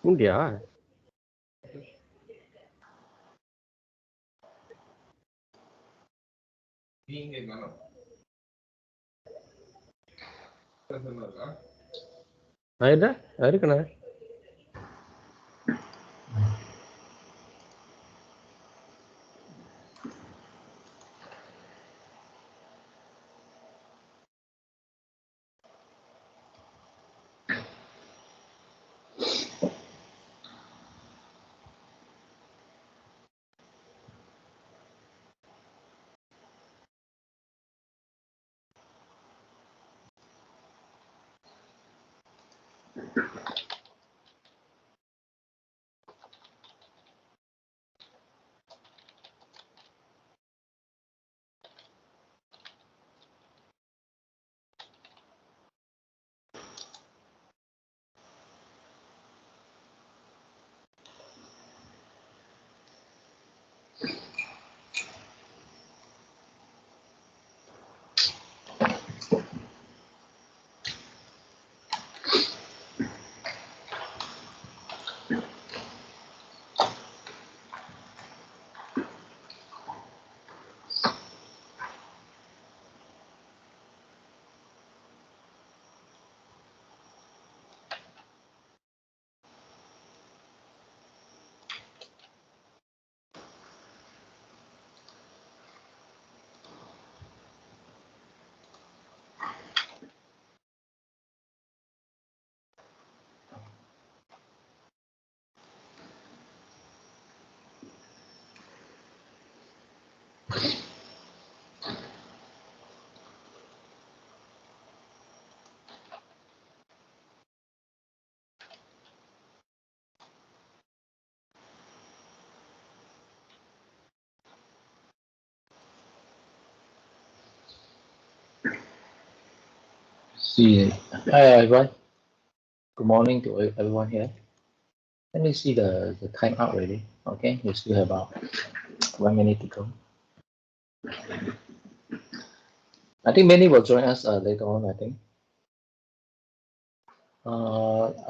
உண்டியா? ada kena. See, hi everyone. Good morning to everyone here. Let me see the time out already. Okay, we still have about 1 minute to go. I think many will join us later on. I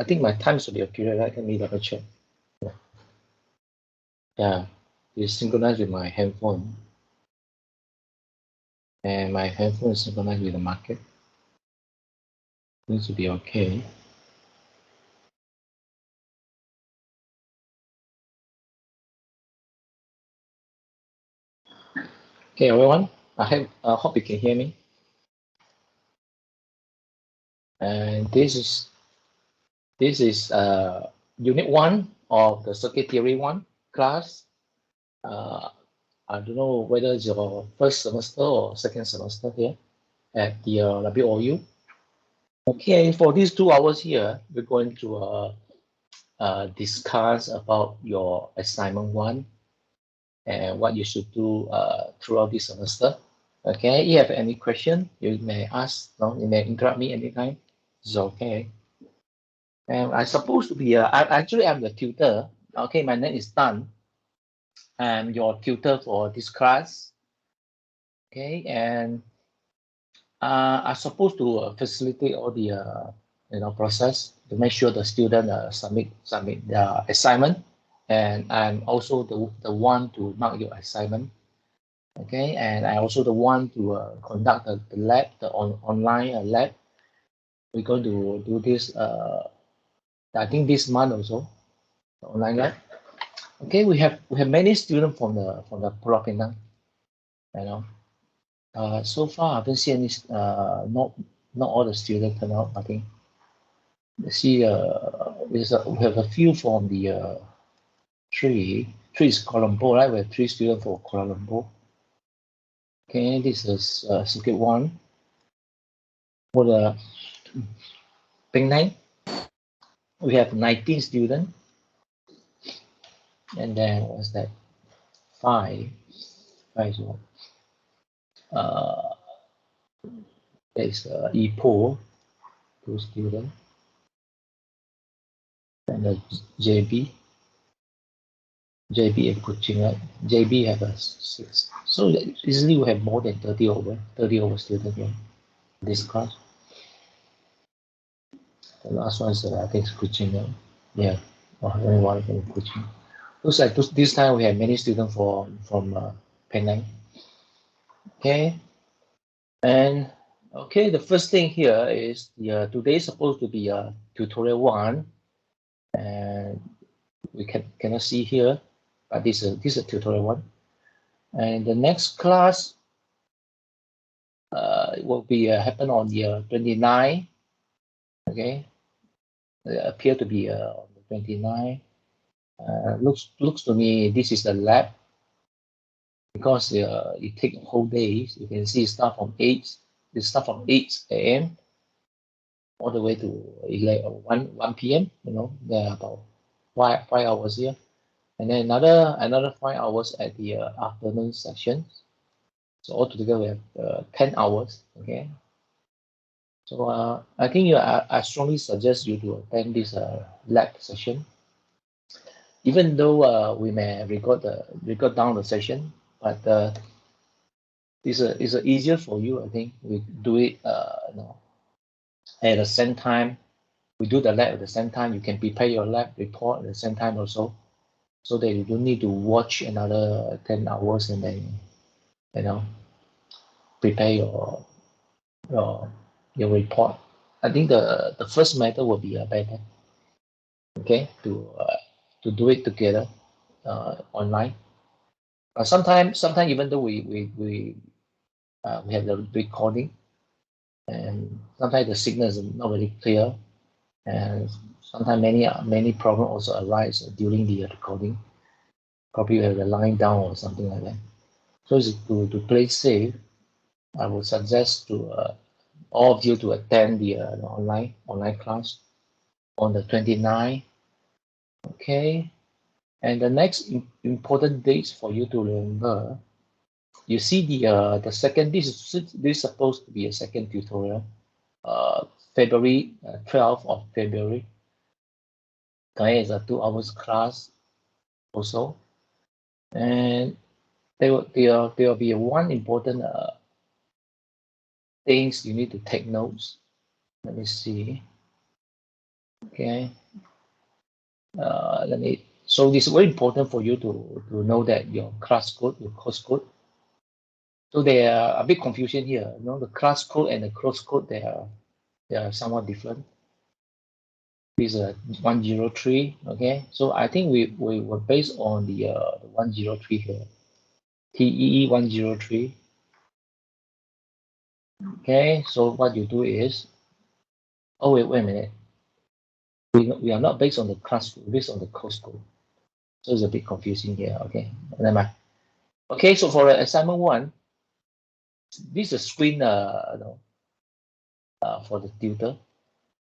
think my time should be accurate. Right? Let me double check. Yeah, it's synchronized with my handphone, and my handphone is synchronized with the market. Needs to be okay. Okay, everyone. I hope you can hear me. And this is unit 1 of the circuit theory 1 class. I don't know whether it's your first semester or second semester here at the WOU. Okay, for these 2 hours here, we're going to discuss about your assignment 1 and what you should do throughout this semester. Okay, if you have any question, you may ask. No, you may interrupt me anytime. It's okay. And I'm supposed to be I'm the tutor. Okay, my name is Tan. I'm your tutor for this class. Okay, and I'm supposed to facilitate all the process to make sure the student submit their assignment, and I'm also the one to mark your assignment. Okay, and I also the one to conduct the lab, the online lab. We're going to do this. I think this month also, the online lab. Okay, we have many students from the Pulau Pinang. So far I haven't seen any. Not all the students turn out. I think. Let's see. We have a few from the three. Three is Kuala Lumpur, right? We have 3 students for Kuala Lumpur. Okay, this is circuit 1. For the Penang, we have 19 students. And then what's that? 5 is what? There's Ipoh, 2 students. And the JB and Kuching, right? JB have a 6. So easily we have more than 30 over students here in this class. The last one is I think Kuching, yeah. Only one from Kuching. Looks like this time we have many students from Penang. Okay, and okay, the first thing here is today is supposed to be a tutorial one, and we cannot see here, but this is a tutorial one, and the next class will be happen on the 29. Okay, it appear to be on the 29. Looks to me this is the lab because it take whole days. You can see start from 8. It start from 8 a.m. all the way to 1 p.m. You know, there are about 5 hours here, and then another 5 hours at the afternoon sessions. So altogether we have 10 hours. Okay, so I think I strongly suggest you to attend this lab session, even though we may record down the session, but it's easier for you. I think we do it at the same time. We do the lab at the same time. You can prepare your lab report at the same time also, so that you don't need to watch another 10 hours and then you know prepare your your report. I think the first method will be better. Okay, to do it together online. But sometimes even though we have the recording, and sometimes the signal is not very clear, and sometimes many problems also arise during the recording. Probably you have the line down or something like that. So to play safe, I would suggest to all of you to attend the online class on the 29th. Okay, and the next important dates for you to remember. You see the second. This is supposed to be a second tutorial. February 12th of February. Okay, it's a 2 hours class also, and there will be one important things you need to take notes. Let me see. Okay, let me. So this is very important for you to know that your class code, your course code. So there are a bit confusion here. You know, the class code and the course code they are somewhat different. This is a 103. Okay, so I think we were based on the 103 here. TEE 103. Okay, so what you do is, oh wait a minute. We are not based on the class code, based on the course code. So it's a bit confusing here. Okay, never mind. Okay, so for assignment one, this is a screen for the tutor.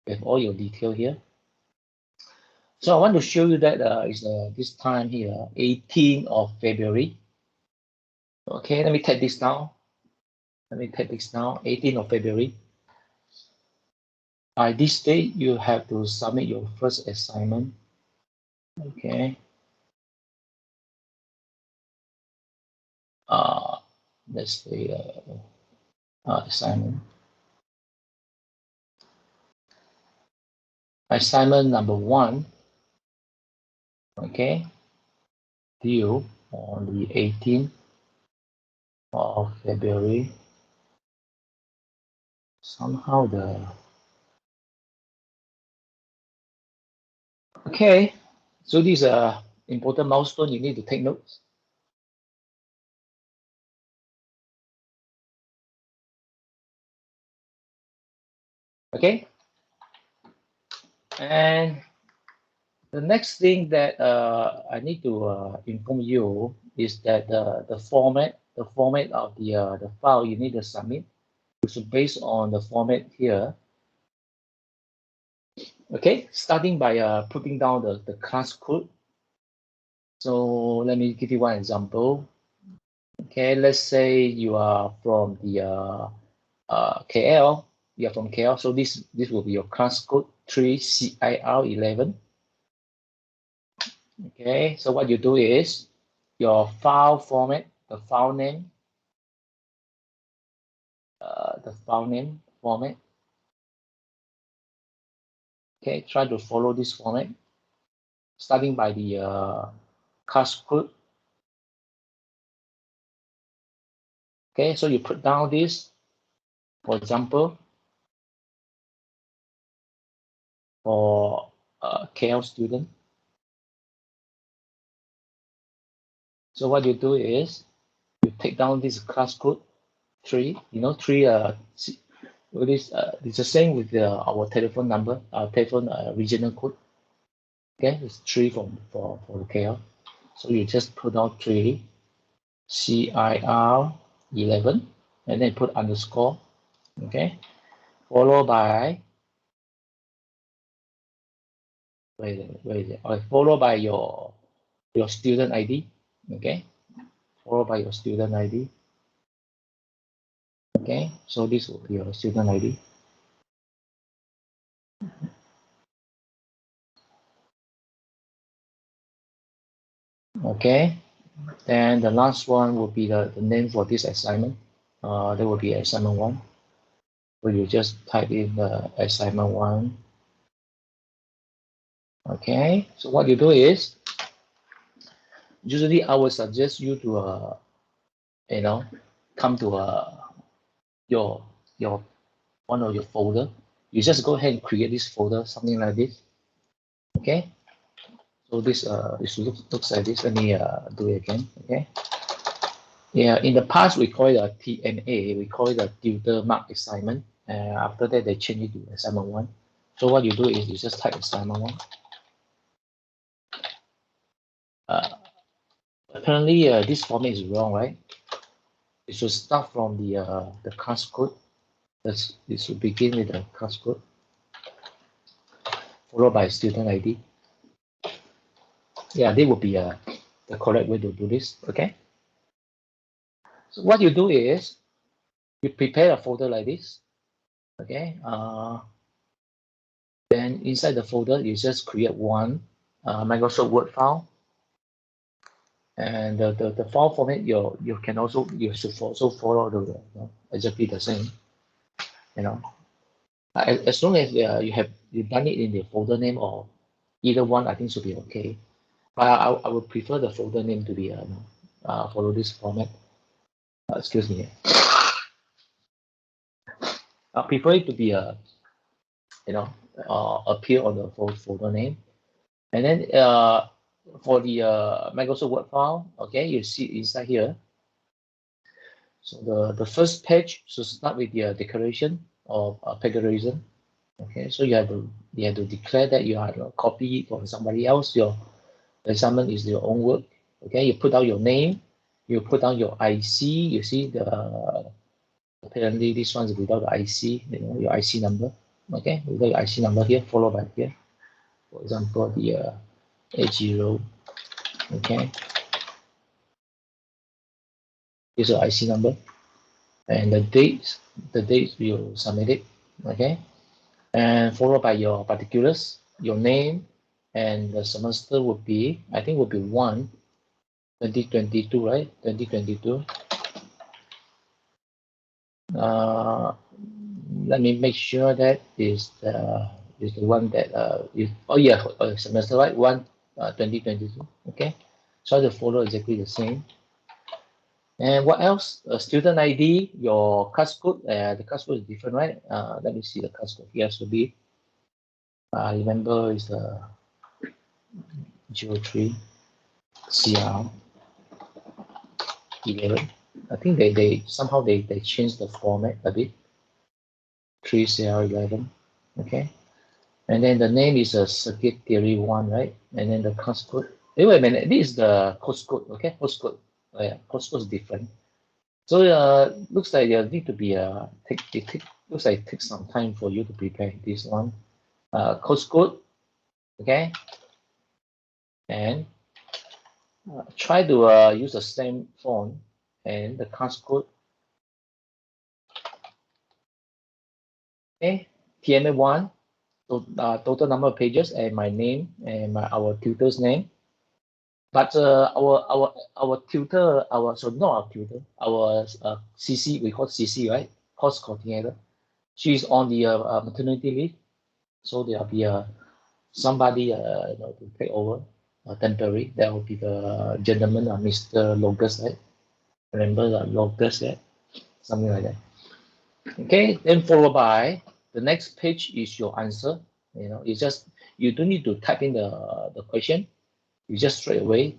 We have all your detail here. So I want to show you that is this time here, 18th of February. Okay, let me take this down. 18th of February. By this date, you have to submit your first assignment. Okay. Let's say assignment. Assignment number 1. Okay. Due on the 18th of February. Somehow okay. So these are important milestone you need to take notes. Okay. And the next thing that I need to inform you is that the format of the file you need to submit is based on the format here. Okay, starting by putting down the class code. So let me give you one example. Okay, let's say you are from the KL. You are from KL, so this will be your class code 3CIR11. Okay, so what you do is your file format, the file name format. Okay, try to follow this format. starting by the class code. Okay, so you put down this, for example, for KL student. So what you do is you take down this class code 3. You know, 3. It's the same with our telephone number, our telephone regional code. Okay, it's 3 for the KL. So you just put down 3 CIR 11, and then put underscore. Okay, followed by where is it? Okay, followed by your student ID. Okay, followed by your student ID. Okay, so this will be your student ID. Okay, then the last one will be the name for this assignment. There will be assignment 1. So you just type in the assignment 1. Okay, so what you do is, usually I would suggest you to come to your one of your folder. You just go ahead and create this folder, something like this. Okay, so this looks like this. Let me do it again. Okay, yeah, in the past we call it a TMA, we call it a tutor mark assignment. After that they change it to assignment 1. So what you do is you just type assignment 1. Apparently this format is wrong, right? It should start from the class code. It should begin with the class code, followed by student ID. Yeah, that would be the correct way to do this. Okay. So what you do is you prepare a folder like this. Okay. Then inside the folder you just create one Microsoft Word file, and the file format you should also follow exactly the same. As long as you've done it in the folder name or either one, I think should be okay. But I would prefer the folder name to be follow this format. Excuse me. I prefer it to be appear on the folder name, and then for the Microsoft Word file, okay, you see inside here. So the first page should start with the declaration of plagiarism. Okay, so you have to declare that you are copy from somebody else. Your assignment is your own work. Okay, you put down your name, you put down your IC. You see apparently this one's without the IC. Your IC number. Okay, without your IC number here, followed by here. For example, the 80. Okay, here's your IC number, and the dates you submit it. Okay, and followed by your particulars, your name, and the semester would be, I think would be 2022, right? 2022. Let me make sure that is the one that semester, right? 2022. Okay, so the follow exactly the same. And what else? Student ID, your class code. The class code is different, right? Let me see the class code. Here should be. I remember is the 03 CR 11. I think they somehow they changed the format a bit. 3 CR 11. Okay. And then the name is a circuit theory 1, right? And then the class code. Wait a minute. This is the course code. Okay, course code. Oh, yeah, course code is different. So looks like there need to be looks like it takes some time for you to prepare this one. Course code. Okay. And try to use the same font and the class code. Okay, TMA1, so total number of pages, and my name and our tutor's name. But our tutor, not our tutor, our CC, we call CC, right? Course coordinator. She's on the maternity leave, so there'll be somebody to take over. temporary. That will be the gentleman, Mr. Locus, right? Remember the Locus, right? Something like that. Okay, then followed by the next page is your answer. You know, it's just you don't need to type in the question. You just straight away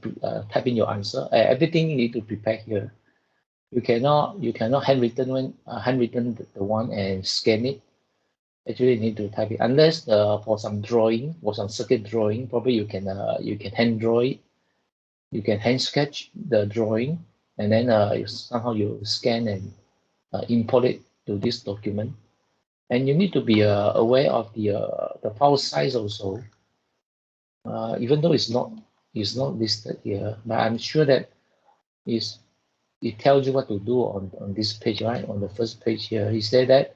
type in your answer. Everything you need to prepare here. You cannot handwritten the one and scan it. Actually, you need to type it unless for some drawing, for some circuit drawing, probably you can hand draw it. You can hand sketch the drawing, and then somehow you scan and import it to this document. And you need to be aware of the file size also. Even though it's not listed here, but I'm sure that it tells you what to do on this page, right? On the first page here, he said that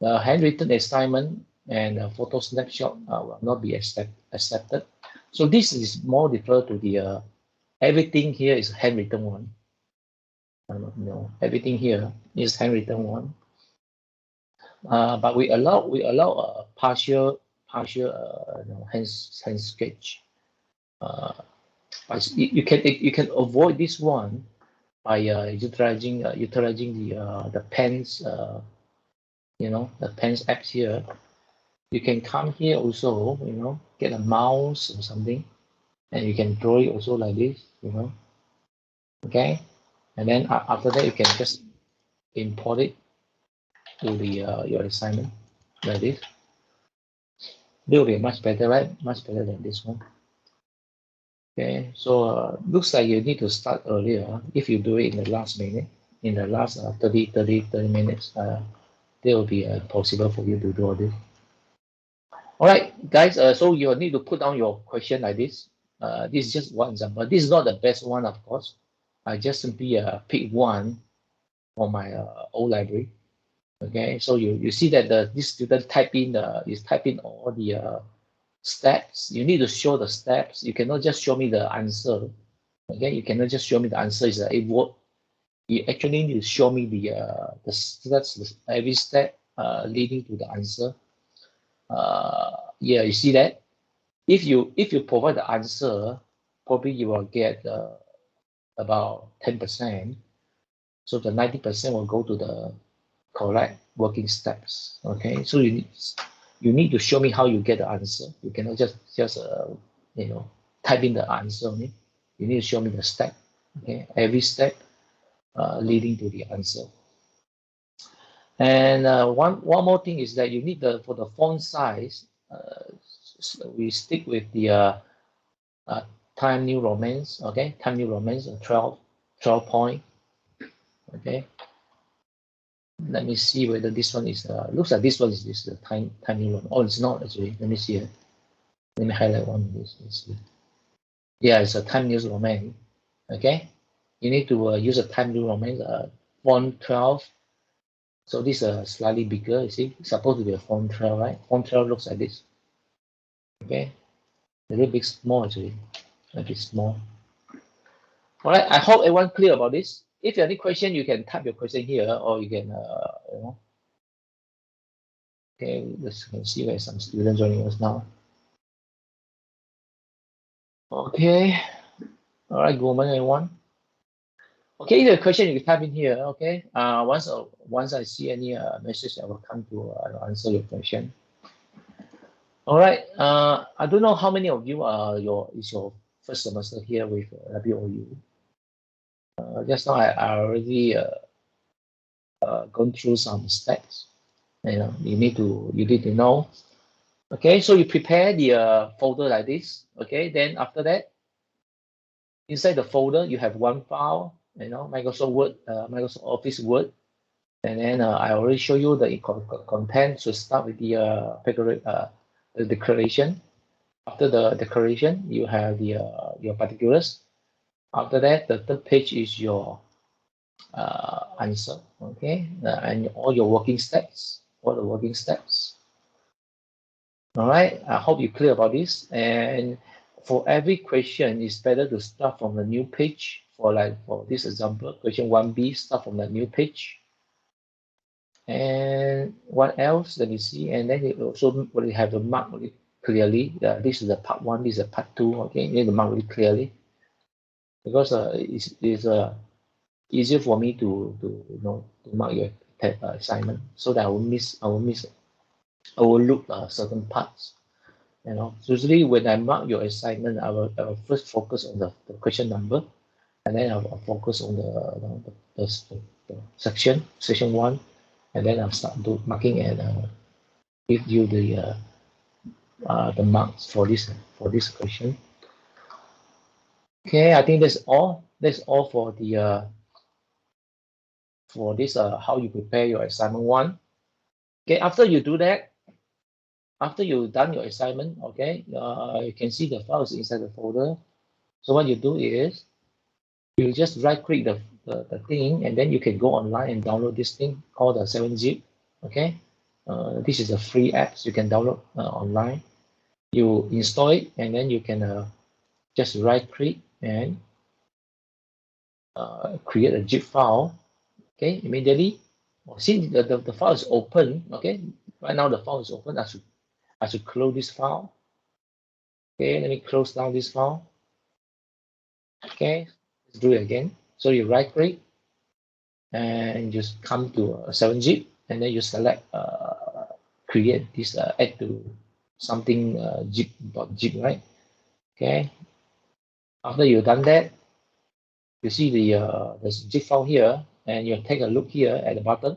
the handwritten assignment and photo snapshot will not be accepted. So this is more referred to the everything here is handwritten one. No, everything here is handwritten one. But we allow a partial hand sketch. But you can avoid this one by utilizing the pens, the pens apps here. You can come here also, get a mouse or something, and you can draw it also like this, okay. And then after that, you can just import it to the your assignment like this. This will be much better, right? Much better than this one. Okay, so looks like you need to start earlier. If you do it in the last minute, in the last 30 minutes, it will be possible for you to do all this. All right, guys, so you need to put down your question like this. This is just one example. This is not the best one, of course. I just simply pick one for my old library. Okay, so you see that this student type in all the steps. You need to show the steps. You cannot just show me the answer. Okay, you cannot just show me the answer is a word. You actually need to show me the steps, every step leading to the answer. Yeah, you see that? If you provide the answer, probably you will get about 10%. So the 90% will go to the correct working steps. Okay, so you need to show me how you get the answer. You cannot just type in the answer only. You need to show me the step. Okay, every step leading to the answer. And one more thing is that you need for the font size. We stick with the Times New Roman. Okay, Times New Roman 12 point. Okay, let me see whether this one is looks like this one is the Times New Roman. Oh, it's not actually. Let me see it. Let me highlight one of this. Let's see. Yeah, it's a Times New Roman. Okay, you need to use a Times New Roman font 12. So this is slightly bigger. You see, it's supposed to be a font 12, right? Font 12 looks like this. Okay, a little bit small actually, a bit small. All right, I hope everyone clear about this. If you have any question, you can type your question here, or you can, Okay, let's see where some students joining us now. Okay, all right, good morning, everyone. Okay, if you have a question, you can type in here. Okay, once I see any message, I will come to answer your question. All right, I don't know how many of you is your first semester here with WOU. Just now I already gone through some steps. You need to know. Okay, so you prepare the folder like this. Okay, then after that, inside the folder you have one file. Microsoft Word, Microsoft Office Word, and then I already show you the content. So start with the declaration. After the declaration, you have your particulars. After that, the third page is your answer. Okay, and all your working steps. All the working steps. All right, I hope you're clear about this. And for every question, it's better to start from the new page. For this example, question 1B, start from the new page. And what else? Let me see. And then it also will have the mark clearly. This is the part 1, this is the part 2. Okay, you need to mark really clearly, because it's easier for me to to mark your assignment, so that I will look certain parts. Usually when I mark your assignment, I will first focus on the question number, and then I'll focus on the section 1, and then I'll start marking and give you the marks for this question. Okay, I think that's all. That's all for the for this how you prepare your assignment 1. Okay, after you do that, after you've done your assignment, okay, you can see the files inside the folder. So what you do is you just right click the thing, and then you can go online and download this thing called the 7-zip. Okay, this is a free app, so you can download online. You install it, and then you can just right click and create a zip file. Okay, immediately. Since the file is open, okay, right now the file is open, I should close this file. Okay, let me close down this file. Okay, let's do it again. So you right click and just come to 7-zip, and then you select create this add to something zip.zip, right? Okay, after you've done that, you see the zip file here, and you take a look here at the bottom.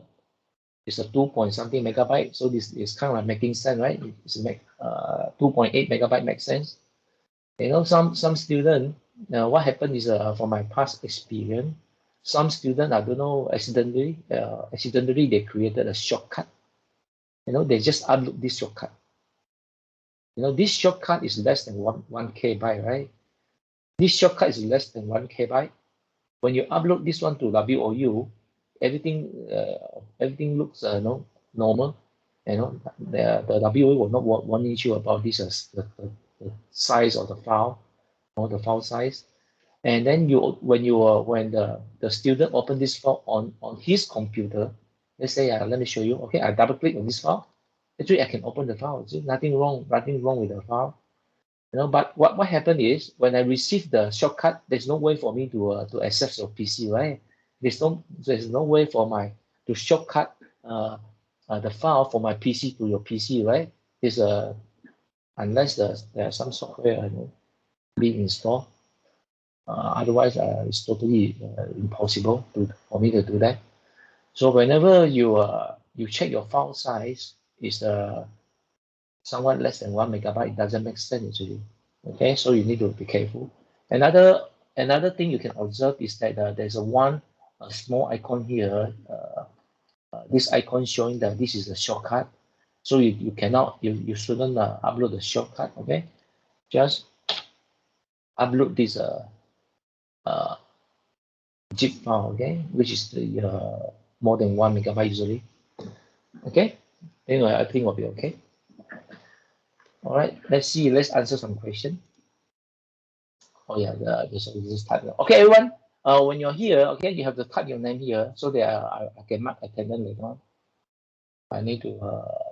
It's a 2 point something megabyte, so this is kind of like making sense, right? It's 2.8 megabyte makes sense. Some student, what happened is from my past experience, some student, I don't know, accidentally they created a shortcut. They just upload this shortcut. This shortcut is less than 1 KB, right? This shortcut is less than 1 KB. When you upload this one to WOU, everything looks normal. The WOU will not warn you about this the size of the file, or the file size. And then when the student open this file on his computer, let's say let me show you. Okay, I double click on this file. Actually, I can open the file. See, nothing wrong with the file. But what happened is, when I receive the shortcut, there's no way for me to access your PC, right? There's no way to shortcut the file from my PC to your PC, right? Unless there's some software being installed. Otherwise, it's totally impossible for me to do that. So whenever you check your file size is somewhat less than 1 megabyte, it doesn't make sense actually. Okay, so you need to be careful. Another thing you can observe is that there's a small icon here. This icon showing that this is a shortcut. So you shouldn't upload the shortcut. Okay, just upload this zip file, okay, which is the more than 1 megabyte usually. Okay, anyway, I think will be okay. All right, let's answer some question. Oh yeah, just type. Okay, everyone, when you're here, okay, you have to type your name here so that I can mark attendance later on. I need to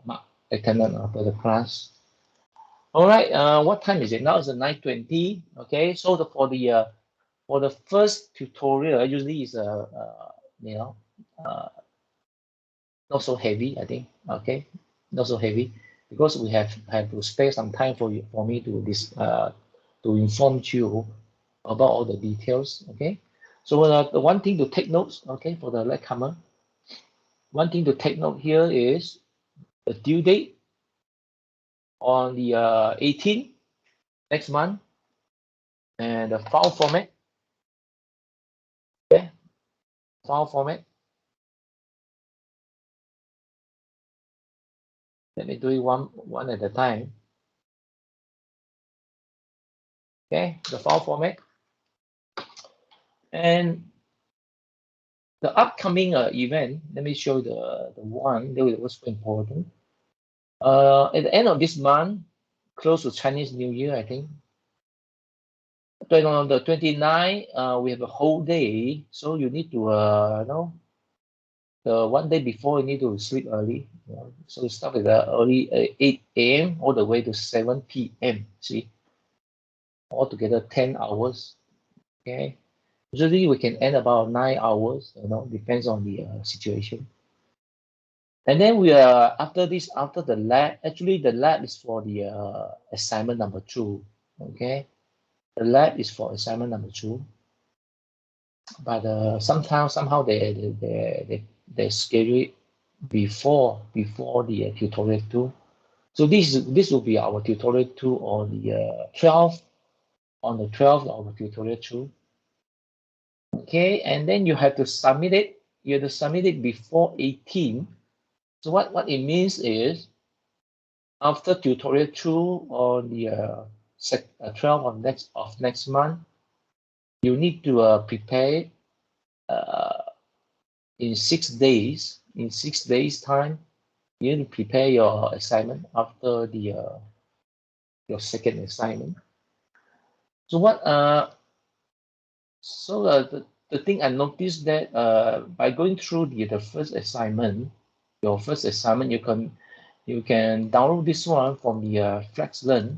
mark attendance after the class. All right, what time is it now? It's 9:20. Okay, so for the first tutorial, usually is not so heavy, I think. Okay, not so heavy, because we have to spare some time for me to inform you about all the details. Okay, so the one thing to take notes, okay, for the latecomer, one thing to take note here is the due date on the 18th next month, and the file format. Okay, file format. Let me do it one at a time. Okay, the file format. And the upcoming event, let me show the one that was important. At the end of this month, close to Chinese New Year, I think. Then on the 29th, we have a whole day, so you need to the one day before you need to sleep early. You know? So you start with the early 8 a.m. all the way to 7 p.m. See, altogether 10 hours. Okay, usually we can end about 9 hours. You know, depends on the situation. And then we are after this, after the lab. Actually, the lab is for the assignment number 2. Okay, the lab is for assignment number 2. But somehow they schedule it before the tutorial 2. So this will be our tutorial 2 on the 12th of tutorial 2. Okay, and then you have to submit it. You have to submit it before 18. So what it means is after tutorial 2 on the 12th of next month, you need to prepare in 6 days. In 6 days time, you need to prepare your assignment after the your second assignment. So the thing I noticed that by going through the first assignment, your first assignment, you can download this one from the FlexLearn.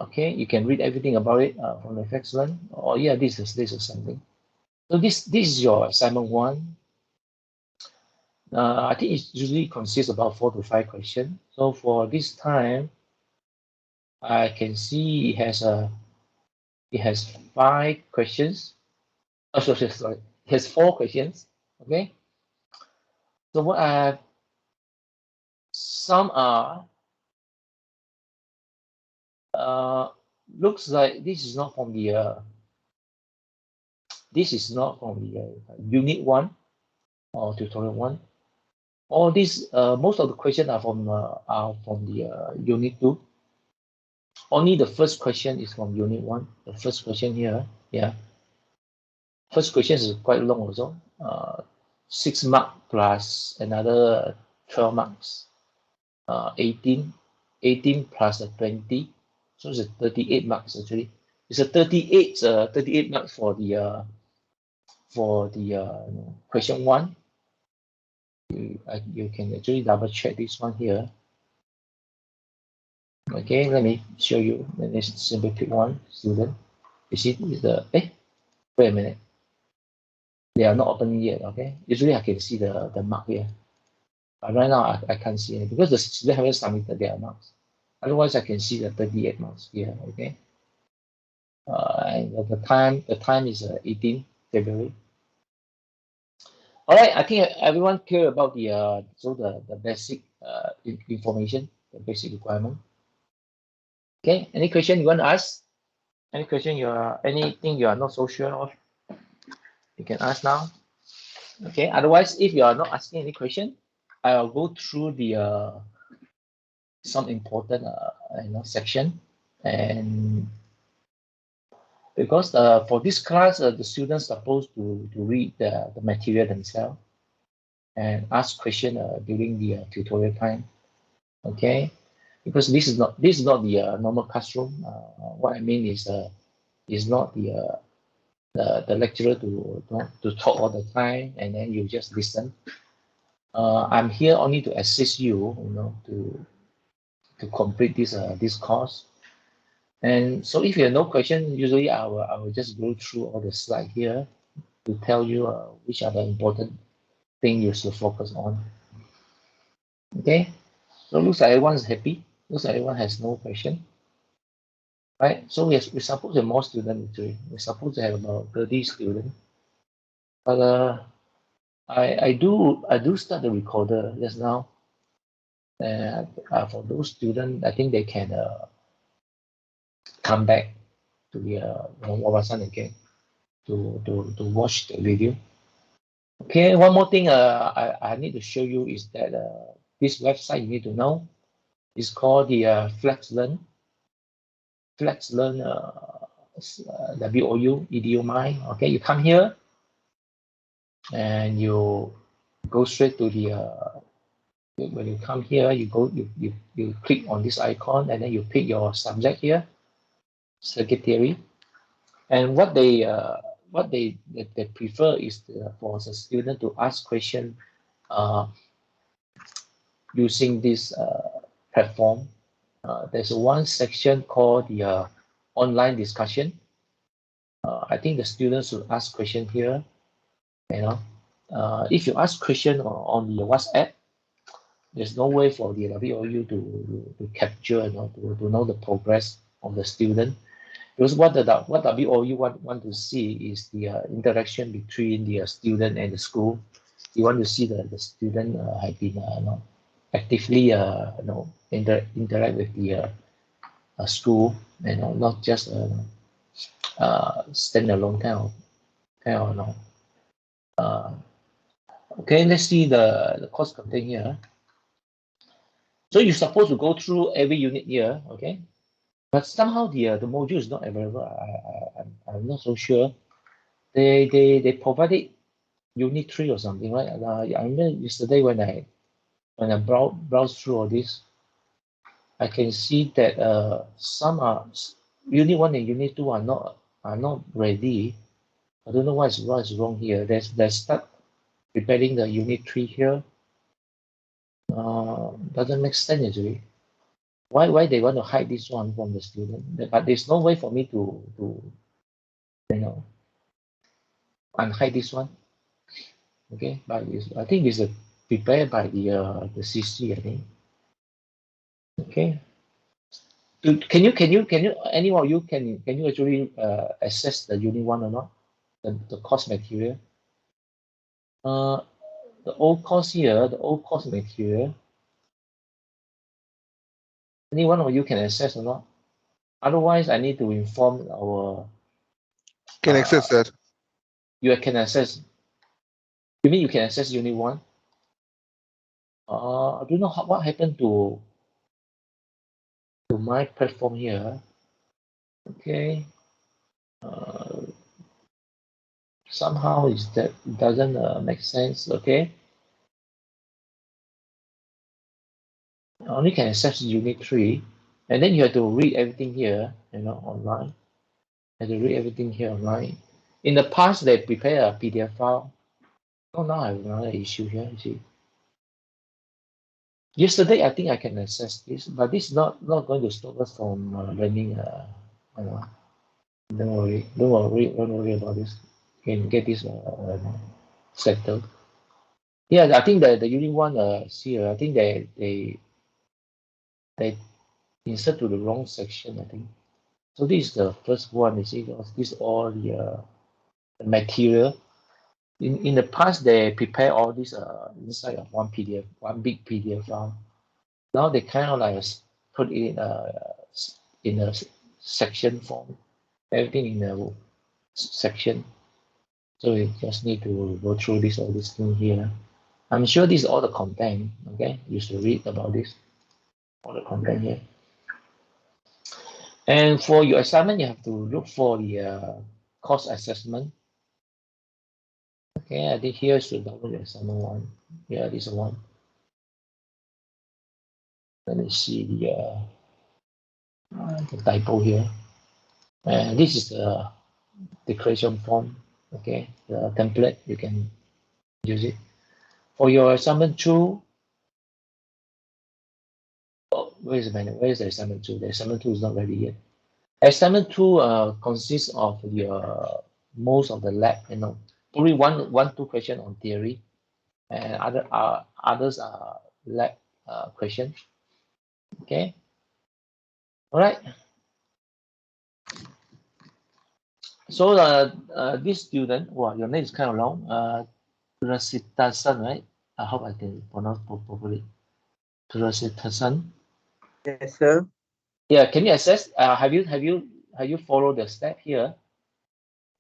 Okay, you can read everything about it from the FlexLearn. Oh yeah, this is something. So this is your assignment 1. I think it usually consists about 4 to 5 questions. So for this time, I can see it has 5 questions. Oh, sorry. It has 4 questions. Okay. So what some are looks like this is not from the unit 1 or tutorial 1. All these most of the questions are from the unit 2. Only the first question is from unit 1. The first question here, yeah. First question is quite long also. 6 marks plus another 12 marks. 18 plus a 20, so it's a 38 marks actually. It's a 38 marks for the question 1. You can actually double check this one here. Okay, let me show you. Let me simply pick one student. You see wait a minute. They are not opening yet, okay? Usually I can see the mark here. But right now I can't see it because the student haven't submitted their marks. Otherwise I can see the 38 marks here, okay? And the time is 18 February. All right, I think everyone care about the basic information, the basic requirement. Okay, any question you want to ask? Any question anything you are not so sure of? You can ask now. Okay, otherwise if you are not asking any question, I'll go through the some important section. And because for this class the students are supposed to read the material themselves and ask question during the tutorial time. Okay, because this is not the normal classroom. What I mean is not the lecturer to talk all the time and then you just listen. I'm here only to assist you, to complete this course. And so if you have no question, usually I will just go through all the slide here to tell you which are the important thing you should focus on. Okay, so looks like everyone is happy. Looks like everyone has no question. Right, so we're supposed to have more students actually. We're supposed to have about 30 students. But I do start the recorder just now. For those students, I think they can come back to the Wawasan again to watch the video. Okay, one more thing I need to show you is that this website you need to know is called the FlexLearn. FlexLearn WOU-EDUMI. Okay, you come here and you go straight to the when you come here, you click on this icon and then you pick your subject here, circuit theory. And what they what they prefer is for the student to ask question using this platform. There's one section called the online discussion. I think the students should ask question here. You know, if you ask question on the WhatsApp, there's no way for the WOU to capture, to know the progress of the student. Because what WOU want to see is the interaction between the student and the school. You want to see the student have been actively interact with the school, not just stand alone kind of okay, let's see the course content here. So you're supposed to go through every unit here, okay? But somehow the module is not available. I'm not so sure. They provided unit 3 or something, right? I remember yesterday when I browse through all this, I can see that some are unit 1 and unit 2 are not ready. I don't know what is wrong here. They start preparing the unit 3 here. Doesn't make sense actually. Why they want to hide this one from the student? But there's no way for me to unhide this one. Okay, but I think it's prepared by the CC, I think. Okay. Can you any of you can you actually access the unit 1 or not? The course material. The old course here, the old course material. Any one of you can access or not? Otherwise, I need to inform our. Can access that. You can access. You mean you can access unit 1? I don't know what happened to my platform here. Okay. Somehow is that doesn't make sense. Okay. I only can access unit 3, and then you have to read everything here, online. You have to read everything here online. In the past, they prepare a PDF file. Oh, now I have another issue here. You see. Yesterday, I think I can access this, but this is not going to stop us from learning. Don't worry about this. You can get this settled. Yeah, I think the unit 1 here, I think they insert to the wrong section, I think. So this is the first one. You see, this is all the material. In the past, they prepare all this inside of one PDF, one big PDF file. Now they kind of like put it in a section form, everything in a section. So you just need to go through all this thing here. I'm sure this is all the content. Okay, you should read about this, all the content here. And for your assignment, you have to look for the course assessment. Okay, I think here should download the assignment 1. Yeah, this one. Let me see the typo here. And this is the declaration form. Okay, the template, you can use it. For your assignment 2, where is the assignment 2? The assignment 2 is not ready yet. Assignment 2 consists of your most of the lab, probably one, 2 question on theory, and others are lab questions. Okay. All right. So this student, wow, your name is kind of long. Rasitasan, right? I hope I can pronounce properly. Rasitasan. Yes, sir. Yeah. Can you access? Have you followed the step here?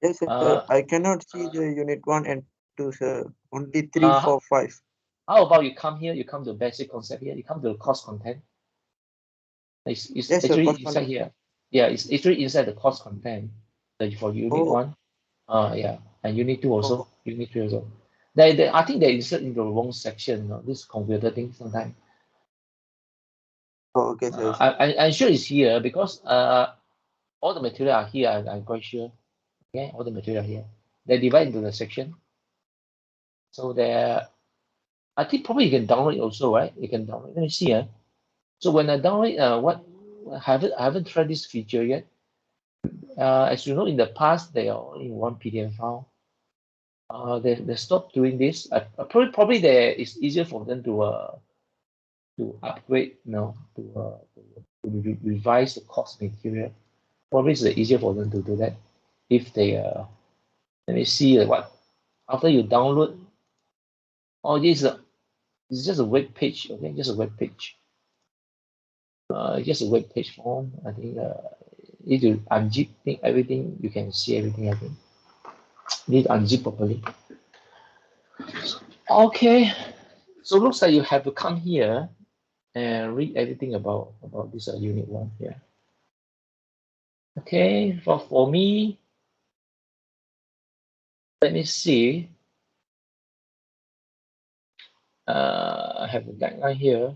Yes, sir. I cannot see the unit 1 and 2, sir. Only 3, 4, 5. How about you come here? You come to basic concept here. You come to the course content. It's Yes, actually sir, inside here. Yeah, it's actually inside the course content. For unit 1. Yeah, and unit 2 also. Unit 3 also. I think they insert into the wrong section. This computer thing sometimes. Okay, sir. I'm sure it's here because all the material are here. I'm quite sure. Okay, all the material are here. They're divided into the section. So there, I think probably you can download it also, right? You can download. Let me see. So when I download, I haven't tried this feature yet. As you know, in the past they are only one PDF file. They stopped doing this. Probably there it's easier for them to upgrade, to revise the course material. Probably it's easier for them to do that if they let me see what after you download. Oh, this is just a web page. Okay, just a web page. Just a web page form. I think need to unzip everything. You can see everything. I think need to unzip properly. Okay, so looks like you have to come here and read everything about this unit 1 here. Okay, for me, let me see. I have the guideline here.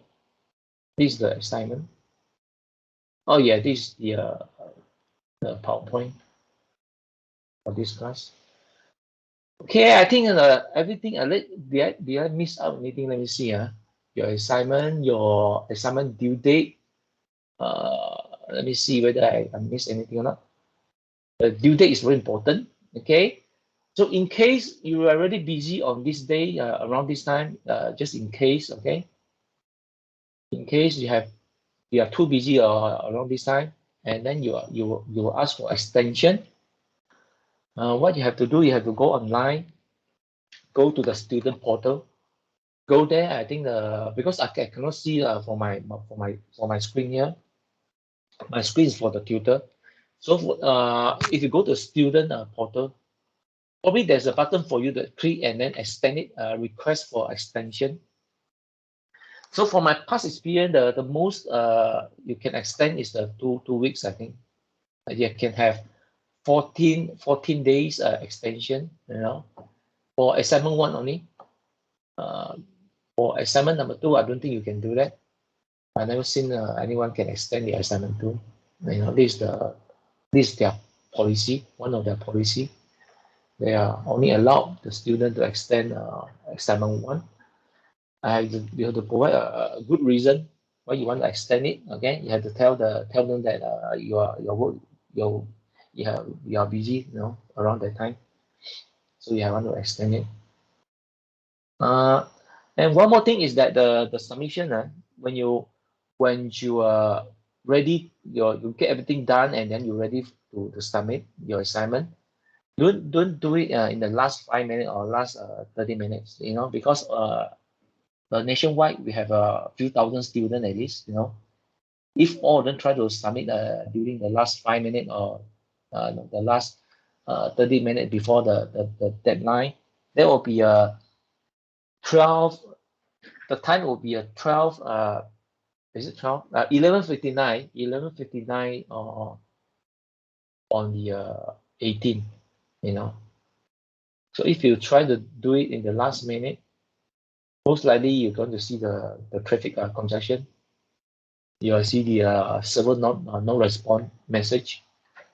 This is the assignment. Oh yeah, this is the PowerPoint for this class. Okay, I think everything. Did I miss out anything? Let me see. Your assignment due date. Let me see whether I missed anything or not. The due date is very important. Okay, so in case you are already busy on this day around this time, just in case, okay. In case you are too busy around this time, and then you will ask for extension. What you have to do, you have to go online, go to the student portal, go there. I think because I cannot see for my screen here. My screen is for the tutor. So if you go to student portal, probably there's a button for you to click and then extend it, request for extension. So for my past experience, the most you can extend is the two weeks, I think. You can have 14 days extension, for assignment 1 only. For assignment number 2, I don't think you can do that. I never seen anyone can extend the assignment 2. This is their policy, one of their policy. They are only allowed the student to extend assignment 1. You have to provide a good reason why you want to extend it. Okay, you have to tell them that you are busy, around that time, so you want to extend it. And one more thing is that the submission, when you are ready, you get everything done, and then you're ready to submit your assignment. Don't do it in the last 5 minutes or last 30 minutes, because nationwide we have a few thousand students at least, if all of them try to submit during the last 5 minutes or the last 30 minutes before the deadline, there will be a 12, the time will be a 12, is it 12? 11:59 on the 18th, So if you try to do it in the last minute, most likely you're going to see the traffic congestion. You'll see the server no response message.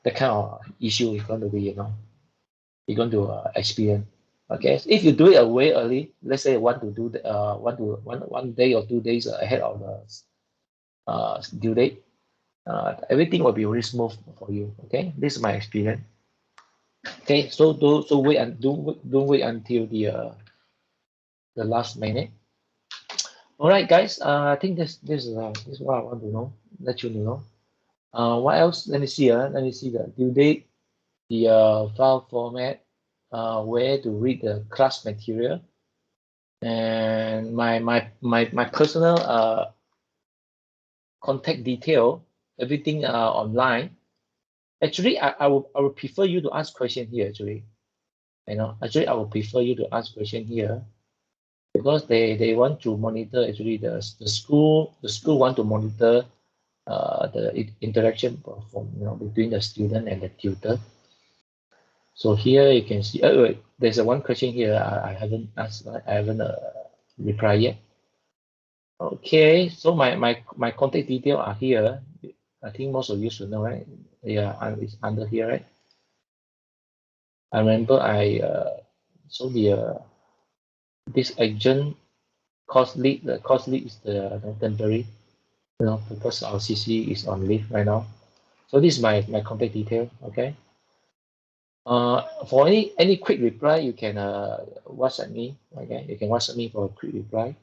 That kind of issue is going to be, you're going to experience. Okay, if you do it way early, let's say want to do one day or 2 days ahead of the due date, everything will be really smooth for you. Okay, this is my experience. Okay, so don't wait until the last minute. All right, guys. I think this is what I want to know. Let you know. What else? Let me see. Let me see the due date, the file format, where to read the class material, and my personal contact detail. Everything online. Actually, I would prefer you to ask question here. Actually, I would prefer you to ask question here, because they want to monitor. Actually, the school want to monitor the interaction from between the student and the tutor. So here you can see. Wait, there's one question here I haven't asked. I haven't replied yet. Okay, so my contact detail are here. I think most of you should know, right? Yeah, it's under here, right? I remember so this agent cost lead, the cost lead is the temporary, because our CC is on leave right now. So this is my contact detail. Okay. For any quick reply, you can WhatsApp me. Okay, you can WhatsApp me for a quick reply.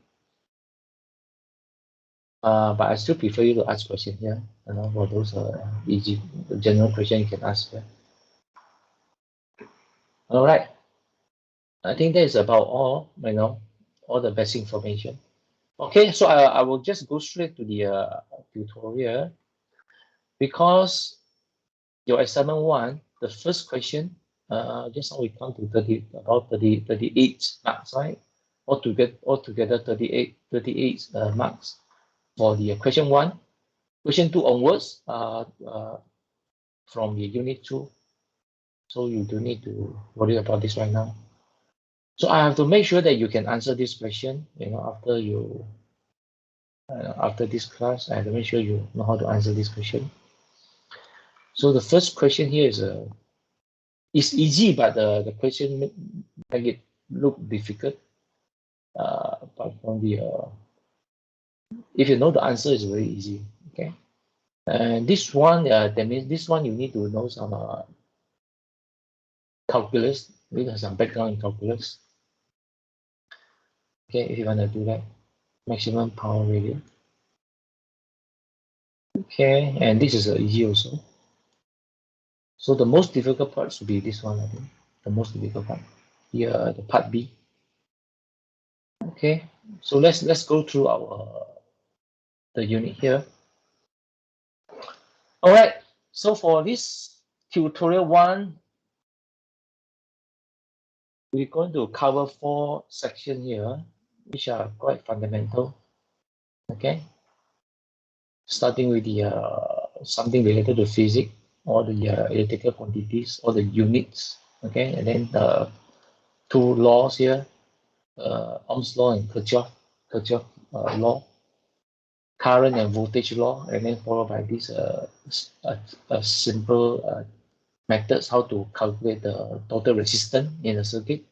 But I still prefer you to ask questions here. For those easy general question you can ask here. All right. I think that is about all. All the basic information. Okay, so I will just go straight to the tutorial, because your assignment 1, the first question, just now we come to 38 marks, right? Altogether 38 marks for the question 1. Question 2 onwards, from the unit 2. So you don't need to worry about this right now. So I have to make sure that you can answer this question, after this class. I have to make sure you know how to answer this question. So the first question here is it's easy, but the question make it look difficult. But from the if you know the answer, is very easy. Okay, and this one, that means this one you need to know some calculus. You need some background in calculus. Okay, if you want to do that, maximum power radio. Okay, and this is easy also. So the most difficult part should be this one, I think. The most difficult part. Here, the part B. Okay, so let's go through the unit here. All right, so for this tutorial 1, we're going to cover 4 sections here, which are quite fundamental. Okay, starting with the something related to physics, or the electrical quantities, or the units. Okay, and then the 2 laws here, Ohm's law and Kirchhoff law, current and voltage law, and then followed by this simple methods how to calculate the total resistance in a circuit.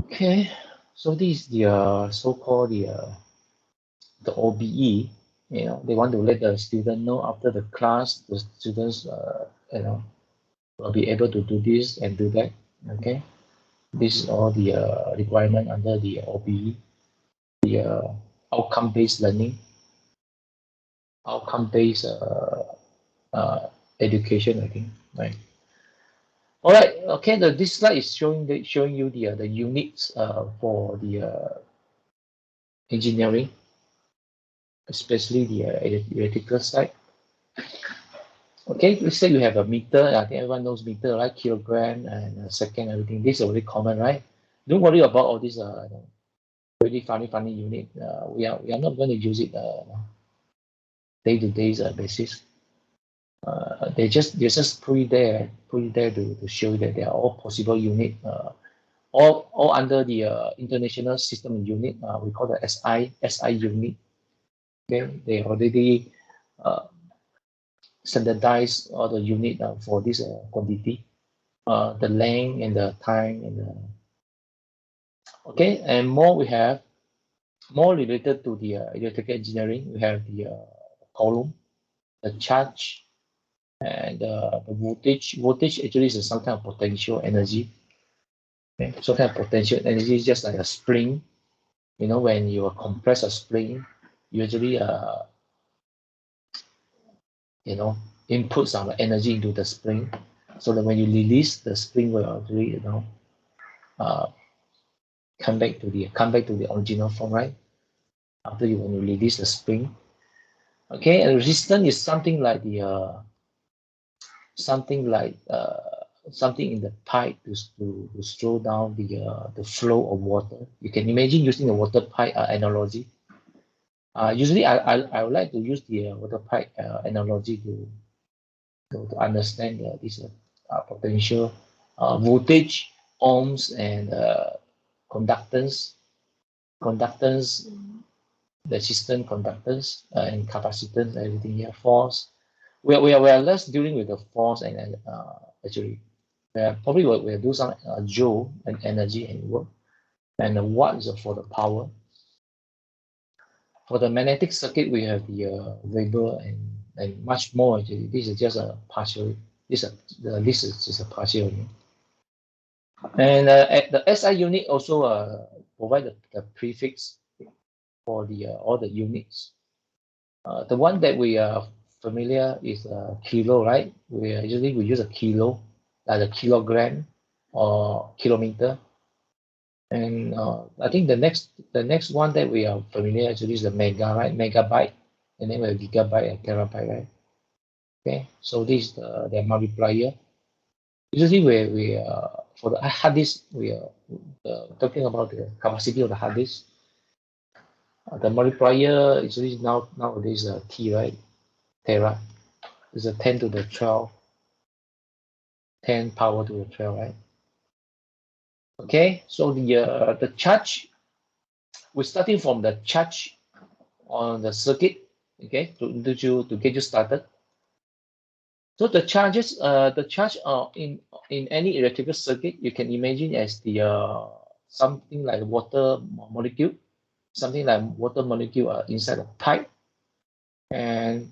Okay, so this is the so-called the OBE. They want to let the student know after the class, the students will be able to do this and do that. Okay, this is all the requirement under the OBE, the outcome-based learning, outcome-based education, I think, right? All right. Okay. This slide is showing you the units for the engineering, especially the electrical side. Okay. Let's say you have a meter. I think everyone knows meter, right? Kilogram and second, everything. This is already common, right? Don't worry about all this really funny unit. We are not going to use it day-to-day basis. They're just put it there to show that they are all possible unit, all under the International System Unit. We call the SI unit. Okay, they already standardized all the unit for this quantity, the length and the time and the. Okay, and we have more related to the electrical engineering. We have the column, the charge, and the voltage. Voltage actually is some kind of potential energy. Okay, some kind of potential energy is just like a spring. When you compress a spring, usually input some energy into the spring, so that when you release, the spring will actually come back to the original form, right? After when you release the spring. Okay, and resistance is something like something in the pipe to slow down the flow of water. You can imagine using the water pipe analogy. Usually, I would like to use the water pipe analogy to understand this potential, voltage, ohms, and conductance, resistance, conductance, and capacitance, everything here, force. We are less dealing with the force and actually Probably we'll do some joule and energy and work, and the watt is for the power. For the magnetic circuit, we have the Weber and much more. Actually, this is just a partial. This is just a partial. And at the SI unit also provide the prefix for the all the units. The one that we are familiar is kilo, right? We use a kilo, like a kilogram or kilometer. And I think the next one that we are familiar actually is the mega, right? Megabyte, and then we have gigabyte and terabyte, right? Okay, so this is the multiplier. Usually we for the hard disk, we are talking about the capacity of the hard disk. The multiplier usually nowadays T, right? Tera is a 10 to the 12, 10 power to the 12, right? Okay, so the charge, we're starting from the charge on the circuit, okay, to get you started. So the charge in any electrical circuit, you can imagine as the something like water molecule, inside a pipe. And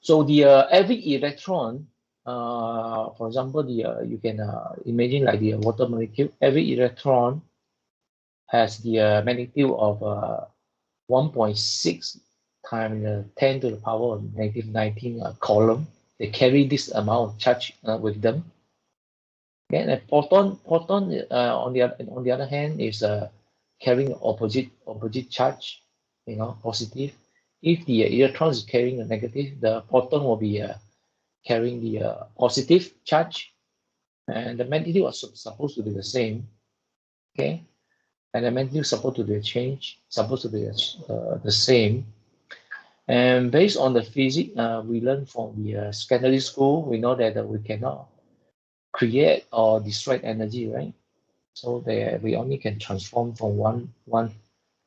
so the every electron, for example, you can imagine like the water molecule, every electron has the magnitude of 1.6 times 10 to the power of negative 19 coulomb. They carry this amount of charge with them. Okay, and a proton on the other hand is carrying opposite charge, positive. If the electron is carrying a negative, the proton will be carrying the positive charge, and the magnitude was supposed to be the same. Okay, and the magnitude supposed to be the same. And based on the physics we learned from the secondary school, we know that we cannot create or destroy energy, right? So we only can transform from one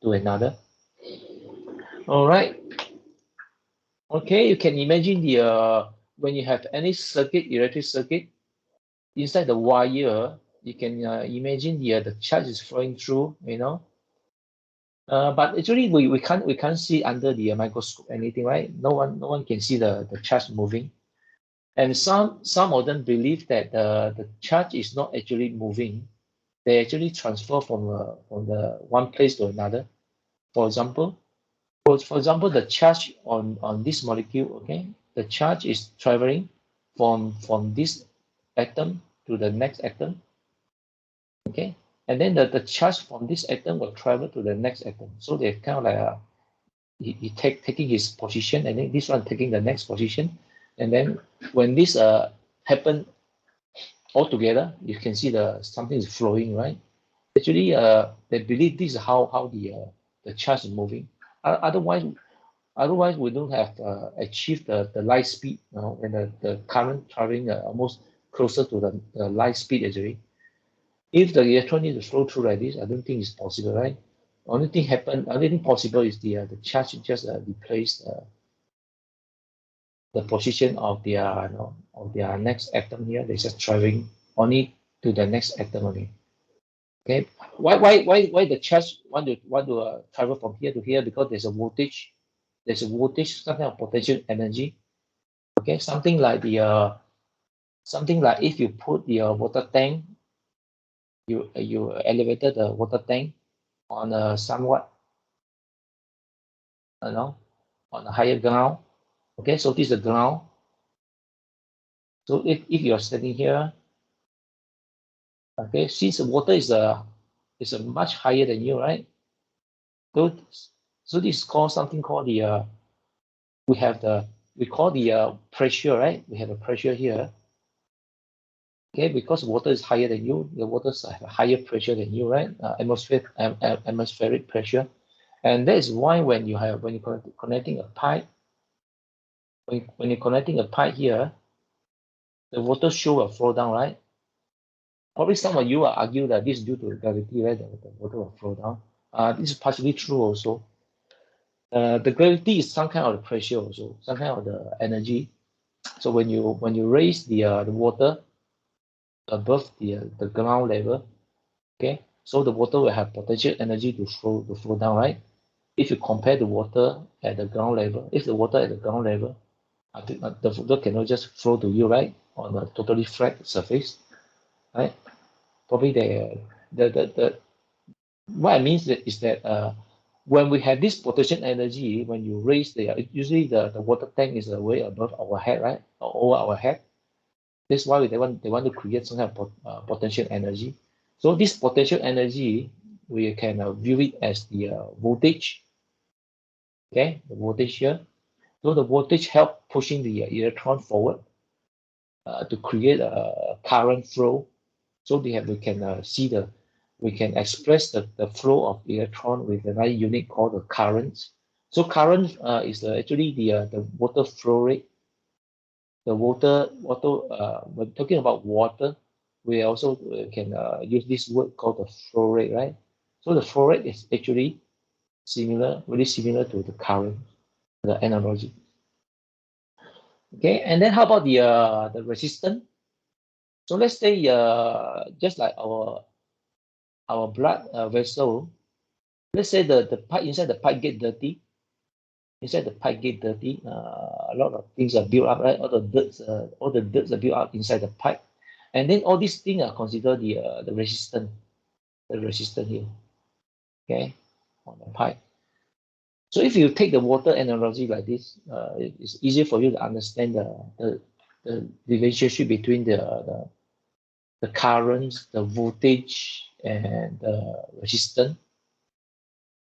to another. All right. Okay, you can imagine the when you have any electric circuit, inside the wire, you can imagine the charge is flowing through, but actually we can't see under the microscope anything, right? No one can see the charge moving. And some of them believe that the charge is not actually moving. They actually transfer from the one place to another. For example, the charge on this molecule, okay, the charge is traveling from this atom to the next atom, okay, and then the charge from this atom will travel to the next atom. So they're kind of like he taking his position, and then this one taking the next position, and then when this happen all together, you can see something is flowing, right? Actually, they believe this is how the charge is moving. Otherwise, we don't have achieved the light speed. When the current traveling almost closer to the light speed actually. If the electron needs to flow through like this, I don't think it's possible, right? Only thing possible is the charge just replace the position of their next atom here. They're just traveling only to the next atom only. Okay, why the charge want to travel from here to here? Because there's a voltage, some kind of potential energy. Okay, something like if you put the water tank, you elevated the water tank on a somewhat, on a higher ground. Okay, so this is the ground. So if you're standing here, okay, since the water is a much higher than you, right? So this is called something called the we call the pressure, right? We have a pressure here. Okay, because water is higher than you, the water have a higher pressure than you, right? Atmospheric pressure, and that is why when you're connecting a pipe, when you're connecting a pipe here, the water will flow down, right? Probably some of you will argue that this is due to gravity, right? The water will flow down. This is partially true also. The gravity is some kind of the pressure also, some kind of the energy. So when you raise the water, above the ground level. Okay, so the water will have potential energy to flow down, right? If you compare the water at the ground level, if the water at the ground level, I think the water cannot just flow to you, right, on a totally flat surface, right? Probably the what I mean is that when we have this potential energy, when you raise usually the water tank is way above our head, right, or over our head. That's why they want to create some kind of potential energy. So this potential energy, we can view it as the voltage. Okay, the voltage here. So the voltage help pushing the electron forward to create a current flow. So we can express the flow of electron with another unit called the current. So current is actually the water flow rate. The water when talking about water, we also can use this word called the flow rate, right? So the flow rate is actually really similar to the current, the analogy. Okay, and then how about the resistance? So let's say just like our blood vessel, let's say the pipe inside the pipe get dirty. Inside the pipe get dirty, a lot of things are built up, right? All the dirts are built up inside the pipe, and then all these things are considered the resistance here, okay, on the pipe. So if you take the water analogy like this, it's easier for you to understand the relationship between the currents, the voltage, and the resistance.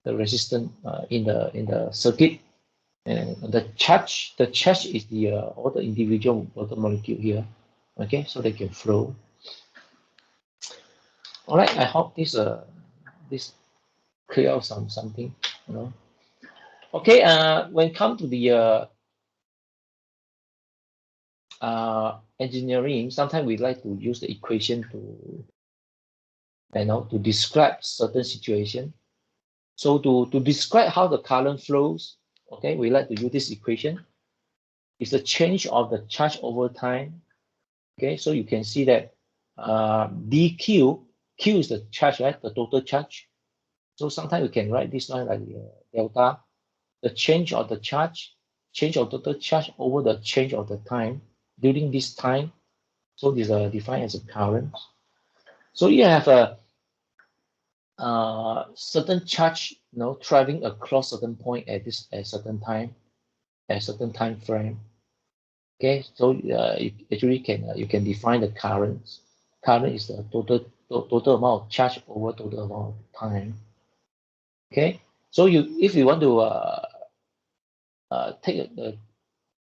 The resistance in the circuit, and the charge is the all the individual water molecule here. Okay, so they can flow. All right, I hope this clear out something, you know. Okay, when it comes to the engineering, sometimes we like to use the equation to describe certain situation. So to describe how the current flows, okay, we like to use this equation. It's the change of the charge over time. Okay, so you can see that dq, q is the charge, right, the total charge. So sometimes we can write this one like delta, the change of the charge, change of total charge over the change of the time during this time. So this is defined as a current. So you have a certain charge, traveling across certain point at certain time, at certain time frame. Okay, so you actually you can define the current. Current is the total amount of charge over total amount of time. Okay, so if you want to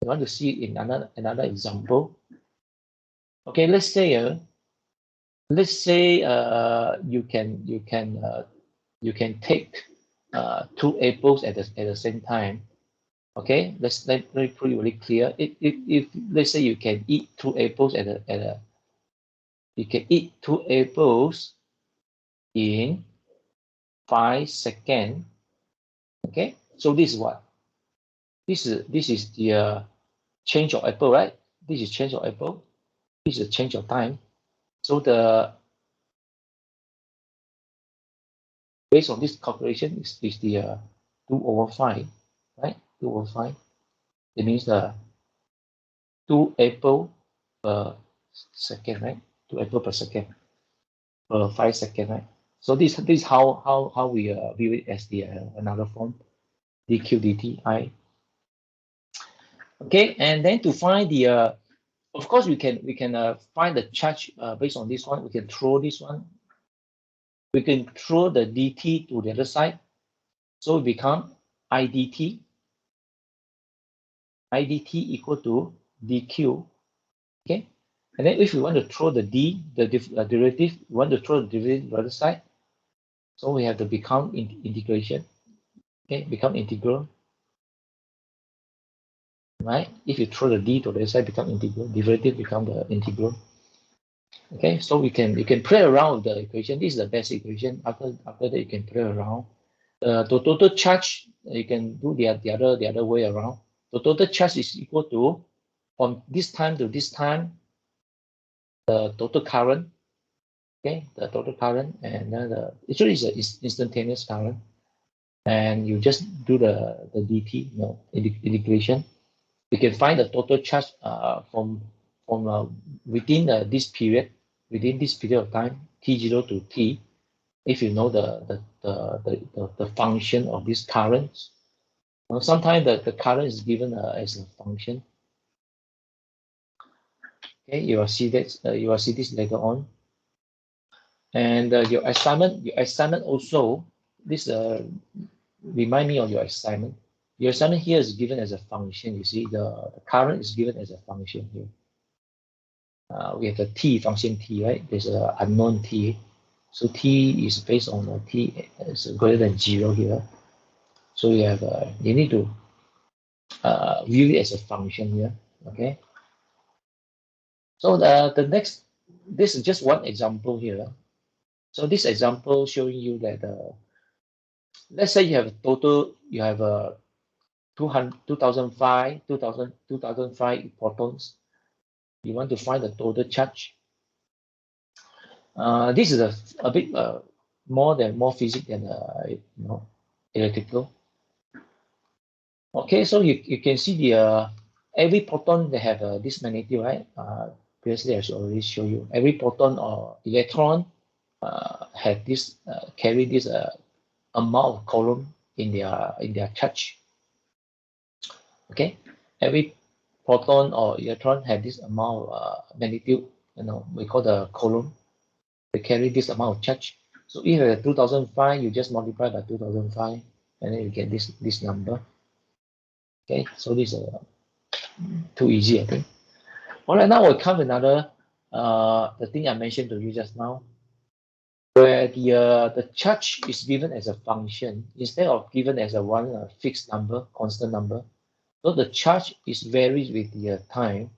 you want to see in another example. Okay, let's say you can take two apples at the same time. Okay, let me put it really clear. If let's say you can eat two apples you can eat two apples in 5 seconds. Okay, so this is what? This is the change of apple, right? This is change of apple. This is change of time. So based on this calculation is the 2/5, right? 2/5. It means the 2 apple per second, right? 2 apple per second per 5 seconds, right? So this is how we view it as the another form, dq dt I. Okay, and then to find the of course we can find the charge based on this one. We can throw this one. We can throw the dt to the other side, so it become idt. idt equal to dq. Okay, and then if we want to throw the derivative, we want to throw the derivative to the other side, so we have to become integration. Okay, become integral. Right? If you throw the d to the other side, become integral. Derivative become the integral. Okay, so you can play around with the equation. This is the best equation. After that, you can play around. The total charge, you can do the other way around. The total charge is equal to from this time to this time. the total current. Okay, the total current, and then actually it's instantaneous current, and you just do the dt, integration. You can find the total charge from within this period of time, t0 to t, if you know the function of this current. Sometimes the current is given as a function. Okay, you will see that you will see this later on. And your assignment also, this remind me of your assignment. Your assignment here is given as a function. You see the current is given as a function here. We have the t function t, right? There's an unknown t. So t is based on the t is greater than 0 here. So you have you need to view it as a function here. Okay. So the next, this is just one example here. So this example showing you that let's say you have a total, you have a 2005 protons. You want to find the total charge. This is a bit more physics than electrical. Okay, so you can see the every proton they have this magnitude, right? Previously I should already show you. Every proton or electron have this carry this amount of coulomb in their charge. Okay, every proton or electron have this amount of magnitude. We call the coulomb. They carry this amount of charge. So if you have 2005, you just multiply by 2005, and then you get this number. Okay, so this is too easy, I think. All right, now we'll come to another the thing I mentioned to you just now, where the charge is given as a function instead of given as a one fixed number, constant number. So the charge is varies with the time.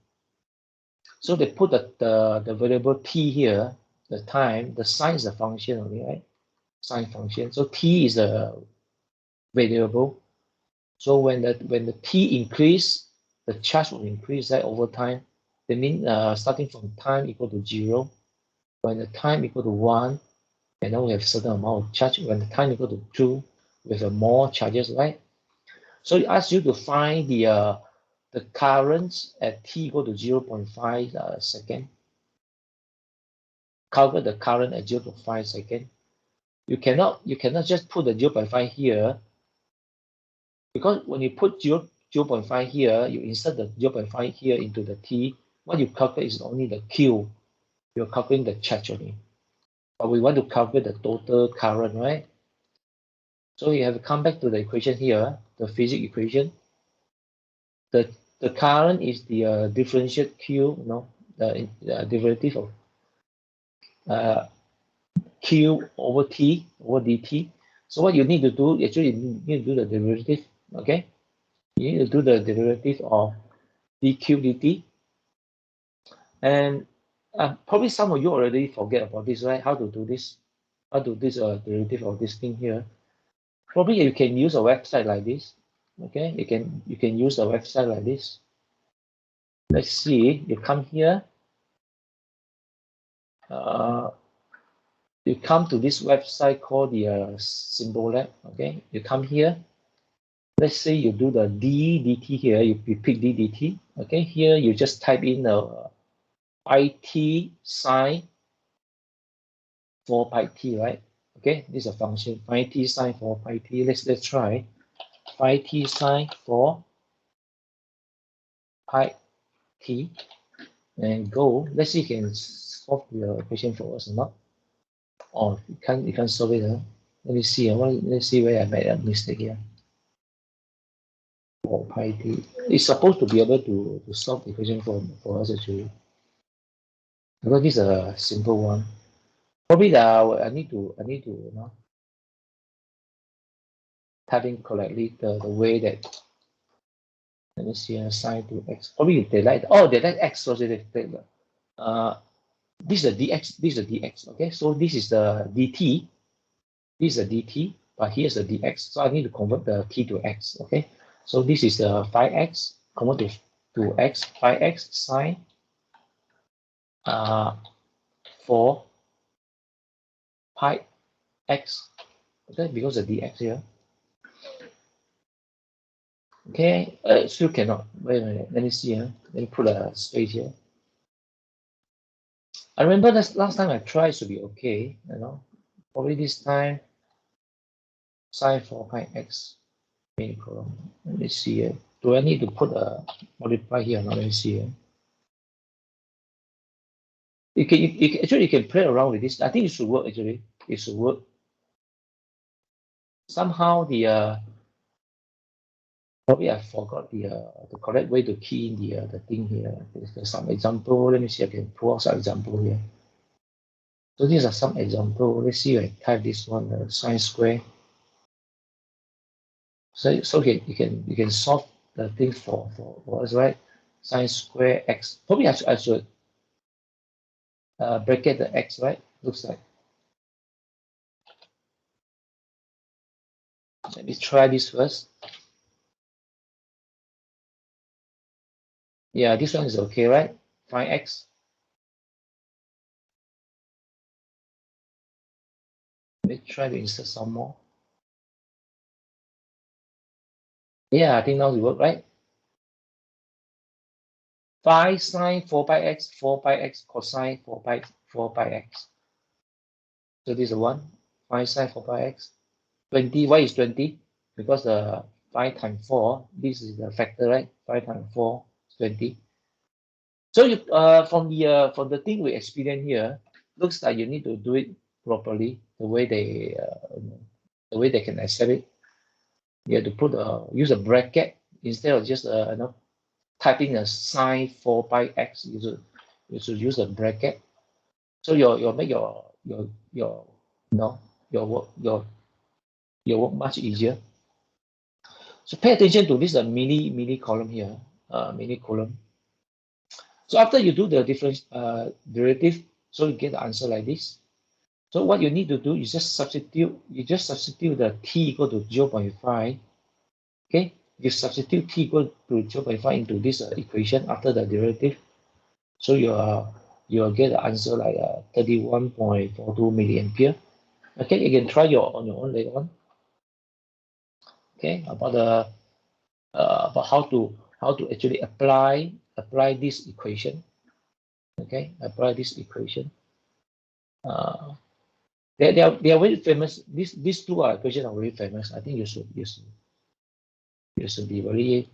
So they put the variable t here, the time, the sign is a function only, right? Sign function. So t is a variable. So when the t increase, the charge will increase, right, over time. That means starting from time equal to 0, when the time equal to 1, and then we have certain amount of charge. When the time equal to 2, we have more charges, right? So it asks you to find the currents at t equal to 0.5 second. Calculate the current at 0.5 second. You cannot just put the 0.5 here, because when you put 0.5 here, you insert the 0.5 here into the t. What you calculate is only the Q. You're calculating the charge only. But we want to calculate the total current, right? So you have to come back to the equation here, the physics equation. The current is the differential Q, the derivative of Q over T over dt. So what you need to do, actually you need to do the derivative, okay? You need to do the derivative of dq dt. And probably some of you already forget about this, right? How to do this? How to do this derivative of this thing here? Probably you can use a website like this. Okay, you can use a website like this. Let's see. You come here. You come to this website called the Symbolab. Okay, you come here. Let's say you do the dt here. You pick dt. Okay, here you just type in it sine 4 pi t, right? Okay, this is a function, phi t sine 4 pi t. Let's try phi t sine 4 pi t and go. Let's see if you can solve the equation for us or not. Oh, you can't solve it. Huh? Let me see. Let's see where I made a mistake here. 4 pi t. It's supposed to be able to solve the equation for us actually. Because this is a simple one. Probably I need to typing correctly the way that, let me see, sine to x. Probably they like x, so they take this is the dx, this is the dx. Okay, so this is the dt, this is the dt, but here's the dx. So I need to convert the t to x. Okay, so this is the phi x, convert to x, phi x sine 4 pi x. Okay, because of dx here. Okay, still cannot. Wait a minute. Let me see here. Let me put a space here. I remember that last time I tried to be okay. Probably this time sine 4 pi x main column. Let me see here. Do I need to put a multiply here? Now let me see here. You can play around with this. I think it should work actually. It should work. Somehow probably I forgot the correct way to key in the thing here. There's some example. Let me see. I can pull out some example here. So these are some example. Let's see. I type this one, sine square. So you can solve the thing for what's right? Sine square x. Probably I should bracket the x, right? Looks like. Let me try this first. Yeah, this one is okay, right? Find x. Let me try to insert some more. Yeah, I think now it works, right? 5 sine 4 pi x, 4 pi x cosine 4 pi x. So this is one. 5 sine 4 pi x. 20. Why is 20? Because the 5 times 4, this is the factor, right? 5 times 4 is 20. So you from the thing we experience here, looks like you need to do it properly, the way they can accept it. You have to put use a bracket instead of just typing a sine 4 pi x. You should use a bracket. So you'll make your work much easier. So pay attention to this mini column here, mini column. So after you do the difference derivative, so you get the answer like this. So what you need to do is just substitute the t equal to 0.5. Okay, you substitute t equal to 0.5 into this equation after the derivative. So you'll get the answer like 31.42 milliampere. Okay, you can try on your own later on. Okay, about how to actually apply this equation. Okay, apply this equation. They are very famous. These two equations are very famous. I think you should be very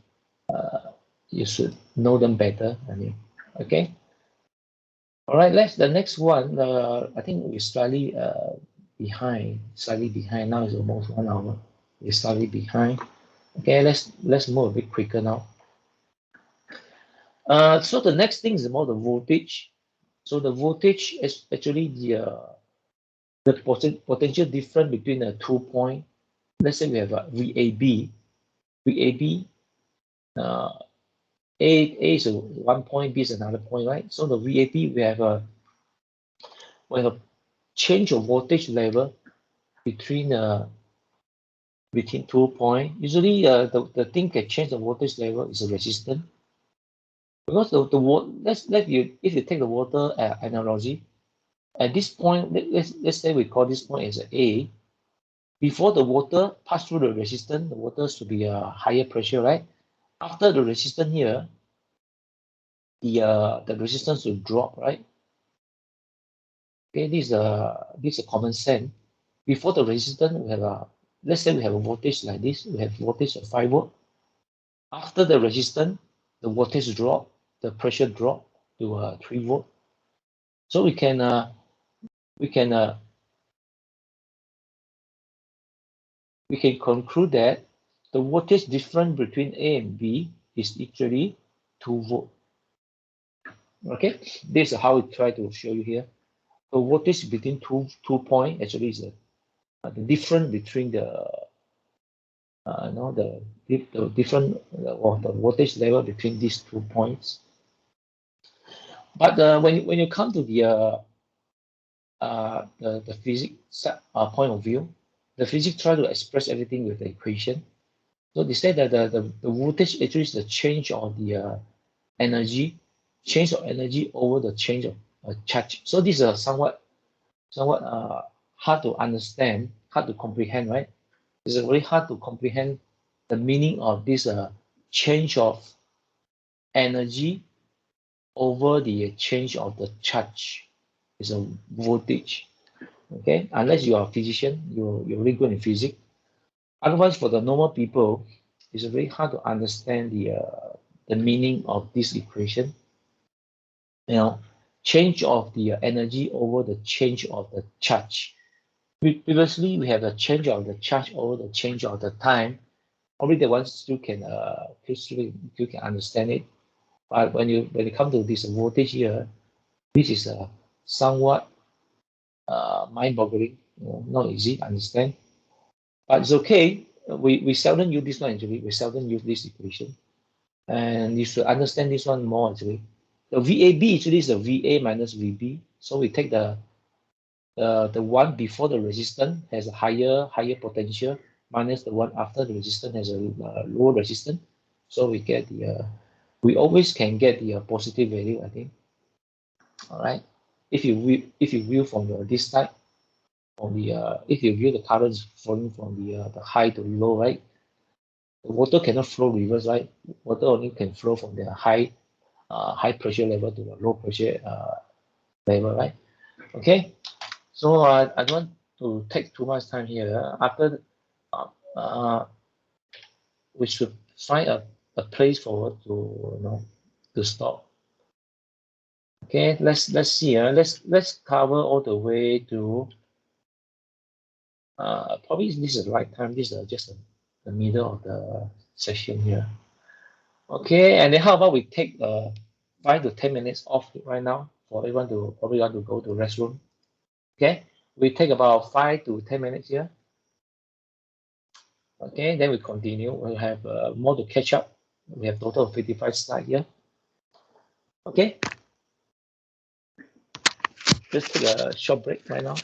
you should know them better. I mean, okay. All right. The next one. I think we're slightly behind. Now is almost 1 hour. We're slightly behind. Okay. Let's move a bit quicker now. So the next thing is about the voltage. So the voltage is actually the potential difference between the 2 points. Let's say we have a VAB. A is 1 point, B is another point, right? So the VAB, we have a change of voltage level between 2 points. Usually, the thing can change the voltage level is a resistance. Because if you take the water analogy, at this point, let's say we call this point as A. Before the water pass through the resistance, the water should be a higher pressure, right? After the resistance here, the resistance will drop, right? Okay, this is a common sense. Before the resistance, we have let's say we have a voltage like this. We have voltage of 5 volt. After the resistance, the voltage drop, the pressure drop to 3 volt. So we can conclude that the voltage difference between A and B is actually 2 volt. Okay, this is how we try to show you here. The voltage between two points actually is the difference between the different the voltage level between these 2 points. But when you come to the physics point of view, the physics try to express everything with the equation. So they say that the voltage actually is the change of the change of energy over the change of charge. So this is somewhat hard to understand, hard to comprehend, right? It's very hard to comprehend the meaning of this change of energy over the change of the charge. It's a voltage. Okay, unless you are a physician, you're really good in physics. Otherwise, for the normal people, it's very hard to understand the meaning of this equation. You know, change of the energy over the change of the charge. Previously, we have the change of the charge over the change of the time. Probably the ones still can still can understand it. But when it comes to this voltage here, this is somewhat mind-boggling, not easy to understand. But it's okay. We seldom use this one actually. We seldom use this equation. And you should understand this one more actually. The VAB actually is the VA minus VB. So we take the one before the resistance has a higher potential minus the one after the resistance has a lower resistance. So we get the we always can get the positive value, I think. All right. If you view from this side, from the if you view the currents flowing from the high to low, right? The water cannot flow reverse, right? Water only can flow from the high pressure level to the low pressure level, right? Okay. So I don't want to take too much time here. After we should find a place for it to to stop. Okay, let's see. Let's cover all the way to probably this is the right time. This is just the middle of the session here. Okay, and then how about we take 5 to 10 minutes off right now for everyone to probably want to go to restroom. Okay, we take about 5 to 10 minutes here. Okay, then we continue. We'll have more to catch up. We have total of 55 slides here. Okay, let's take a short break right now.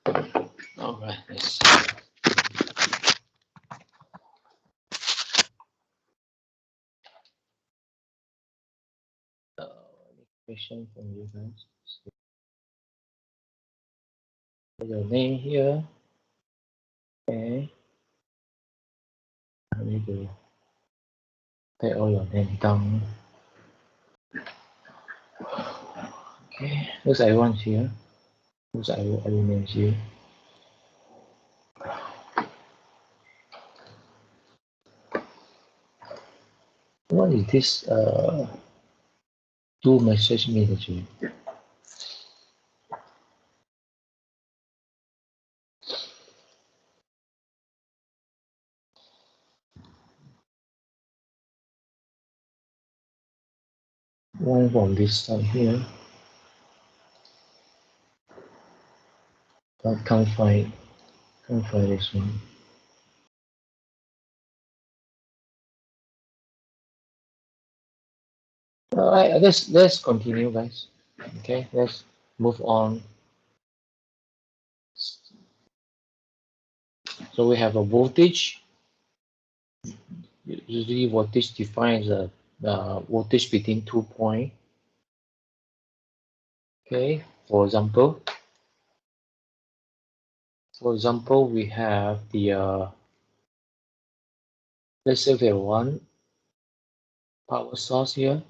All right, let's see. Any question from you guys? Your name here. Okay. I need to take all your name down. Okay. Looks like everyone's here. Looks like everyone's here. What is this? Do message me actually. One from this side here. But can't find this one. All right, let's continue, guys. Okay, let's move on. So we have a voltage. Usually, voltage defines the voltage between 2 points. Okay, for example, we have the let's say we have one power source here.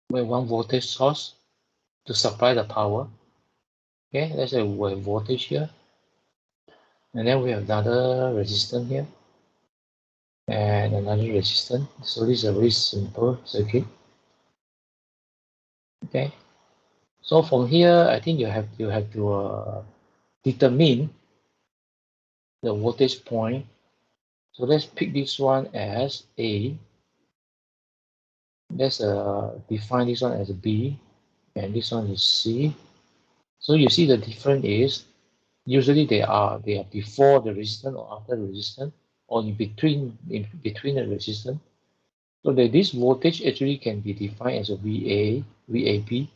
We have one voltage source to supply the power. Okay, let's say we have voltage here, and then we have another resistance here, and another resistance. So this is a very simple circuit. Okay, so from here, I think you have to determine the voltage point. So let's pick this one as A. Let's define this one as B, and this one is C. So you see the difference is usually they are before the resistance or after the resistance, or in between the resistance. So that this voltage actually can be defined as a VA, VAB.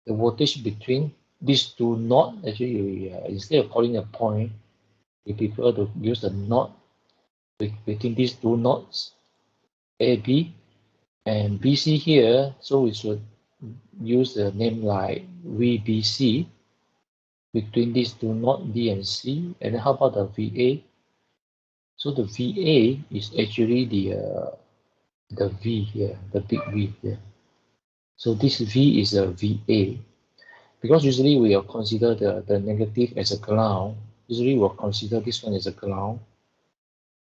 The voltage between these two nodes, actually instead of calling a point, we prefer to use the node between these two nodes, AB and BC here. So we should use the name like VBC between these two nodes B and C. And then how about the VA? So the VA is actually the V here, the big V here. So this V is a VA. Because usually we will consider the negative as a ground. Usually we'll consider this one as a ground.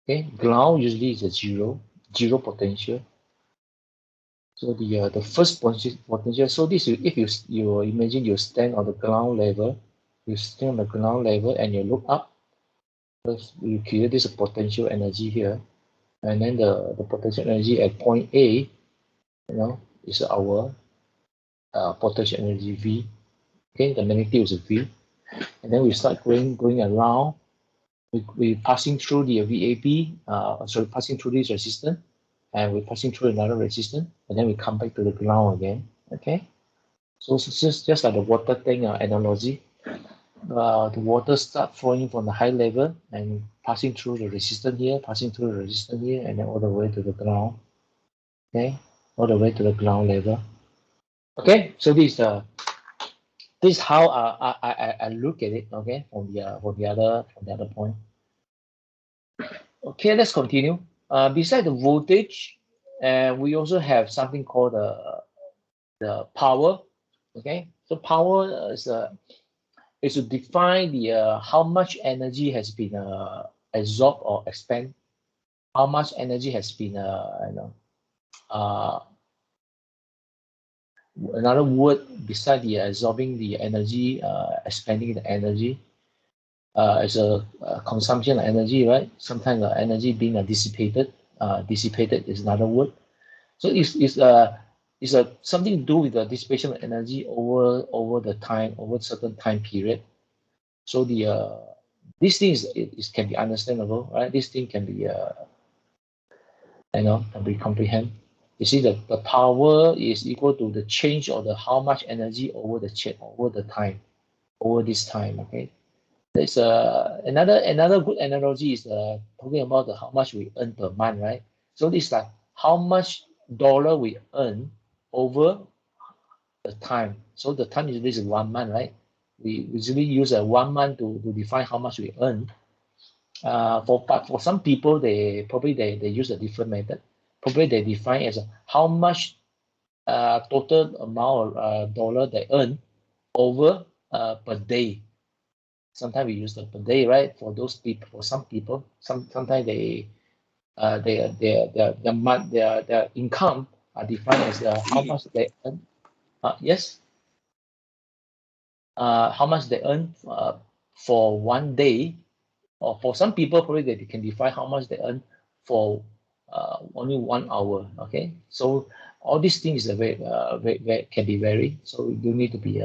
Okay, ground usually is a zero potential. So the first potential. So this if you imagine you stand on the ground level, and you look up. First, you create this potential energy here, and then the potential energy at point A, is our potential energy V. Okay, the magnitude is V, and then we start going around. We passing through the VAB, passing through this resistance, and we're passing through another resistance, and then we come back to the ground again. Okay, so it's just like the water tank analogy. The water start flowing from the high level and passing through the resistance here, and then all the way to the ground. Okay, all the way to the ground level. Okay, so this is how I look at it. Okay, from the other point. Okay, let's continue. Beside the voltage, we also have something called the power. Okay, so power is to define the how much energy has been absorbed or expanded. How much energy has been another word beside the absorbing the energy, expanding the energy. Is a consumption of energy, right? Sometimes the energy being dissipated. Dissipated is another word. So it's something to do with the dissipation of energy over the time, over certain time period. So this thing is can be understandable, right? This thing can be can be comprehend. You see the power is equal to the change of the how much energy over the time, over this time. Okay. There's another good analogy is talking about how much we earn per month, right? So this is like how much dollar we earn over the time. So the time usually is 1 month, right? We usually use a 1 month to define how much we earn. But for some people, they use a different method. Probably they define as how much total amount of dollar they earn over per day. Sometimes we use the per day, right? For those people, for some people, sometimes their income are defined as how much they earn. Yes, how much they earn for 1 day, or for some people probably they can define how much they earn for only 1 hour. Okay, so all these things are very can be varied. So you need to be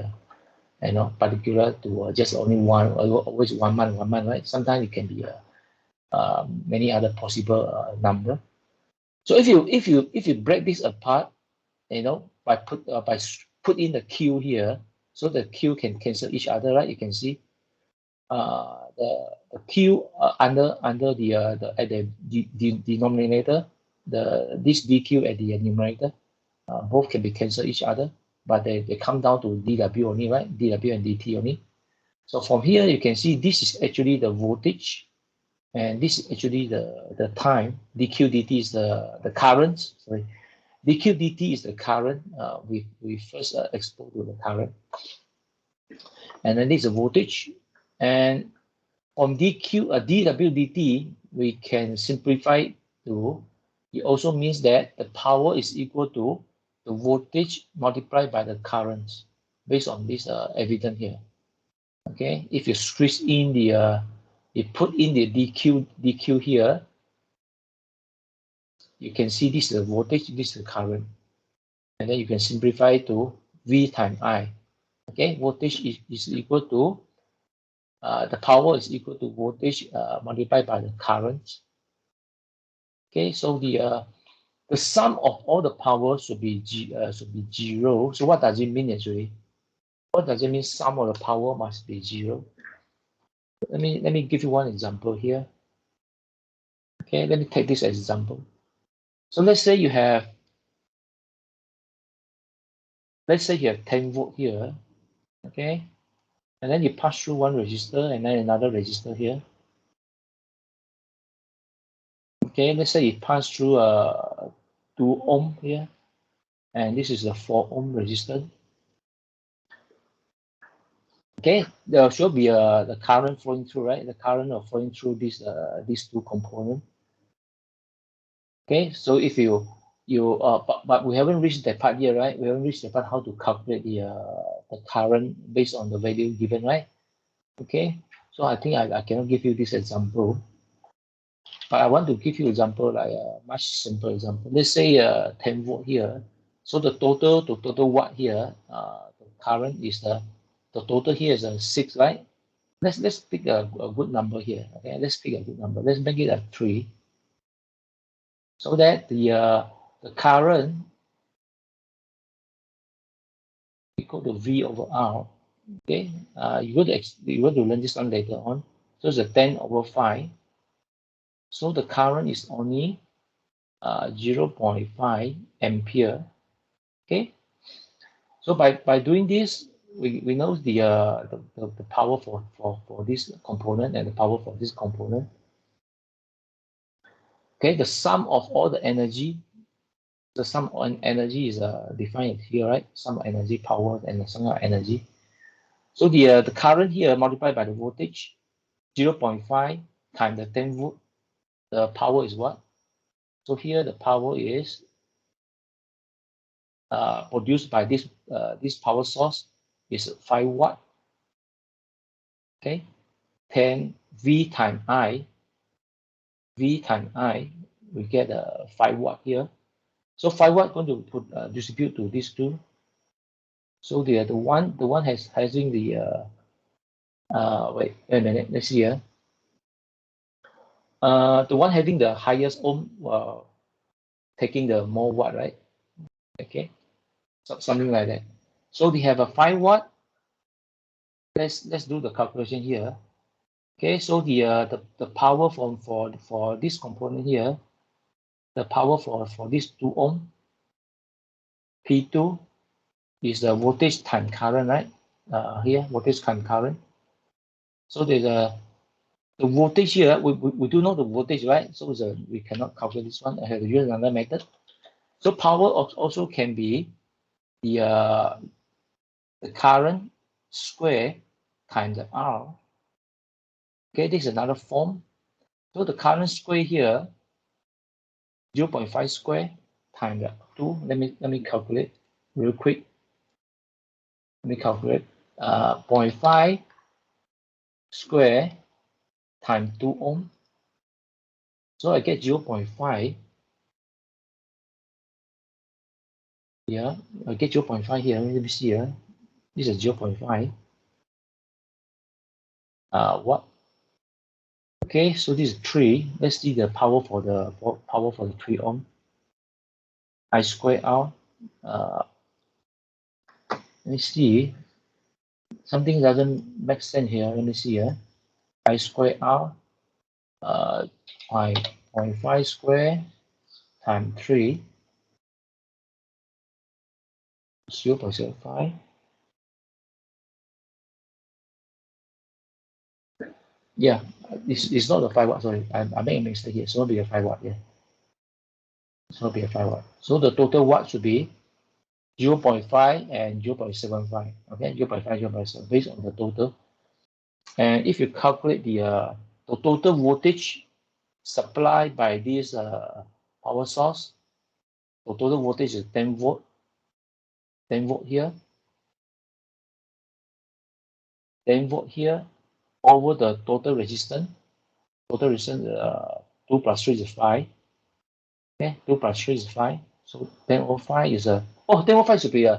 particular to just only one, always 1 month, right? Sometimes it can be many other possible number. So if you break this apart, by put in the Q here, so the Q can cancel each other, right? You can see the Q under the at the denominator, this DQ at the numerator, both can be cancel each other, but they come down to dW only, right? dW and dt only. So from here you can see this is actually the voltage, and this is actually the time. dQ dt is the current. Sorry, dQ dt is the current. We first exposed to the current, and then this is the voltage. And on dQ dW dt, we can simplify to, it also means that the power is equal to the voltage multiplied by the current, based on this evidence here. Okay, if you squeeze in you put in the dq here, you can see this is the voltage, this is the current, and then you can simplify to V times I. Okay, voltage is equal to the power is equal to voltage multiplied by the current. Okay, so the sum of all the power should be 0. So what does it mean actually? What does it mean sum of the power must be 0? Let me give you one example here. Okay, let me take this example. So let's say you have 10 volt here, okay, and then you pass through one resistor and then another resistor here. Okay, let's say you pass through 2 ohm here, and this is a 4 ohm resistor. Okay, there should be the current flowing through, right? The current of flowing through these two components. Okay, so if you but we haven't reached that part yet, right? We haven't reached the part how to calculate the current based on the value given, right? Okay, so I think I cannot give you this example, but I want to give you example like a much simple example. Let's say 10 volt here. So the total watt here, the current is the total here is 6, right? Let's pick a good number here. Okay, let's pick a good number. Let's make it a 3, so that the current equal to V over R. Okay, you're going to learn this one later on. So it's a 10 over 5. So the current is only 0.5 ampere. Okay, so by doing this, we know the power for this component and the power for this component. Okay, the sum of all the energy, the sum on energy is defined here, right? Sum of energy, power, and the sum of energy. So the current here multiplied by the voltage, 0.5 times the 10 volt. The power is what? So here the power is produced by this power source is 5 watt. Okay, 10 V times I. V times I, we get 5 watt here. So 5 watt going to distribute to these two. So the one having the wait a minute, let's see here. The one having the highest ohm taking the more watt, right? Okay, so something like that. So they have a 5 watt. Let's do the calculation here. Okay, so the power for this component here, the power for this 2 ohm, P2 is the voltage times current, right? Here, voltage times current. So there's the voltage here, we do know the voltage, right? So we cannot calculate this one. I have to use another method. So power also can be the current square times the R. Okay, this is another form. So the current square here, 0.5 square times the 2. Let me calculate real quick. Let me calculate. 0.5 square times 2 ohm. So I get 0.5. Yeah, I get 0.5 here. Let me see here. This is 0.5. What? Okay, so this is 3. Let's see the power for the 3 ohm. I square out. Let me see. Something doesn't make sense here. Let me see here. I square out 0.5 square times 3, 0.75. Yeah, it's not a 5 watt. Sorry, I made a mistake here. It's not be a 5 watt. Yeah, it's not be a 5 watt. So the total watt should be 0.5 and 0.75. Okay, 0.5, 0.7 based on the total. And if you calculate the total voltage supplied by this power source, the total voltage is 10 volt. 10 volt here. 10 volt here over the total resistance. Total resistance 2 plus 3 is 5. Okay, 2 plus 3 is 5. So 10 over 5 is 10 over 5 should be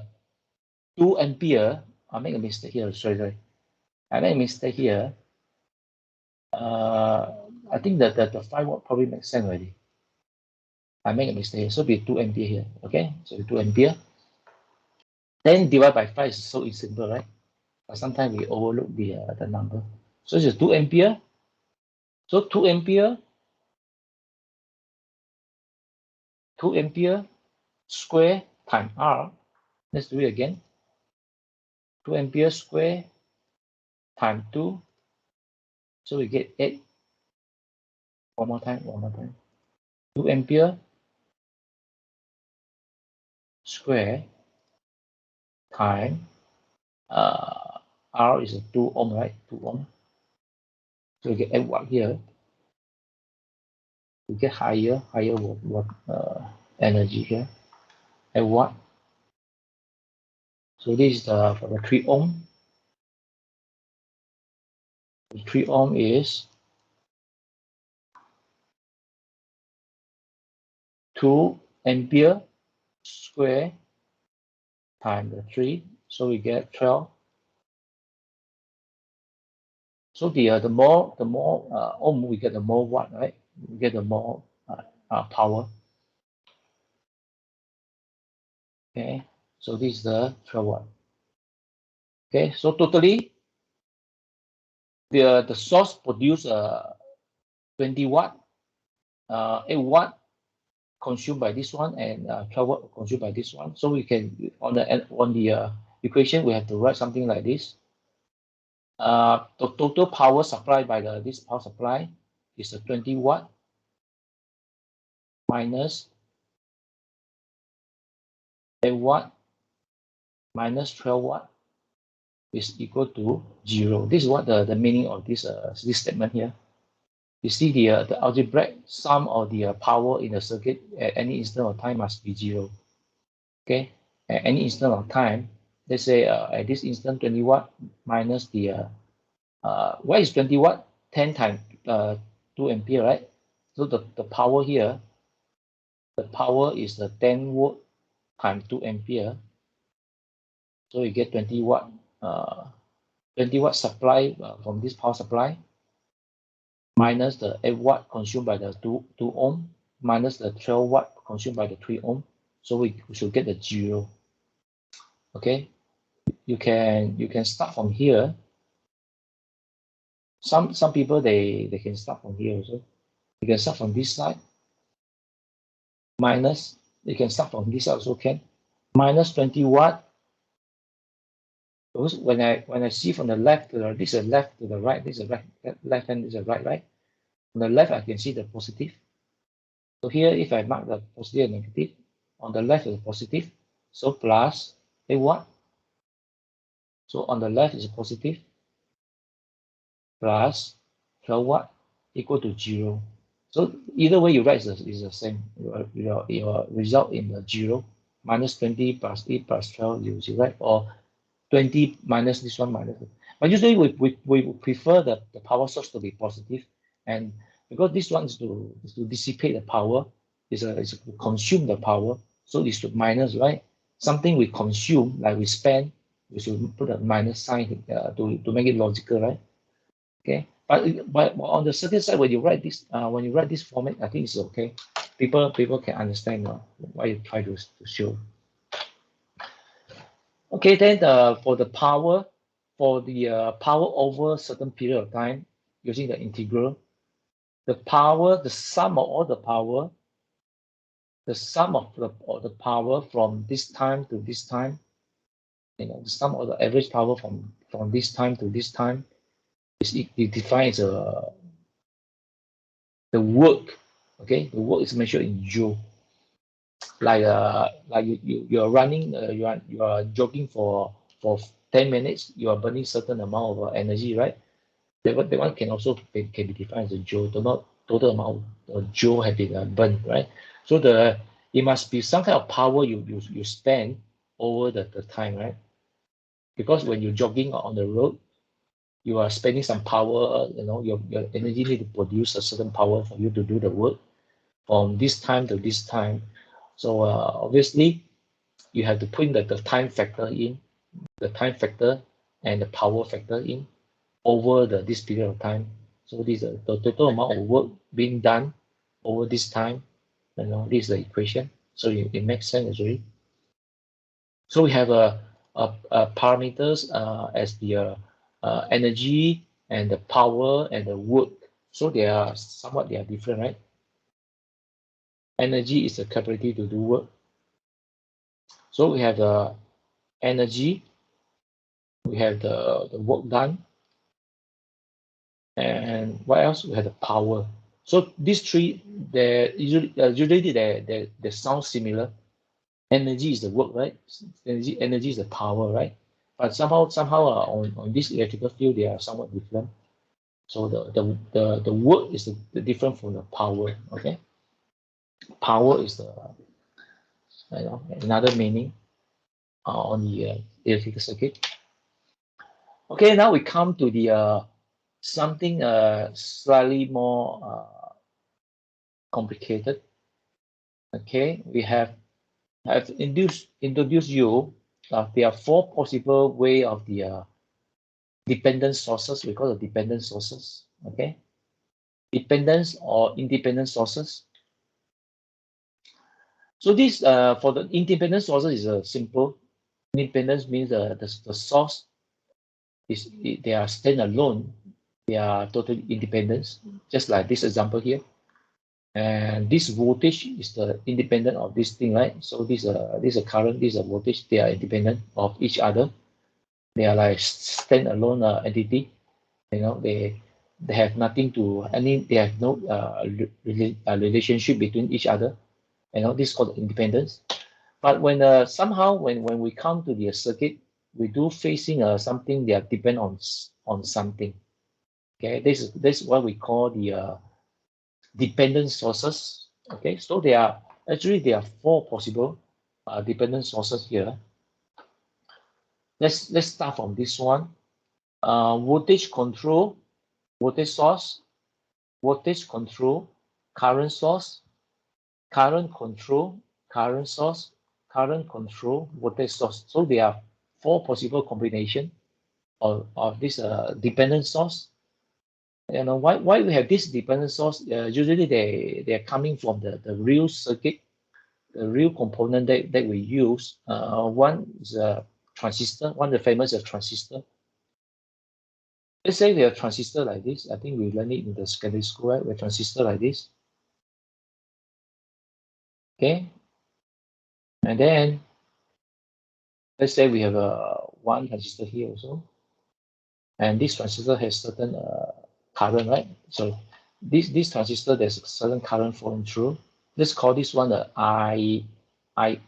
2 ampere. I make a mistake here. Sorry. I made a mistake here. I think that the 5 watt probably makes sense already. I make a mistake here. So be 2 ampere here. Okay, so 2 ampere. Then divide by 5 is so simple, right? But sometimes we overlook the number. So it's 2 ampere. So 2 ampere. 2 ampere square times R. Let's do it again. 2 ampere square times 2. So we get 8. One more time. 2 ampere square times R is a 2 ohm, right? 2 ohm. So we get 8 watt here. We get higher watt energy here. 8 watt. So this is for the 3 ohm. The 3 ohm is 2 ampere square times the 3. So we get 12. So the more ohm we get, the more watt, right? We get the more power. Okay, so this is the 12 watt. Okay, so totally the source produce 20 watt, 8 watt consumed by this one, and 12 watt consumed by this one. So we can on the equation we have to write something like this. The total power supplied by this power supply is 20 watt minus 8 watt minus 12 watt is equal to 0. This is what the meaning of this statement here. You see the algebraic sum of the power in the circuit at any instant of time must be 0. Okay, at any instant of time, let's say at this instant 20 watt minus the what is 20 watt? 10 times 2 ampere, right? So the power here, the power is the 10 volt times 2 ampere. So you get 20 watt 20 watt supply from this power supply minus the 8 watt consumed by the 2 ohm minus the 12 watt consumed by the 3 ohm. So we should get the 0. Okay, you can start from here. Some people they can start from here also. You can start from this side. Minus, you can start from this side also can. Minus 20 watt. Because when I see from the left to the, this is left to the right, this is left hand, this is right, right. On the left, I can see the positive. So here, if I mark the positive and negative, on the left is positive, so plus 8 watt. So on the left is positive, plus 12 watt equal to 0. So either way you write is the same. Your result in the 0, minus 20 plus 8 plus 12, you right? Or 20 minus this one minus. But usually we prefer the power source to be positive, and because this one is to dissipate the power, is to consume the power, so it's to minus, right? Something we consume, like we spend, we should put a minus sign to make it logical, right? Okay, but on the circuit side, when you write this format, I think it's okay. People can understand what you try to show. Okay, then for the power, power over a certain period of time using the integral, the sum of all the power, the sum of the power from this time to this time, the sum of the average power from this time to this time is defined as the work. Okay, the work is measured in joule. Like you are running, you are jogging for 10 minutes, you are burning certain amount of energy, right? That one can also can be defined as a joule. The total amount of joule have been burned, right? So it must be some kind of power you spend over the time, right? Because when you're jogging on the road, you are spending some power. Your energy need to produce a certain power for you to do the work from this time to this time. So obviously, you have to put in the time factor in, the time factor and the power factor in over this period of time. So this is the total amount of work being done over this time. This is the equation. So it makes sense actually. So we have parameters as the energy and the power and the work. So they are different, right? Energy is the capacity to do work. So we have the energy, we have the work done, and what else? We have the power. So these three, they usually they sound similar. Energy is the work, right? Energy is the power, right? But somehow on this electrical field, they are somewhat different. So the work is the different from the power. Okay, power is the another meaning on the electrical circuit. Okay, now we come to the something slightly more complicated. Okay, we have introduced you. There are 4 possible way of the dependent sources. We call it dependent sources. Okay, dependence or independent sources. So this for the independent sources is simple. Independence means the source they are standalone. They are totally independent, just like this example here. And this voltage is the independent of this thing, right? So this is a current, this is a voltage. They are independent of each other. They are like standalone entity. They have nothing to they have no relationship between each other. This is called independence. But when somehow when we come to the circuit, we do facing something they are depend on something. Okay, this is what we call the dependent sources. Okay, so there are 4 possible dependent sources here. Let's start from this one. Voltage control, voltage source, voltage control, current source, current control, current source, current control, voltage source. So there are 4 possible combination of this dependent source. Why we have this dependent source? Usually they are coming from the real circuit, the real component that we use. One is a transistor. One of the famous is transistor. Let's say we have transistor like this. I think we learned it in the secondary school, right? We have transistor like this. Okay. And then let's say we have one transistor here also. And this transistor has certain current, right? So this transistor, there's a certain current flowing through. Let's call this one the I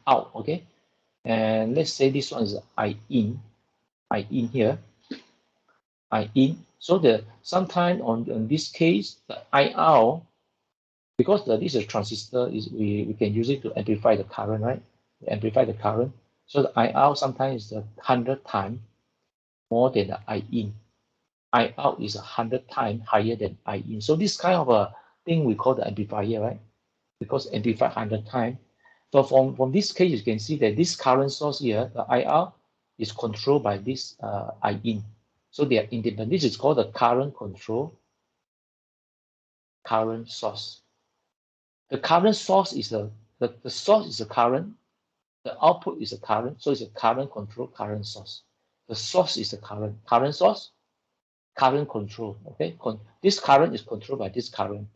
out, okay? And let's say this one is I in here, I in. So the sometime on this case, the I out, because this is a transistor, is we can use it to amplify the current, right? Amplify the current. So the I out sometimes is 100 times more than the I in. I out is 100 times higher than I in. So this kind of a thing we call the amplifier, right? Because amplify 100 times. So from this case, you can see that this current source here, the I out, is controlled by this I in. So they are independent. This is called the current control current source. The current source is the source is a current, the output is a current, so it's a current control current source. The source is a current source, current control. Okay, this current is controlled by this current.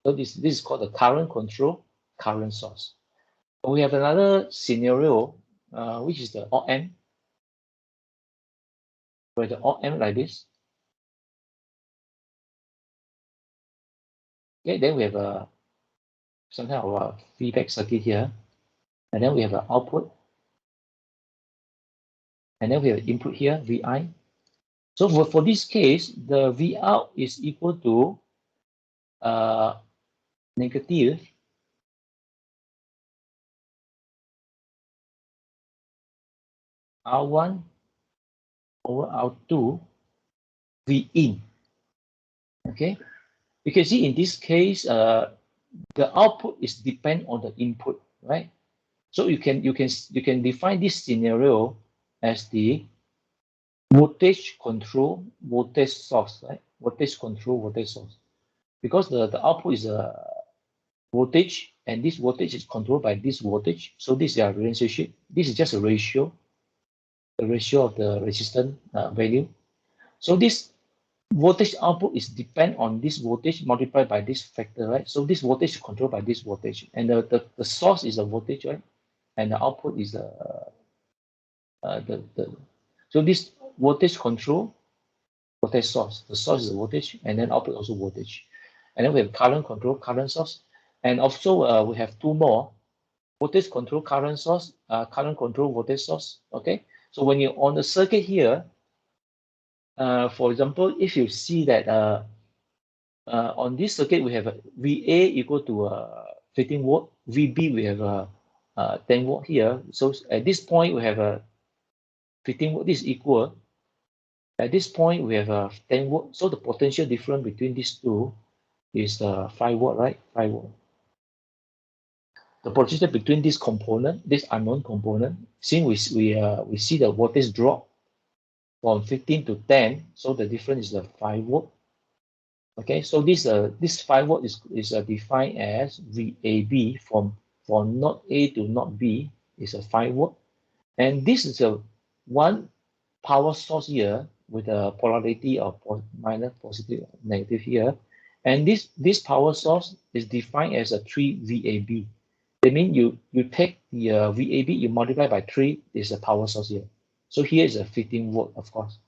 So this is called the current control current source. We have another scenario, which is the op-amp, where the op-amp like this. Okay, then we have some kind of a feedback circuit here, and then we have an output, and then we have input here, Vi. So for this case, the V out is equal to negative R1 over R2 V in. Okay, you can see in this case, the output is depend on the input, right? So you can define this scenario as the voltage control voltage source, right? Voltage control voltage source, because the output is a voltage, and this voltage is controlled by this voltage. So this is a relationship. This is just a ratio, the ratio of the resistance value. So this voltage output is depend on this voltage multiplied by this factor, right? So this voltage is controlled by this voltage, and the source is a voltage, right? And the output is so this voltage control voltage source. The source is a voltage, and then output also voltage. And then we have current control current source, and also we have two more: voltage control current source, current control voltage source. Okay, so when you're on the circuit here, for example, if you see that on this circuit we have a VA equal to 15 volt, VB we have a 10 volt here. So at this point we have a 15 volt. This is equal. At this point we have a 10 volt. So the potential difference between these two is 5 volt, right? 5 volt. The potential between this component, this unknown component, since we see the voltage drop from 15 to 10, so the difference is 5 volt. Okay, so this 5 volt is defined as VAB from node A to node B is a 5 volt, and this is a one power source here with a polarity of minus positive negative here, and this power source is defined as a 3 VAB. That means you take the VAB, you multiply by 3 is a power source here. So here is a 15 volt, of course.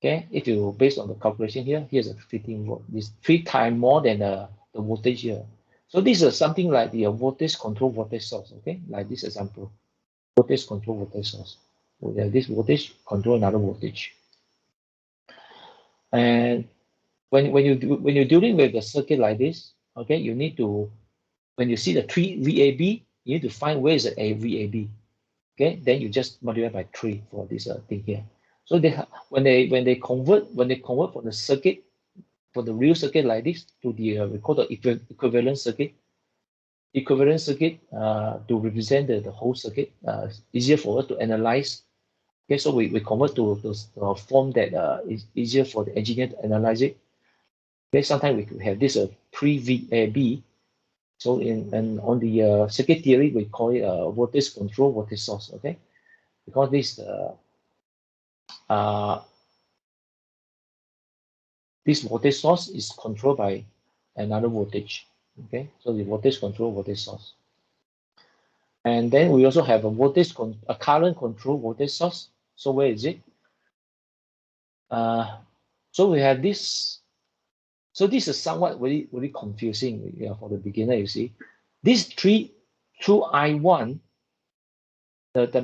Okay, if you based on the calculation here, here's a 15 volt. This 3 times more than the voltage here. So this is something like the voltage control voltage source. Okay, like this example, voltage control voltage source. So we have this voltage control another voltage. And when you're dealing with a circuit like this, okay, you need to, when you see the 3 VAB, you need to find where is the VAB. Okay, then you just multiply by 3 for this thing here. So when they convert from the circuit, for the real circuit like this to the we call the equivalent circuit. Equivalent circuit to represent the whole circuit, easier for us to analyze. Okay, so we convert to a form that is easier for the engineer to analyze it. Okay, sometimes we could have this 3 VAB. So and on the circuit theory, we call it voltage control voltage source. Okay, because this this voltage source is controlled by another voltage. Okay, so the voltage control voltage source. And then we also have a current control voltage source. So where is it? So we have this. So this is somewhat very confusing, for the beginner. You see, these through I1, the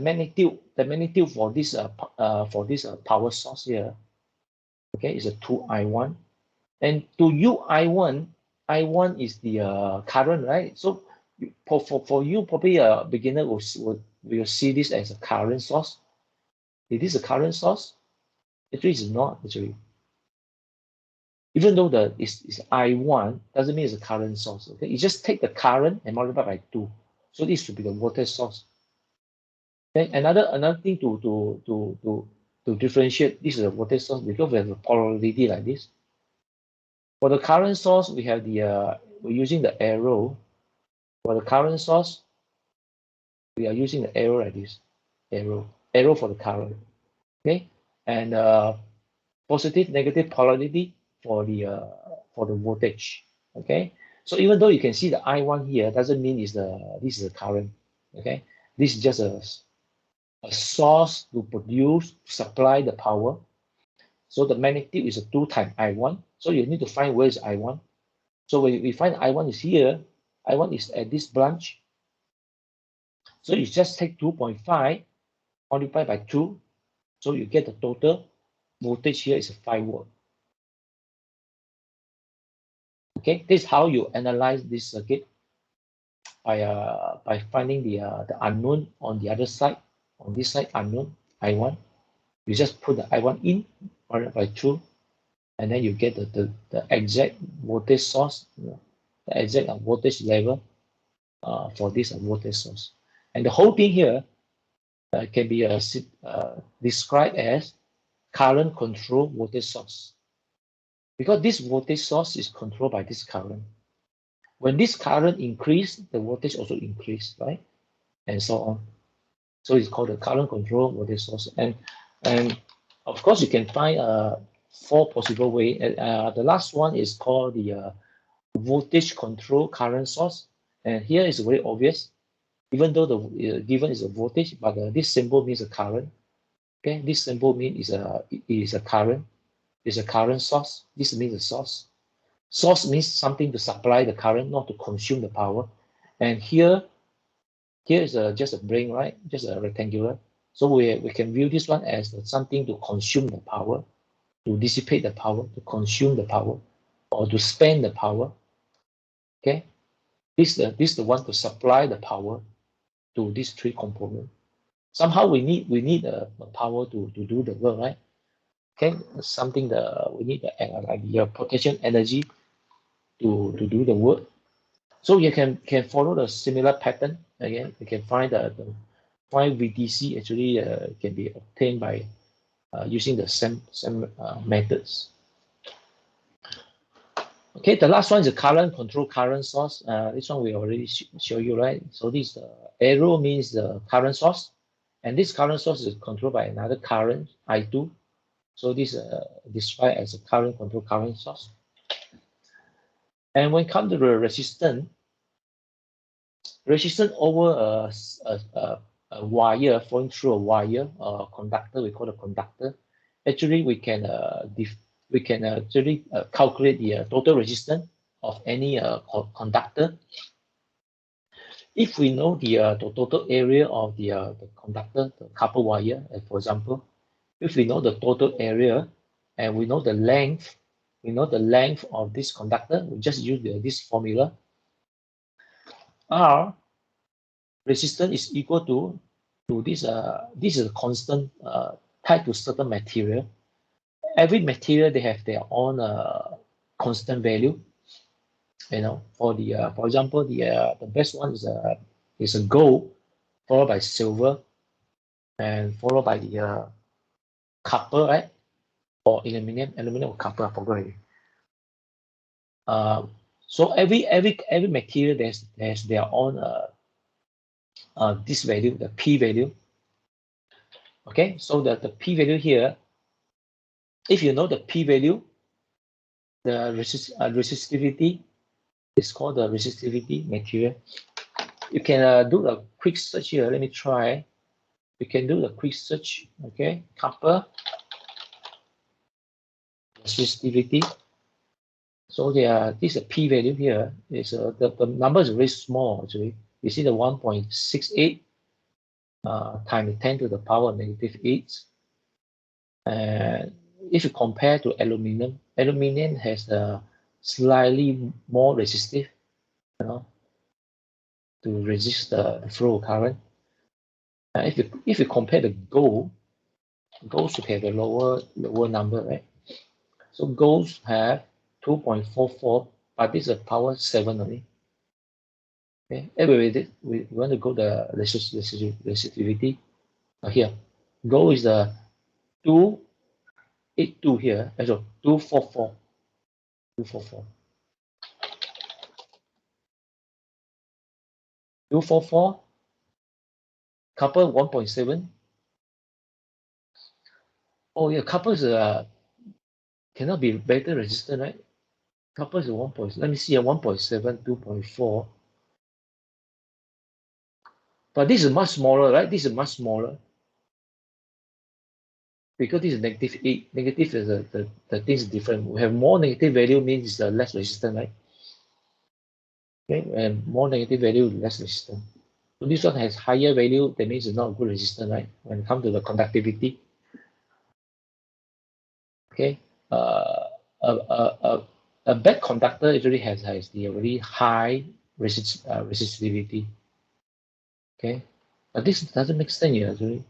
magnitude for this power source here, okay, is a 2I1, and to you I1 is the current, right? So for you, probably a beginner will see this as a current source. It is a current source. Actually, it's not actually. Even though it's I1, doesn't mean it's a current source. Okay, you just take the current and multiply by 2. So this should be the voltage source. Okay, another thing to differentiate, this is a voltage source because we have a polarity like this. For the current source, we have we're using the arrow. For the current source, we are using the arrow like this. Arrow for the current. Okay, and positive, negative polarity for the voltage. Okay, so even though you can see the I1 here, doesn't mean this is the current. Okay, this is just a source to supply the power. So the magnitude is a 2 times I1. So you need to find where is I1. So when we find I1 is here, I1 is at this branch. So you just take 2.5 multiplied by 2. So you get the total voltage here is a 5 volt. Okay, this is how you analyze this circuit by finding the unknown on the other side. On this side, unknown I1. You just put the I1 in, multiplied by 2, and then you get the exact voltage source, the exact voltage level for this voltage source. And the whole thing here can be described as current control voltage source. Because this voltage source is controlled by this current. When this current increase, the voltage also increase, right? And so on. So it's called the current control voltage source. And of course, you can find 4 possible ways. The last one is called the voltage control current source. And here is very obvious. Even though the given is a voltage, but this symbol means a current. Okay, this symbol means is a current. It's a current source. This means a source. Source means something to supply the current, not to consume the power. And here is just a brain, right? Just a rectangular. So we can view this one as something to consume the power, to dissipate the power, to consume the power, or to spend the power. Okay, this is the one to supply the power to these 3 components. Somehow we need a power to do the work, right? Okay, something we need like the potential energy to do the work. So you can follow the similar pattern. Again, you can find the VDC actually can be obtained by using the same methods. Okay, the last one is the current control current source. This one we already show you, right? So this arrow means the current source, and this current source is controlled by another current I2. So this described as a current control current source. And when it comes to the resistance over a wire, flowing through a wire, conductor, we call it a conductor. Actually, we can actually calculate the total resistance of any conductor. If we know the total area of the conductor, the copper wire, for example, if we know the total area and we know the length of this conductor, we just use this formula. R resistance is equal to this. This is a constant tied to certain material. Every material they have their own constant value. For example, the best one is a gold, followed by silver, and followed by the copper, right? Or aluminum or copper, I forgot already. So every material has their own this value, the P value. Okay, so the P value here, if you know the P value, the resistivity. It's called the resistivity material. You can do a quick search here. Let me try. You can do the quick search. Okay, copper resistivity. So this is a p-value here. Is the number is very small actually. You see the 1.68 times 10 to the power of -8. And if you compare to aluminum, aluminum has a slightly more resistive, to resist the flow of current. If you compare the gold should have a lower number, right? So golds have 2.44, but this is a power 7 only. Okay, anyway, we want to go the resistivity here. Gold is the 282 here, so 244. 244. 244. Copper 1.7. Oh yeah, copper is cannot be better resistant, right? Copper is 1. Let me see 1.7, 2.4. But this is much smaller, right? This is much smaller. Because this is -8. Negative is the thing is different. We have more negative value means it's less resistant, right? Okay, and more negative value, less resistant. So this one has higher value, that means it's not good resistant, right? When it comes to the conductivity. Okay, a bad conductor usually has the very high resistivity. Okay, but this doesn't make sense here actually.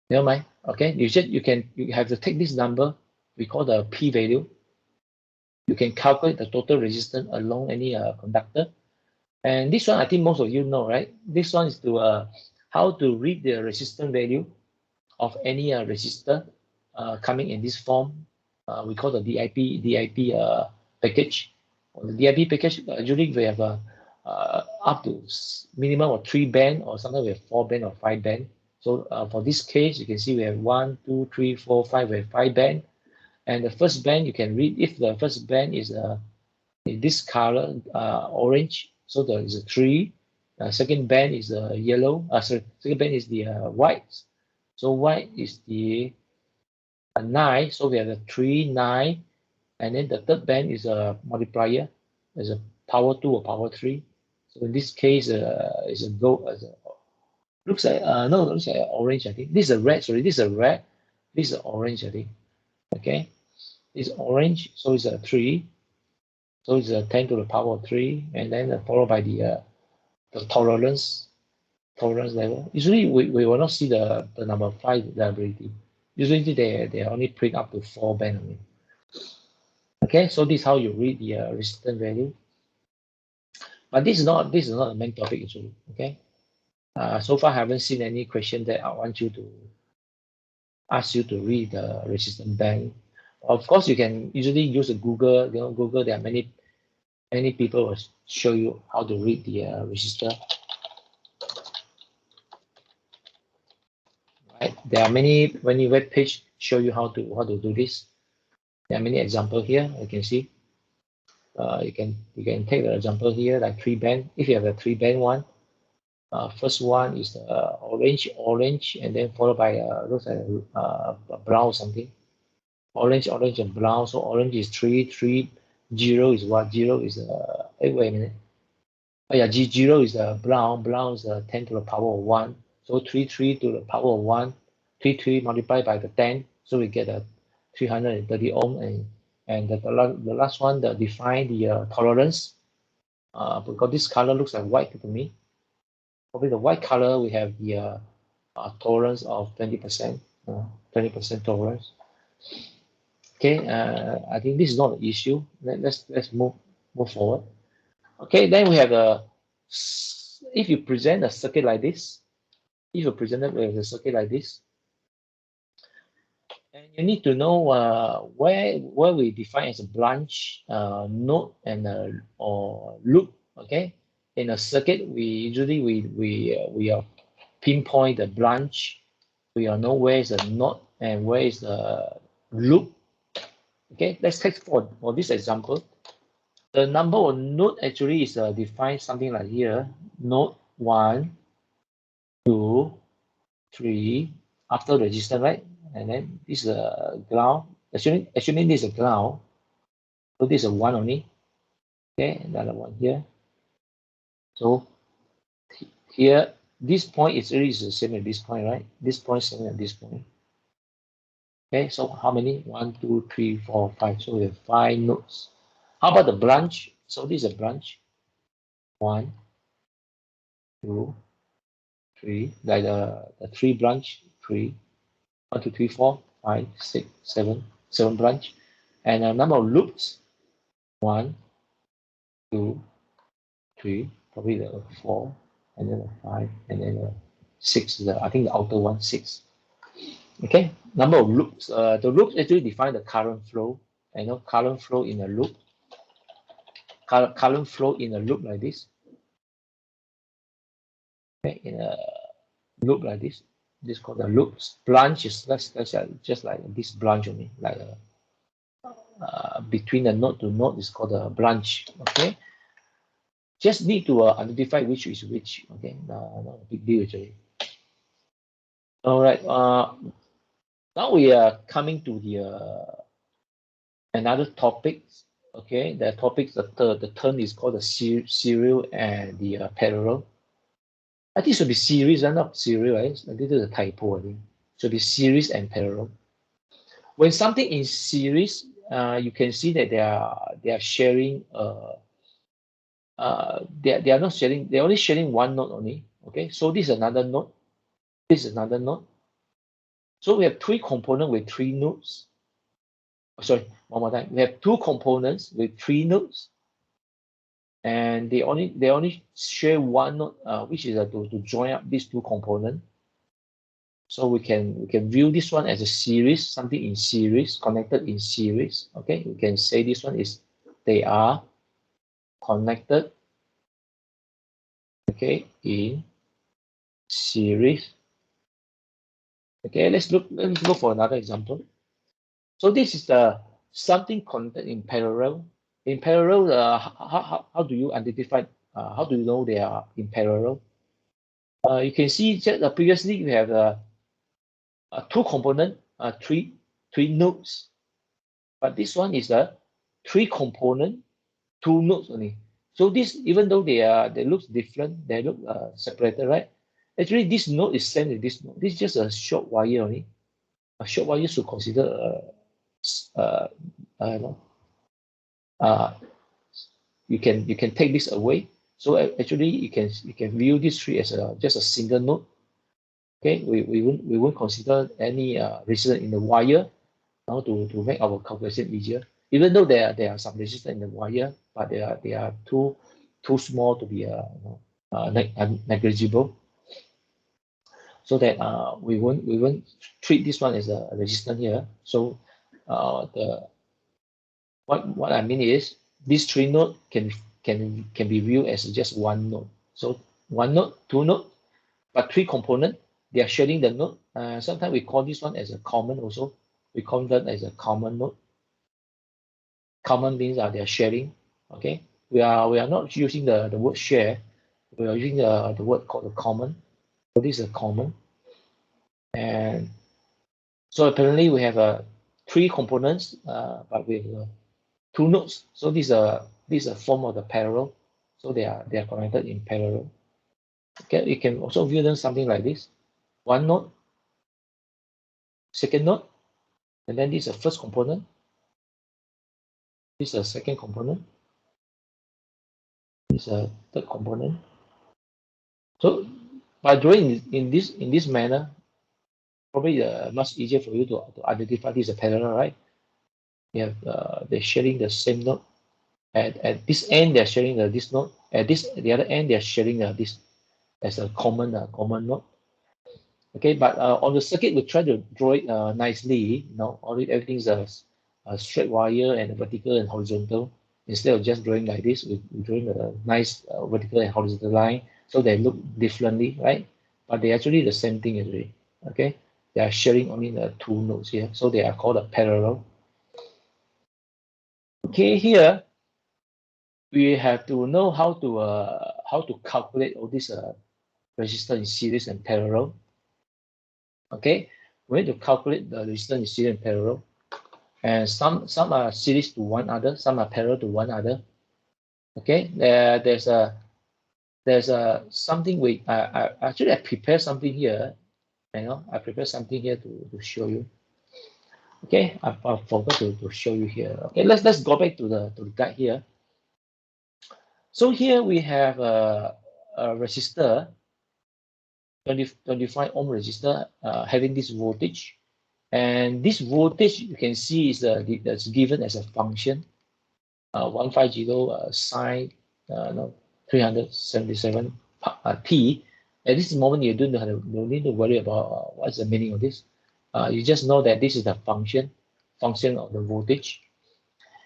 Never mind. Okay, you have to take this number we call the p-value. You can calculate the total resistance along any conductor. And this one I think most of you know, right? This one is to how to read the resistance value of any resistor coming in this form. We call the DIP package. The DIP package usually we have up to minimum of 3 band, or sometimes we have 4 band or 5 band. So for this case, you can see we have 1, 2, 3, 4, 5. We have 5 band, and the first band you can read if the first band is in this color orange. So there is a 3. Second band is yellow. Sorry, second band is the white. So white is the 9. So we have a 3, 9, and then the third band is a multiplier. There's a power 2 or power 3. So in this case, it's a gold. Looks like no, looks like orange. I think this is a red. Sorry, this is a red. This is orange. I think. Okay, it's orange. So it's a 3. So it's a 10 to the power of 3, and then followed by the tolerance level. Usually we will not see the number 5 reliability. Usually they only print up to 4 band only. Okay, so this is how you read the resistance value. But this is not the main topic actually. Okay. So far I haven't seen any question that I want you to ask you to read the resistance band. Of course, you can usually use a Google. Google, there are many people will show you how to read the resistor. Right? There are many web pages show you how to do this. There are many examples here. You can see. You can take the example here like 3 band. If you have a 3 band one, first one is orange, and then followed by looks like brown something. Orange, and brown. So orange is 3, 0 is what? 0 is wait a minute. Oh yeah, 0 is brown. Brown is 10 to the power of 1. So 3 to the power of 1. 3 multiplied by the 10. So we get a 330 ohm. And the last one that define the tolerance. Because this color looks like white to me. Probably the white color we have the tolerance of 20%. 20% tolerance. Okay, I think this is not an issue. Let's move forward. Okay, then we have if you present a circuit like this, if you present it with a circuit like this, and you need to know where we define as a branch, node, and or loop. Okay, in a circuit, we usually we pinpoint the branch. We know where is the node and where is the loop. Okay, let's take for this example. The number of node actually is defined something like here. Node 1, 2, 3 after register, right? And then this is a ground. Actually this is a ground. So this is a 1 only. Okay, another one here. So here, this point is really the same as this point, right? This point is same as this point. Okay, so how many? 1, 2, 3, 4, 5. So we have 5 nodes. How about the branch? So this is a branch. 1, 2, 3. Like the 3 branch. 3, 1, 2, 3, 4, 5, 6, 7. 7 branch. And a number of loops. 1, 2, 3. Probably the 4. And then a 5. And then a 6. I think the outer one, 6. Okay, number of loops. The loops actually define the current flow. I know current flow in a loop. Current flow in a loop like this. Okay, in a loop like this. This is called the loops. Branch is just like this branch only, like between the node to node is called a branch. Okay, just need to identify which is which. Okay, no big deal actually. All right. Now we are coming to the another topic. Okay, the topic, the term is called the serial and the parallel. I think it should be series and not serial, right? This is a typo, I think. It should be series and parallel. When something is series, you can see that they are sharing. They are not sharing. They're only sharing one node only. Okay, so this is another node. This is another node. So we have 3 components with 3 nodes. Sorry, one more time. We have 2 components with 3 nodes, and they only share one node, which is to join up these 2 components. So we can view this one as a series, something in series, connected in series. Okay, we can say this one is they are connected. Okay, in series. Okay, let's look for another example. So this is the something connected in parallel. In parallel, how do you identify? How do you know they are in parallel? You can see just previously we have 2 component, 3 nodes, but this one is a 3 component, 2 nodes only. So this, even though they look different, they look separated, right? Actually, this node is same with this node. This is just a short wire only. A short wire should consider no, you can take this away. So actually, you can view these 3 as just a single node. Okay, we won't consider any resistance in the wire now to make our calculation easier. Even though there are some resistance in the wire, but they are too small to be negligible. So that we won't treat this one as a resistance here. So what I mean is these 3 nodes can be viewed as just one node. So 1 node, 2 node, but 3 components, they are sharing the node. Sometimes we call this one as a common also. We call that as a common node. Common means they are sharing. Okay, we are not using the word share. We are using the word called the common. So this is a common. And so apparently we have 3 components, but with 2 nodes. So this is a form of the parallel. So they are connected in parallel. Okay, you can also view them something like this: 1 node, second node, and then this is the first component. This is the second component. This is the third component. So by drawing in this manner, probably much easier for you to identify this as a parallel, right? You have they're sharing the same node. At this end, they're sharing this node. At the other end, they're sharing this as a common node. Okay, but on the circuit, we try to draw it nicely. You know, everything's a straight wire and a vertical and horizontal. Instead of just drawing like this, we're drawing a nice vertical and horizontal line, so they look differently, right? But they're actually the same thing actually. Okay, they are sharing only the 2 nodes here, so they are called a parallel. Okay, here we have to know how to calculate all these resistance in series and parallel. Okay, we need to calculate the resistance in series and parallel, and some are series to one another, some are parallel to one another. Okay, there's something we actually I prepared something here. I prepared something here to show you. Okay, I forgot to show you here. Okay, let's go back to the guide here. So here we have a resistor, 25 ohm resistor, having this voltage, and this voltage you can see is that's given as a function, 150 sine no, 377 t. At this moment, you don't need to worry about what's the meaning of this. You just know that this is the function of the voltage,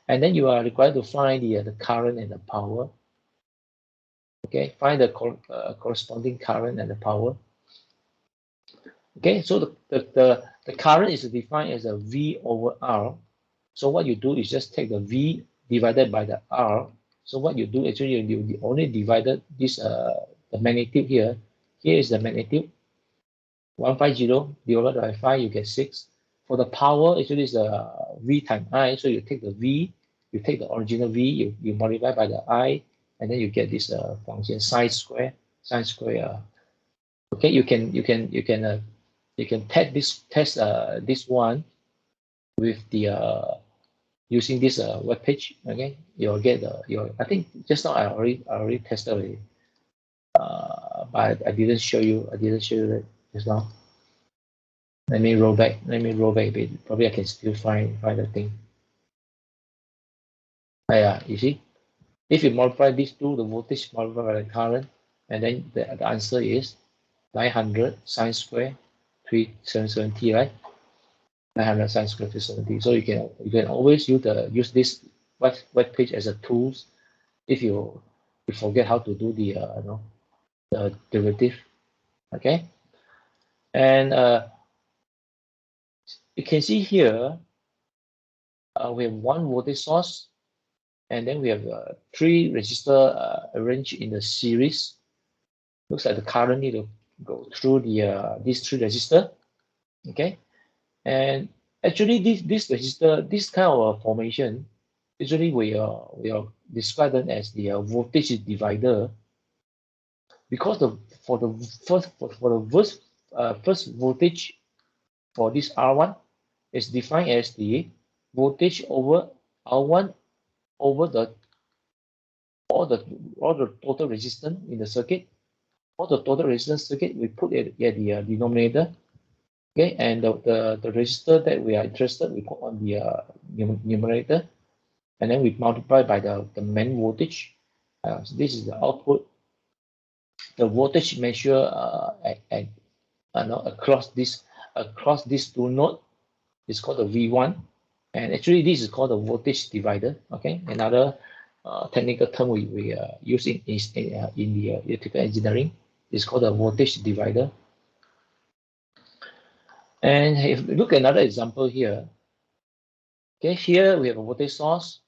and then you are required to find the current and the power. Okay, find the corresponding current and the power. Okay, so the current is defined as a V over R. So what you do is just take the V divided by the R. So what you do actually, you only divided this the magnitude here. Here is the magnitude, 150 divided by 5, you get 6. For the power, actually is V times I. So you take the V, you take the original V, you multiply by the I, and then you get this function sine square. Okay, you can test this one with the using this web page. Okay, you'll get your. I think just now I already tested it, but I didn't show you. That just now. Let me roll back a bit. Probably I can still find the thing. Yeah, you see, if you multiply these two, the voltage multiplied by the current, and then the answer is 900 sine square 377t, right? 900 sine square 370. So you can always use this web page as a tool if you forget how to do the the derivative. Okay, and you can see here we have one voltage source, and then we have 3 resistors arranged in the series. Looks like the current need to go through the these 3 resistors. Okay, and actually this resistor, this kind of formation, usually we are describe them as the voltage divider, because for the first voltage for this R1 is defined as the voltage over R1 over all the total resistance in the circuit. All the total resistance circuit we put at the denominator. Okay, and the resistor that we are interested, we put on the numerator, and then we multiply by the main voltage. So this is the output. The voltage measure across these two nodes is called the V1, and actually this is called the voltage divider. Okay, another technical term we use in the electrical engineering is called the voltage divider. And if we look at another example here, okay, here we have a voltage source.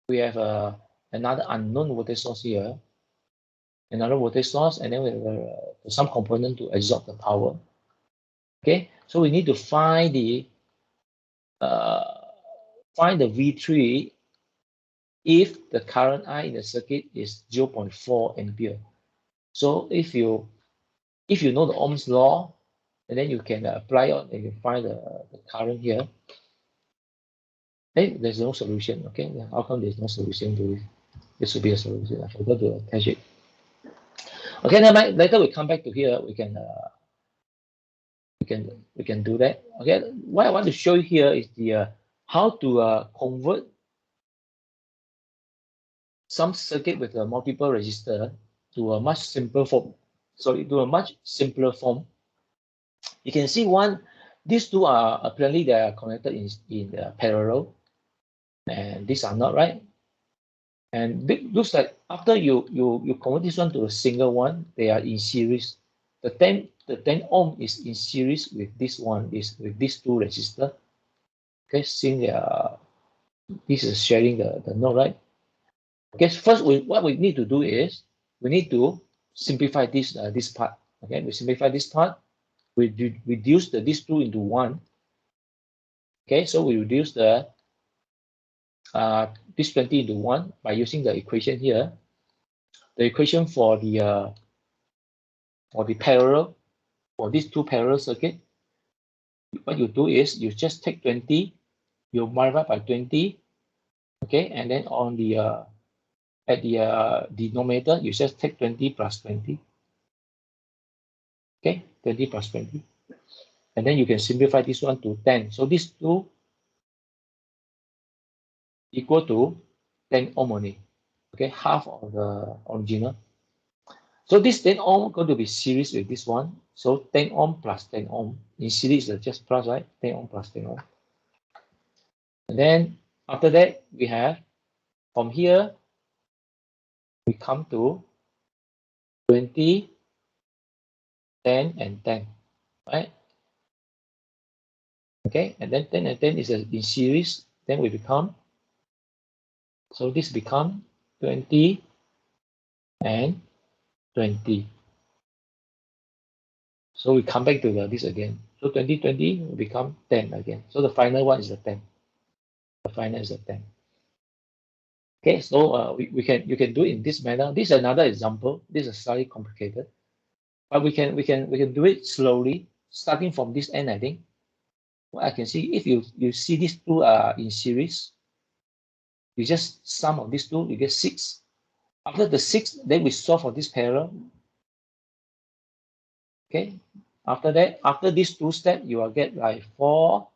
We have another unknown voltage source here, another voltage source, and then we have some component to absorb the power. Okay, so we need to find the V3 if the current I in the circuit is 0.4 ampere. So if you know the Ohm's law, and then you can apply it and you find the current here. Hey, there's no solution. Okay, how come there's no solution to this? This should be a solution. I forgot to attach it. Okay, never mind. Later we come back to here. We can do that. Okay, what I want to show you here is the how to convert some circuit with a multiple resistor to a much simpler form. To a much simpler form. You can see these two are apparently they are connected in parallel, and these are not, right. And it looks like after you convert this one to a single one, they are in series. The 10 ohm is in series with this one, with these two resistors. Okay, since they are this is sharing the node, right? Okay, first what we need to do is we need to simplify this part. Okay, we simplify this part. We reduce these two into one. Okay, so we reduce this 20 into one by using the equation here. The equation for the parallel, for these two parallel circuit, what you do is you just take 20, you multiply by 20, okay, and then on the at the denominator, you just take 20 plus 20. Okay, 20 plus 20. And then you can simplify this one to 10. So these two equal to 10 ohm only. Okay, half of the original. So this 10 ohm going to be series with this one. So 10 ohm plus 10 ohm. In series, it's just plus, right? 10 ohm plus 10 ohm. And then after that, we have from here, we come to 20, 10, and 10, right? Okay, and then 10 and 10 is in series. Then we become, so this become 20 and 20. So we come back to this again. So 20 will become 10 again. So the final one is the 10. The final is the 10. Okay, so you can do it in this manner. This is another example. This is slightly complicated, but we can do it slowly, starting from this end. I think what I can see, if you see these two are in series, you just sum of these two, you get 6. After the 6, then we solve for this parallel. Okay, after that, after these two steps, you will get like 4,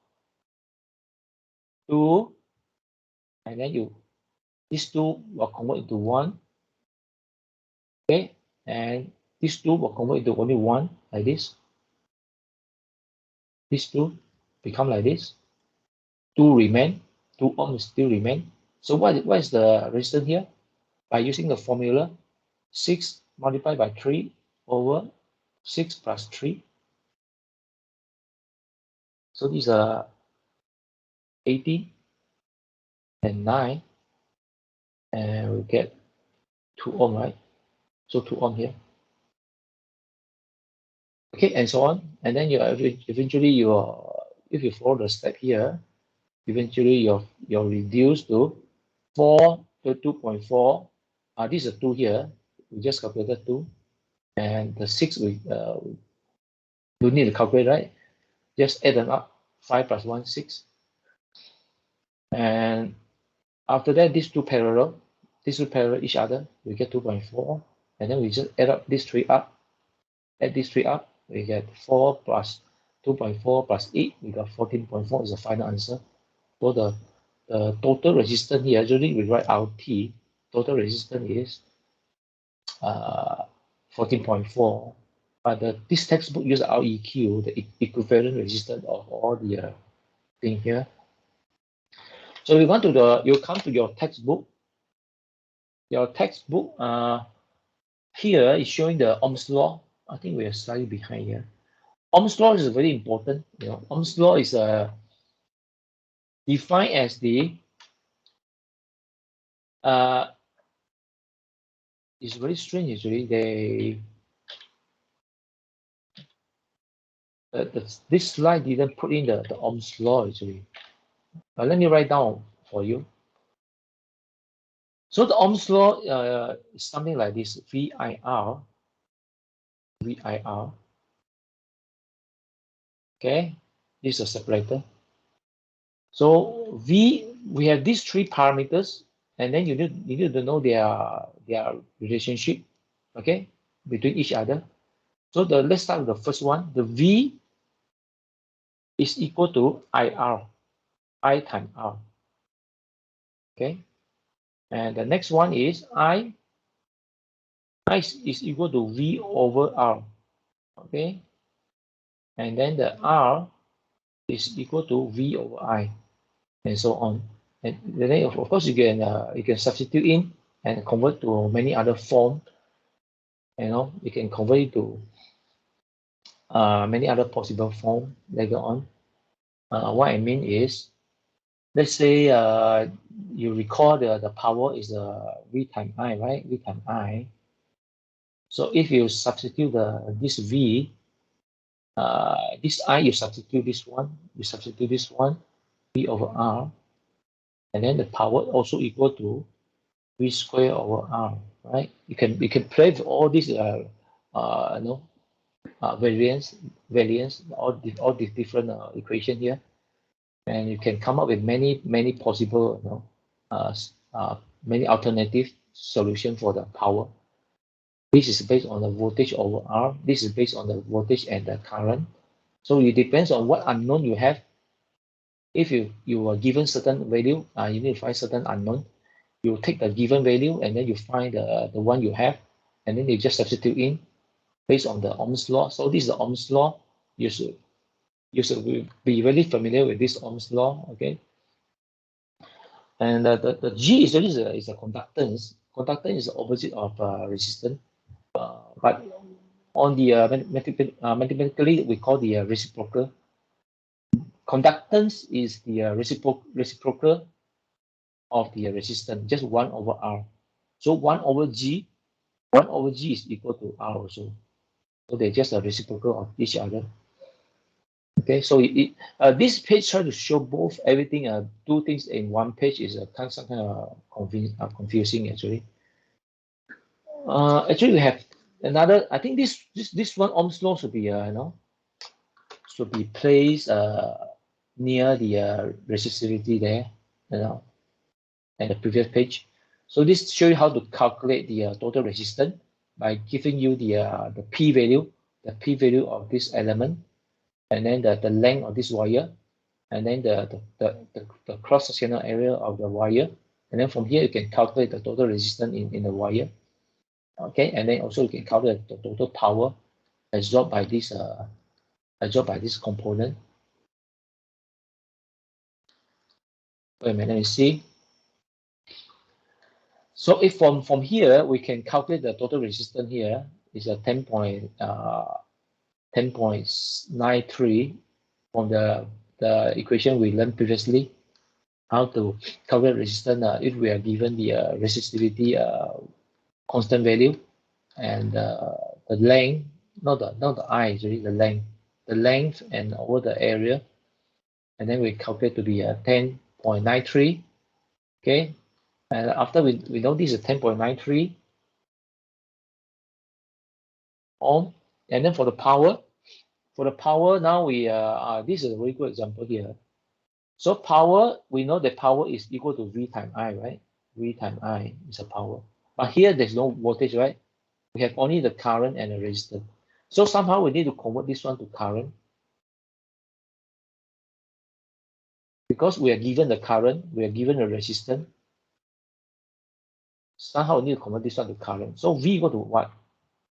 2, and then these two will convert into 1. Okay, and these two will convert into only 1 like this. These two become like this. 2 remain. 2 ohms still remain. So what is the resistance here? By using the formula, 6 multiplied by 3 over 6 plus 3. So these are 80 and 9, and we get 2 ohm, right? So 2 ohm here. Okay, and so on. And then eventually if you follow the step here, eventually you're reduced to 4 to 2.4. This is a 2 here. We just calculated 2. And the 6 we don't need to calculate, right? Just add them up. 5 plus 1, 6. And after that, these two parallel each other. We get 2.4. And then we just add up these three up. Add these three up. We get 4 plus 2.4 plus 8. We got 14.4 is the final answer. So the total resistance here, usually we write RT. Total resistance is 14.4. But this textbook uses REQ, the equivalent resistance of all the thing here. So you come to your textbook. Your textbook here is showing the Ohm's law. I think we are slightly behind here. Ohm's law is very important. Ohm's law is defined as the it's very strange actually. This slide didn't put in the Ohm's law actually. Let me write down for you. So the Ohm's law is something like this: VIR. Okay, this is a separator. So we have these 3 parameters, and then you need to know their relationship, okay, between each other. So let's start with the first one. The V is equal to IR, I times R. Okay, and the next one is I is equal to V over R. Okay, and then the R is equal to V over I, and so on. And then of course you can substitute in and convert to many other form. You can convert it to many other possible form later on. What I mean is let's say you recall the power is V times I, right? V times I. So if you substitute this V, this I, you substitute this one, V over R, and then the power also equal to V square over R, right? You can play with all these variance, all these different equation here, and you can come up with many possible many alternative solution for the power. This is based on the voltage over R. This is based on the voltage and the current. So it depends on what unknown you have. If you are given certain value, you need to find certain unknown. You take the given value and then you find the one you have, and then you just substitute in based on the Ohm's law. So this is the Ohm's law. You should be really familiar with this Ohm's law, okay? And the G is a conductance. Conductance is the opposite of resistance. But on the mathematically, we call the reciprocal. Conductance is the reciprocal of the resistance, just 1 over R. So 1 over G is equal to R also. So they're just a reciprocal of each other. Okay, so this page try to show both everything. Two things in one page is kind of confusing actually. Actually, we have another. I think this one Ohm's law should be should be placed near the resistivity there, and the previous page. So this shows you how to calculate the total resistance by giving you the P value, of this element, and then the length of this wire, and then the cross-sectional area of the wire, and then from here you can calculate the total resistance in the wire. Okay, and then also you can calculate the total power absorbed by this component. Wait a minute, let me see. So if from here we can calculate the total resistance here is a 10.93 from the equation we learned previously, how to calculate resistance if we are given the resistivity constant value, and the length, not the I, actually the length and over the area, and then we calculate to be 10.93. Okay, and after we know this is 10.93 ohm, and then for the power now we this is a very good example here. So power, we know that power is equal to V times I, right? V times I is a power, but here there's no voltage, right? We have only the current and the resistance. So somehow we need to convert this one to current. Because we are given the current, we are given the resistance. Somehow we need to convert this one to current. So V equal to what?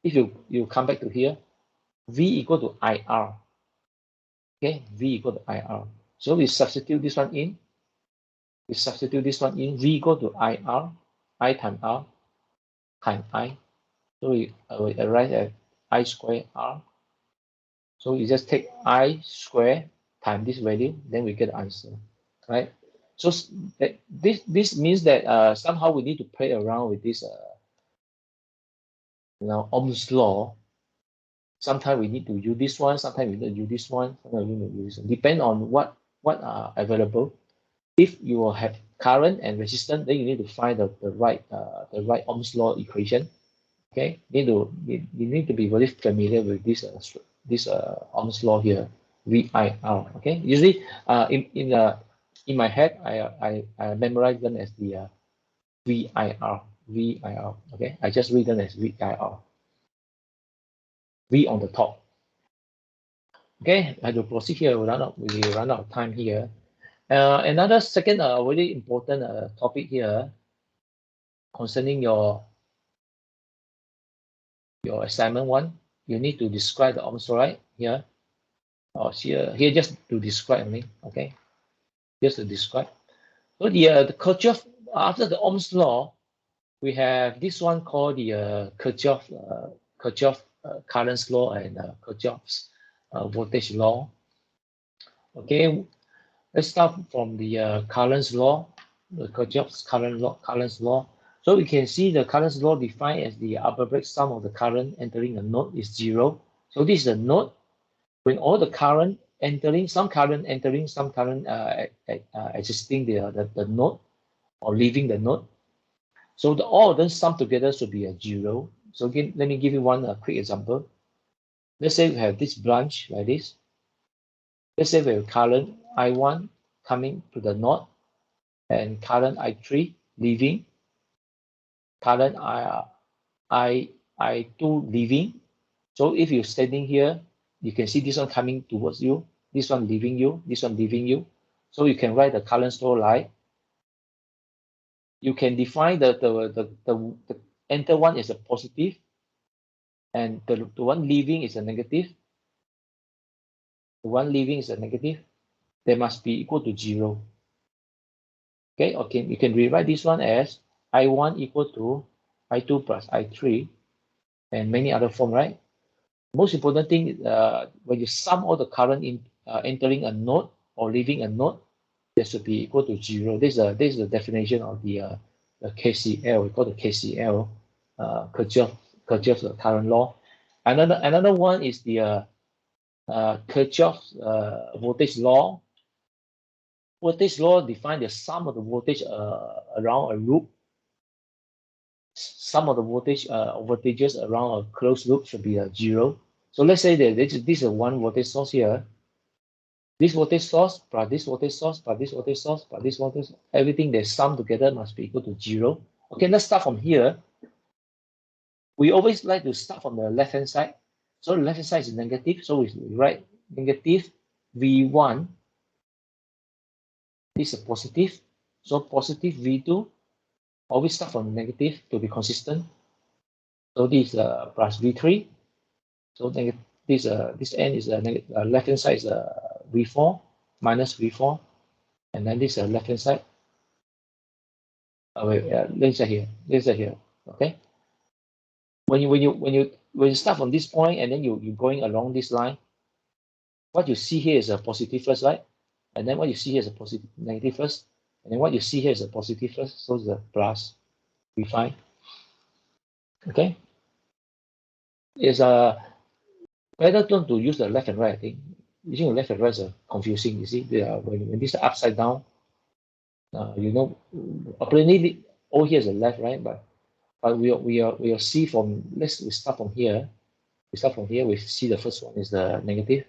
If you come back to here, V equal to IR. Okay, V equal to IR. So we substitute this one in. V equal to IR, I times R times I. So we arrive at I square R. So you just take I square times this value, then we get the answer, right? So this means that somehow we need to play around with this, Ohm's law. Sometimes we need to use this one, sometimes we need to use this one, sometimes we need to use this one. Depend on what are available. If you have current and resistance, then you need to find the right Ohm's law equation. Okay, you need to be very familiar with this Ohm's law here, VIR. Okay, usually in my head I memorize them as the VIR. Okay, I just read them as VIR. V on the top. Okay, I have to proceed here. We run out of time here. Another second really important topic here concerning your assignment one. You need to describe the Ohm's law, right? Here. Or here just to describe only. Okay, just to describe. So the Kirchhoff, after the Ohm's law, we have this one called the Kirchhoff current law and Kirchhoff's voltage law. Okay, Let's start from the Current's law, the Kirchhoff's Current's law. So we can see the Current's law defined as the upper bracket sum of the current entering a node is 0. So this is a node when all the current entering, some current entering, some current existing the node or leaving the node. So all of them sum together should be a 0. So again, let me give you one quick example. Let's say we have this branch like this. Let's say we have current I1 coming to the node and current I3 leaving, current I2 leaving. So if you're standing here, you can see this one coming towards you, this one leaving you, this one leaving you. So you can write the current flow like. You can define the enter one is a positive and the one leaving is a negative. The one leaving is a negative. They must be equal to 0. Okay, you can rewrite this one as I1 equal to I2 plus I3 and many other form, right? Most important thing, when you sum all the current entering a node or leaving a node, they should be equal to 0. This is the definition of the KCL. We call the KCL, Kirchhoff's current law. Another one is the Kirchhoff's voltage law. Voltage law defines the sum of the voltage around a loop. Sum of the voltages around a closed loop should be 0. So let's say that this is one voltage source here. This voltage source plus this voltage source plus this voltage source plus this voltage, everything they sum together must be equal to 0. Okay, let's start from here. We always like to start from the left-hand side. So the left-hand side is negative. So we write negative V1. This is a positive. So positive V2. Always start from negative to be consistent. So this is plus V3. So this end is left-hand side is V4 minus V4, and then this left-hand side. Let's say here. Okay. When you start from this point and then you're going along this line, what you see here is a positive first, right? And then what you see here is a positive negative first, and then what you see here is a positive first. So it's a plus V5. Okay. It's better to use the left and right. I think using the left and right is confusing. You see, when this is upside down, apparently over here is the left, right? But we'll see from we start from here. We start from here. We see the first one is the negative,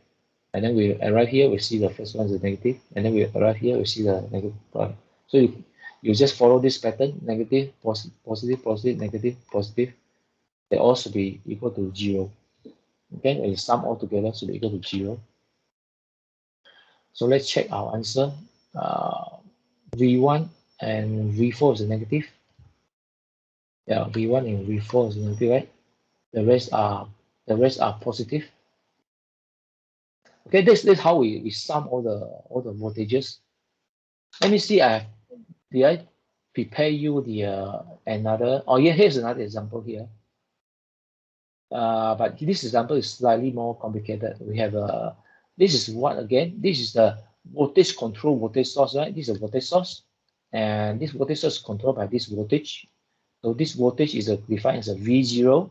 and then we arrive here. We see the first one is the negative, and then we arrive here. We see the negative. So you just follow this pattern: negative, positive, positive, negative, positive. They all should be equal to 0. Okay, when you sum all together, should be equal to 0. So let's check our answer. V1 and V4 is a negative. Yeah, V1 and V4 is a negative, right? The rest are positive. Okay, this is how we sum all the voltages. Let me see. Did I prepare you the another? Oh yeah, here's another example here. But this example is slightly more complicated. We have this is what again? This is the voltage control voltage source, right? This is a voltage source, and this voltage source is controlled by this voltage. So this voltage is defined as a V0.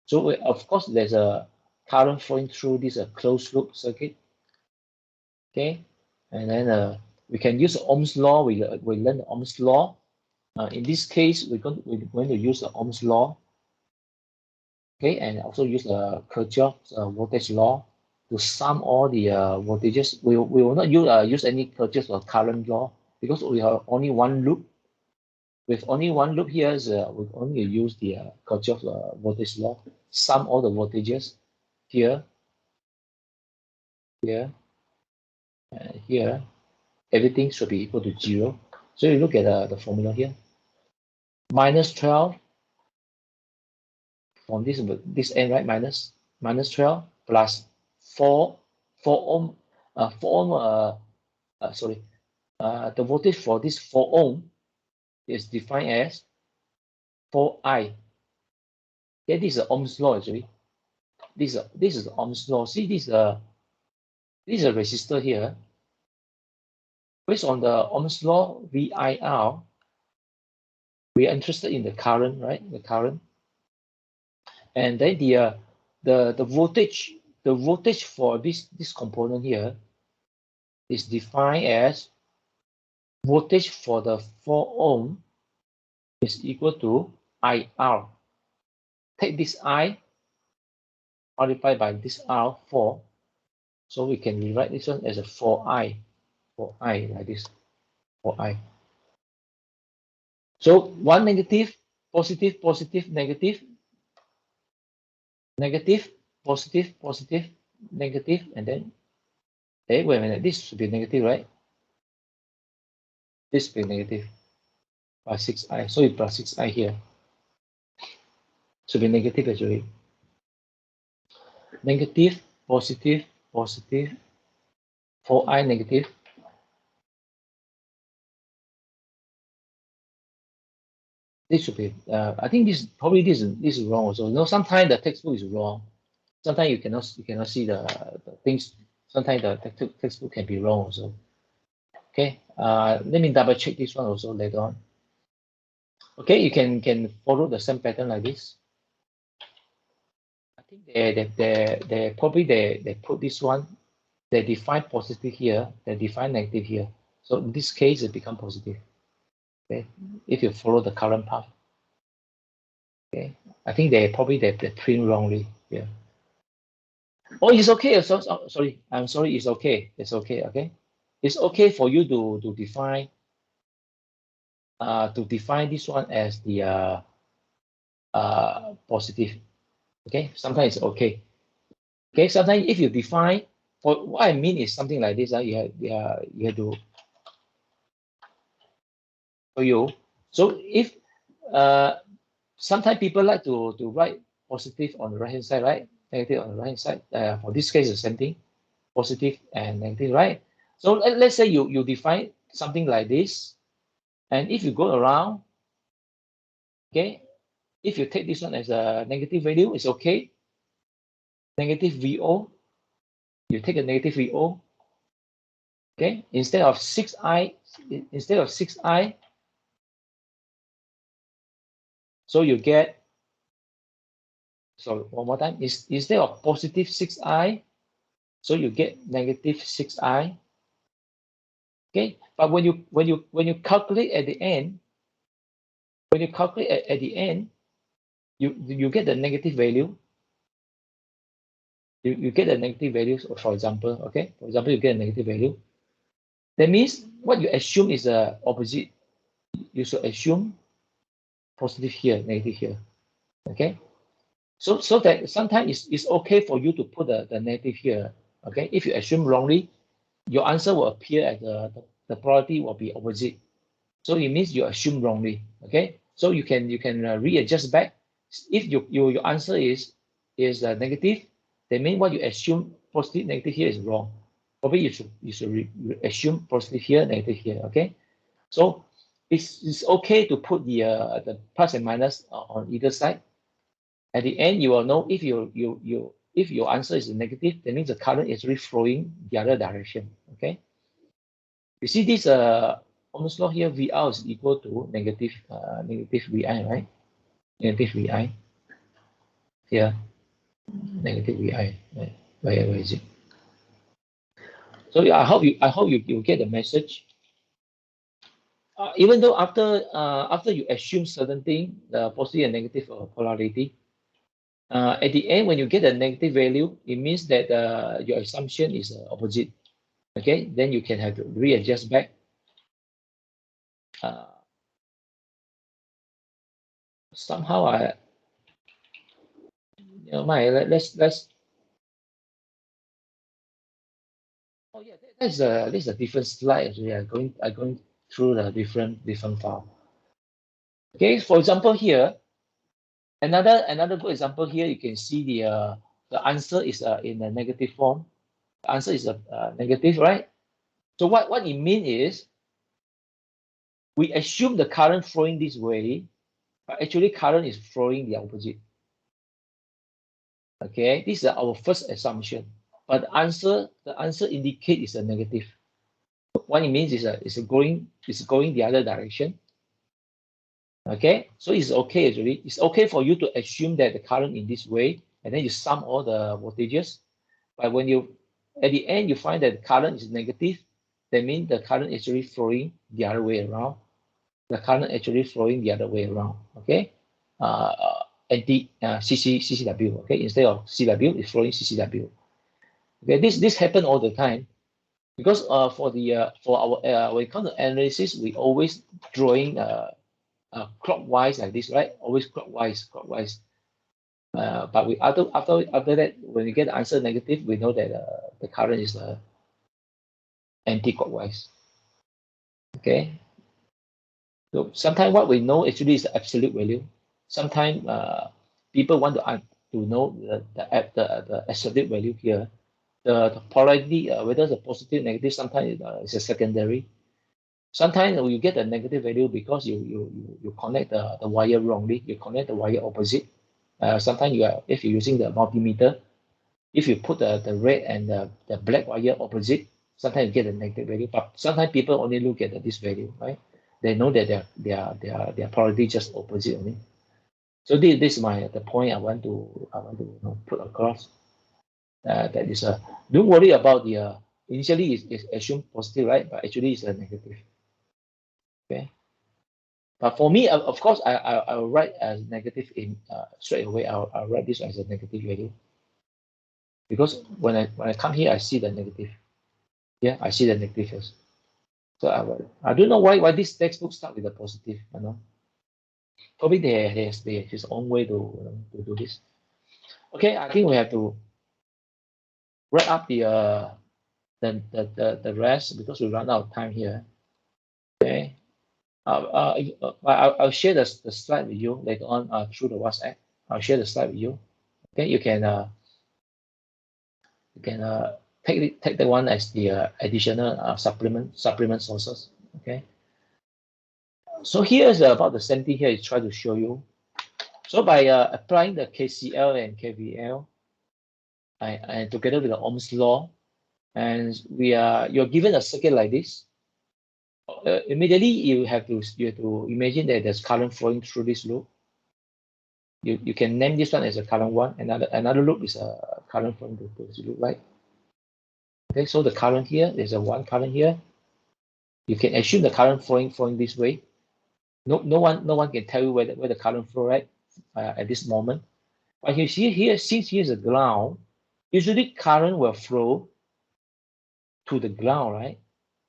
So of course there's a current flowing through this closed loop circuit. Okay, and then we can use Ohm's law. We learn the Ohm's law. In this case, we're going to use the Ohm's law. Okay, and also use the Kirchhoff's voltage law to sum all the voltages. We will not use any Kirchhoff's or current law because we have only one loop. With only one loop here, we only use the Kirchhoff's voltage law. Sum all the voltages here, here, and here. Everything should be equal to 0. So you look at the formula here. Minus 12 from this end, right? Minus 12 plus 4 ohm. 4 ohm. The voltage for this 4 ohm is defined as 4I. Okay, this is Ohm's law actually. This is Ohm's law. See this is a resistor here. based on the Ohm's law, VIR, we are interested in the current, right? The current. And then the voltage for this component here is defined as voltage for the 4 ohm is equal to IR. Take this I multiplied by this R 4. So we can rewrite this one as a 4I like this, 4I. So one negative, positive, positive, negative, negative, positive, positive, negative, and then, hey, wait a minute, this should be negative, right? This should be negative by 6I. So you plus 6I here. Should be negative actually. Negative, positive, positive, 4I negative. This should be, I think this is wrong also. You know, sometimes the textbook is wrong. Sometimes you cannot see the things. Sometimes the textbook can be wrong also. Okay, let me double check this one also later on. Okay, you can follow the same pattern like this. I think they probably they put this one, they define positive here, they define negative here. So in this case, it become positive. Okay, if you follow the current path. Okay, I think they print wrongly here. Oh, it's okay. Sorry, I'm sorry. It's okay. It's okay. Okay, it's okay for you to define this one as the positive. Okay, sometimes it's okay. Okay, sometimes if you define, for what I mean is something like this. You have to for you. So if sometimes people like to write positive on the right hand side, right? Negative on the right hand side. For this case, the same thing, positive and negative, right? So let's say you define something like this, and if you go around, okay, if you take this one as a negative value, it's okay. Negative VO, you take a negative VO, okay, instead of 6I, so you get, so one more time, is instead of positive 6I, so you get negative 6I. Okay, but when you calculate at the end, you get the negative value. You get a negative value, for example, okay? For example, you get a negative value. That means what you assume is the opposite. You should assume positive here, negative here, okay? So that sometimes it's okay for you to put the negative here, okay? If you assume wrongly, your answer will appear as the probability will be opposite. So it means you assume wrongly, okay? So you can readjust back. If your answer is negative, that means what you assume positive negative here is wrong. Probably you should assume positive here, negative here, okay? So it's okay to put the plus and minus on either side. At the end, you will know if if your answer is negative, that means the current is really flowing the other direction, okay? You see this Ohm's law here, VR is equal to negative VI, right? Negative VI here, negative VI. Right? Where is it? So yeah, I hope you get the message. Even though after you assume certain thing, the positive and negative polarity, at the end when you get a negative value, it means that your assumption is opposite. Okay, then you can have to readjust back. Somehow let's. Oh yeah, that's a different slide actually. I'm going through the different file. Okay, for example here, another good example here, you can see the answer is in a negative form. The answer is negative, right? So what it means is we assume the current flowing this way, but actually current is flowing the opposite. Okay, this is our first assumption. But the answer indicate is a negative. What it means is it's going the other direction. Okay, so it's okay actually. It's okay for you to assume that the current in this way, and then you sum all the voltages. But when you at the end you find that the current is negative, that means the current is actually flowing the other way around. The current actually flowing the other way around. Okay, CCW. Okay, instead of CW, it's flowing CCW. Okay, this happen all the time because for our when it comes to analysis, we always drawing clockwise like this, right? Always clockwise. But we after that, when we get the answer negative, we know that the current is anti-clockwise. Okay. So sometimes what we know actually is the absolute value. Sometimes people want to know the absolute value here. The polarity, whether it's a positive, negative, sometimes it's a secondary. Sometimes you get a negative value because you connect the wire wrongly. You connect the wire opposite. Sometimes if you're using the multimeter, if you put the red and the black wire opposite, sometimes you get a negative value. But sometimes people only look at this value, right? They know that their polarity just opposite only. So this is the point I want to put across. That is don't worry about the initially it's assumed positive, right? But actually it's a negative. Okay. But for me, of course, I will write as negative in straight away. I'll write this as a negative value because when I come here, I see the negative. Yeah, I see the negative first. So I don't know why this textbook start with a positive. You know, probably they has his own way to do this. Okay, I think we have to wrap up the rest because we run out of time here. Okay. I'll share the slide with you later on through the WhatsApp. I'll share the slide with you. Okay, you can take the one as the additional supplement sources. Okay. So here is about the same thing here is try to show you. So by applying the KCL and KVL, and together with the Ohm's law, and you're given a circuit like this. Immediately you have to imagine that there's current flowing through this loop. You can name this one as a current one. Another loop is a current flowing through this loop, right? Okay, so the current here, there's a one current here. You can assume the current flowing this way. No one can tell you where the current flow right at this moment. But you see here, since here's a ground, usually current will flow to the ground, right?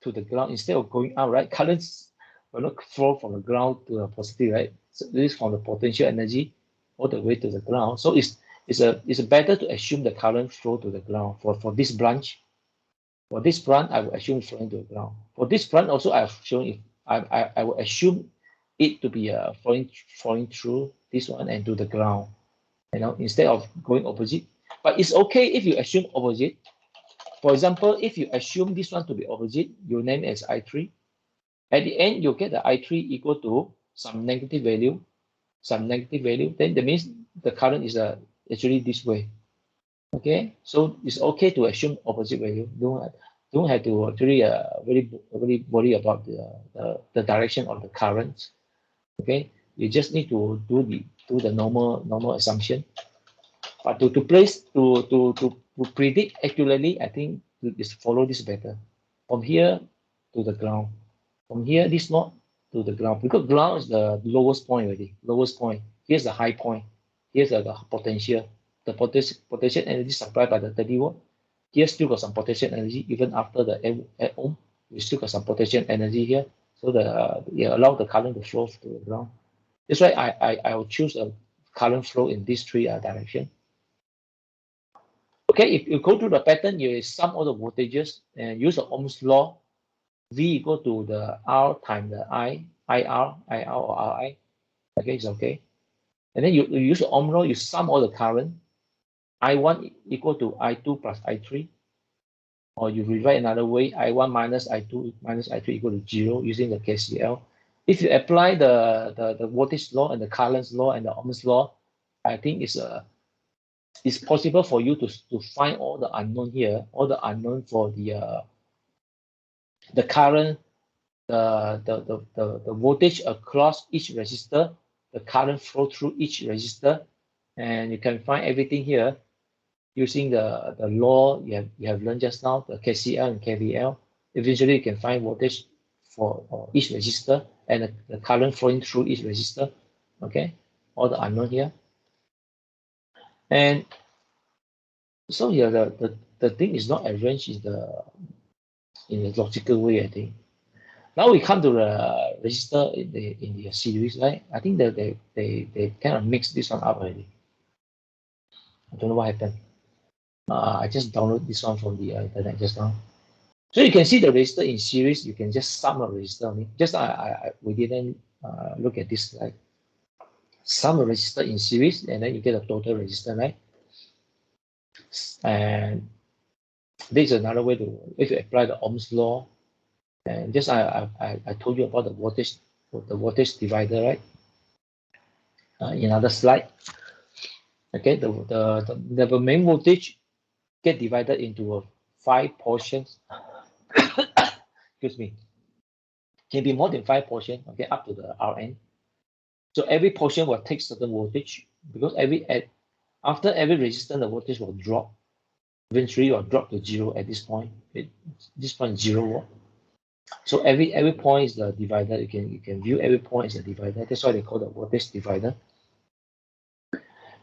To the ground instead of going out, right? Currents will not flow from the ground to the positive, right? So this is from the potential energy all the way to the ground. So it's better to assume the current flow to the ground for this branch. For this branch, I will assume flowing to the ground. For this branch also, I've shown it. I will assume it to be flowing through this one and to the ground. You know, instead of going opposite. But it's okay if you assume opposite. For example, if you assume this one to be opposite, you name it as I3. At the end, you get the I3 equal to some negative value. Then that means the current is actually this way. Okay, so it's okay to assume opposite value. Don't have to actually very worry about the direction of the current. Okay, you just need to do the normal assumption. But to predict accurately, I think is follow this better. From here to the ground. From here, this node to the ground. Because ground is the lowest point already. Lowest point. Here's the high point. Here's the potential. The potential energy supplied by the 30 watt. Here still got some potential energy even after the ohm. We still got some potential energy here. So allow the current to flow to the ground. That's why I will choose a current flow in these three directions. Okay, if you go through the pattern, you sum all the voltages and use the Ohm's law. V equal to the R times the IR or RI. Okay, it's okay. And then you use the Ohm law, you sum all the current. I1 equal to I2 plus I3. Or you rewrite another way, I1 minus I2 equal to 0 using the KCL. If you apply the voltage law and the current law and the Ohm's law, I think it's possible for you to find all the unknown here, all the unknown for the the current, the voltage across each resistor, the current flow through each resistor, and you can find everything here using the law you have learned just now, the KCL and KVL. Eventually, you can find voltage for each resistor and the current flowing through each resistor. Okay, all the unknown here. And so here the thing is not arranged in the logical way, I think. Now we come to the resistor in the series, right? I think that they kind of mix this one up already. I don't know what happened. I just download this one from the internet just now. So you can see the resistor in series. You can just sum a resistor on it. Just we didn't look at this slide. Sum a resistor in series, and then you get a total resistor, right? And this is another way to, if you apply the Ohm's law, and just I told you about the voltage divider, right? In another slide. Okay, the main voltage get divided into 5 portions. Excuse me. Can be more than 5 portions. Okay, up to the Rn. So every portion will take certain voltage, because after every resistance, the voltage will drop. Eventually, will drop to 0 at this point. This point 0 volt. So every point is the divider. You can view every point as a divider. That's why they call the voltage divider.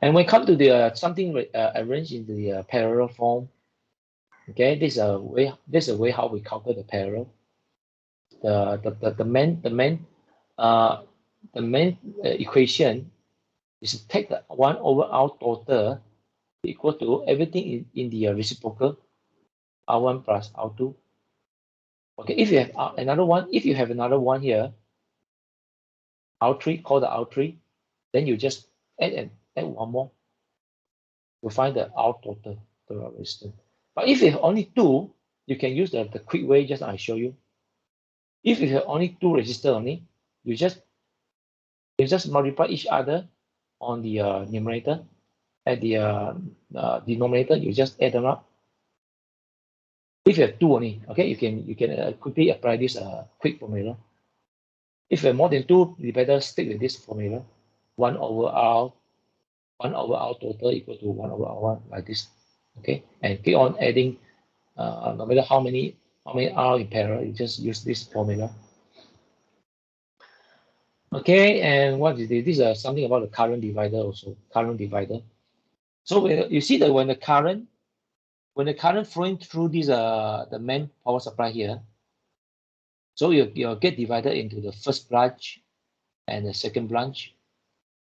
And when it comes to the something arranged in the parallel form, okay, this is a way how we calculate the parallel. The main equation is to take the 1 over R total equal to everything in the reciprocal, R1 plus R2. Okay, if you have another one here, R3, call the R3, then you just add one more to find the R total, the resistance. But if you have only 2, you can use the quick way just I show you. If you have only 2 resistors only, you just multiply each other on the numerator. At the denominator, you just add them up. If you have 2 only, okay, you can quickly apply this quick formula. If you have more than 2, you better stick with this formula. 1 over R total equal to 1 over R1, like this. Okay, and keep on adding. No matter how many R in parallel, you just use this formula. Okay, and what is this? This is something about the current divider also. Current divider. So you see that when the current flowing through this the main power supply here, so you'll get divided into the first branch and the second branch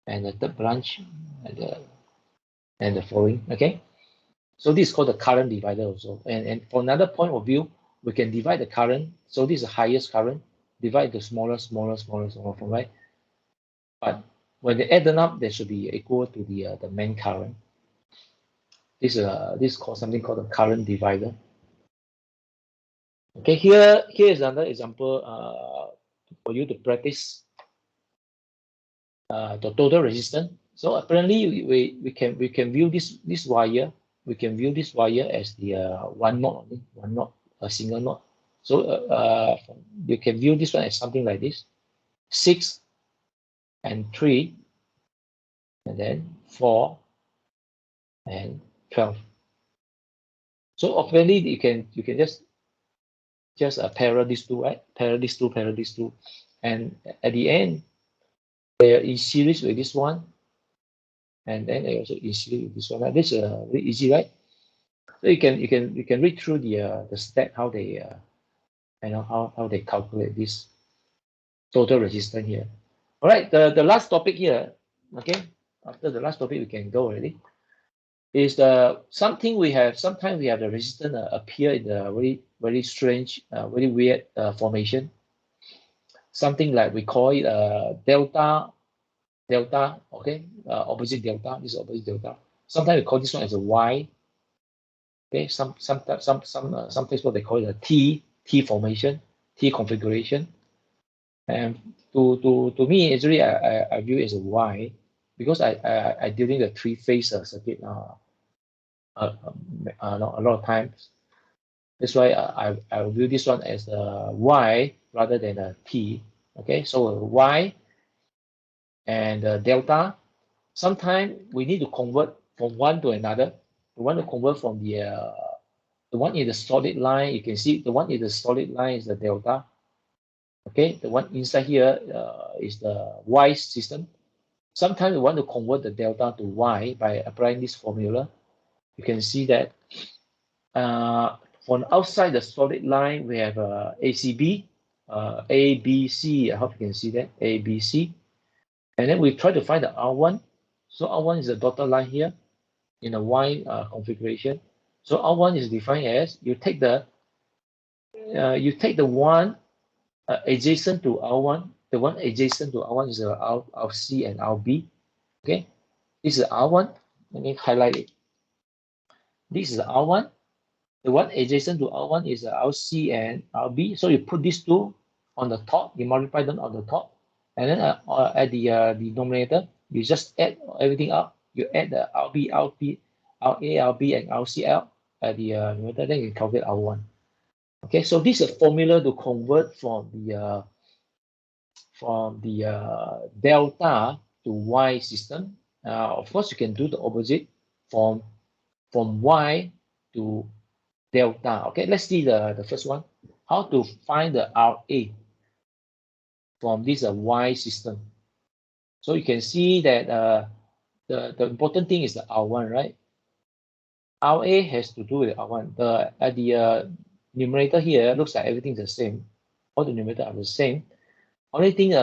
and the third branch and the following. Okay, so this is called the current divider also. And from another point of view, we can divide the current. So this is the highest current, divide the smaller from right. But when they add them up, they should be equal to the main current. This is called something called the current divider. Okay, here is another example for you to practice the total resistance. So apparently we can view this wire. We can view this wire as the one node, a single node. So you can view this one as something like this: 6 and 3, and then 4 and 12. So apparently you can just parallel these two, right? Parallel these two, and at the end they are in series with this one, and then they also in series with this one. Now, this is very easy, right? So you can read through the step how they how they calculate this total resistance here. All right, the last topic here. Okay, after the last topic we can go already. Is sometimes we have the resistance appear in the very strange, very weird formation. Something like we call it delta, okay, opposite delta. This is opposite delta. Sometimes we call this one as a Y. Okay, sometimes what they call it a T formation, T configuration. And to me, actually, I view it as a Y because I dealing the 3-phase circuit a lot of times. That's why I will view this one as a y rather than a t. Okay, so y and delta. Sometimes we need to convert from one to another. We want to convert from the one in the solid line. You can see the one in the solid line is the delta. Okay, the one inside here is the y system. Sometimes we want to convert the delta to y by applying this formula. You can see that from outside the solid line, we have ACB, A, B, C. I hope you can see that, A, B, C. And then we try to find the R1. So R1 is the dotted line here in a Y configuration. So R1 is defined as you take the one adjacent to R1. The one adjacent to R1 is RC and RB. Okay, this is R1. Let me highlight it. This is R1. The one adjacent to R1 is RC and RB. So you put these two on the top, you multiply them on the top, and then at the denominator, you just add everything up. You add the RB, RB, RA, RB, and RCL at the numerator, then you calculate R1. Okay, so this is a formula to convert from the delta to Y system. Of course, you can do the opposite from Y to delta. Okay, let's see the first one. How to find the RA from this Y system. So you can see that the important thing is the R1, right? RA has to do with R1. At the numerator here looks like everything's the same. All the numerators are the same. Only thing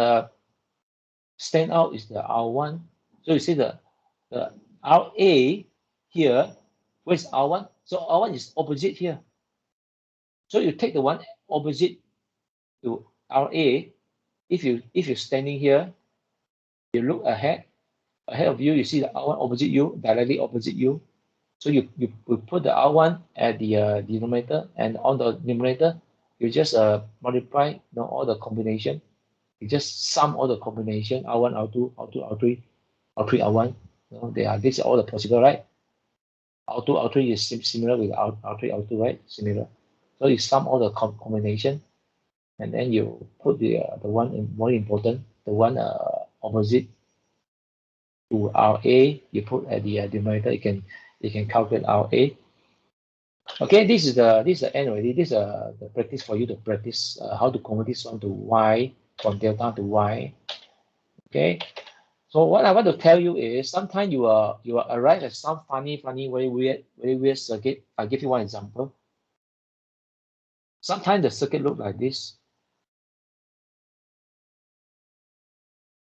stand out is the R1. So you see the RA here. Where's R1? So R1 is opposite here. So you take the one opposite to RA. If you're standing here, you look ahead of you, you see the R1 opposite you, directly opposite you. So you put the R1 at the denominator, and on the numerator, you just multiply all the combination. You just sum all the combination, R1, R2, R2, R3, R3, R1. These are all the possible, right? R2, R3 is similar with R3, R2, right? Similar. So you sum all the combination, and then you put the one more important, the one opposite to RA, you put at the denominator. You can calculate RA. Okay, this is the end already. This is the practice for you to practice how to convert this one to Y, from delta to Y. Okay. So what I want to tell you is sometimes you arrive at some funny, very weird circuit. I'll give you one example. Sometimes the circuit look like this.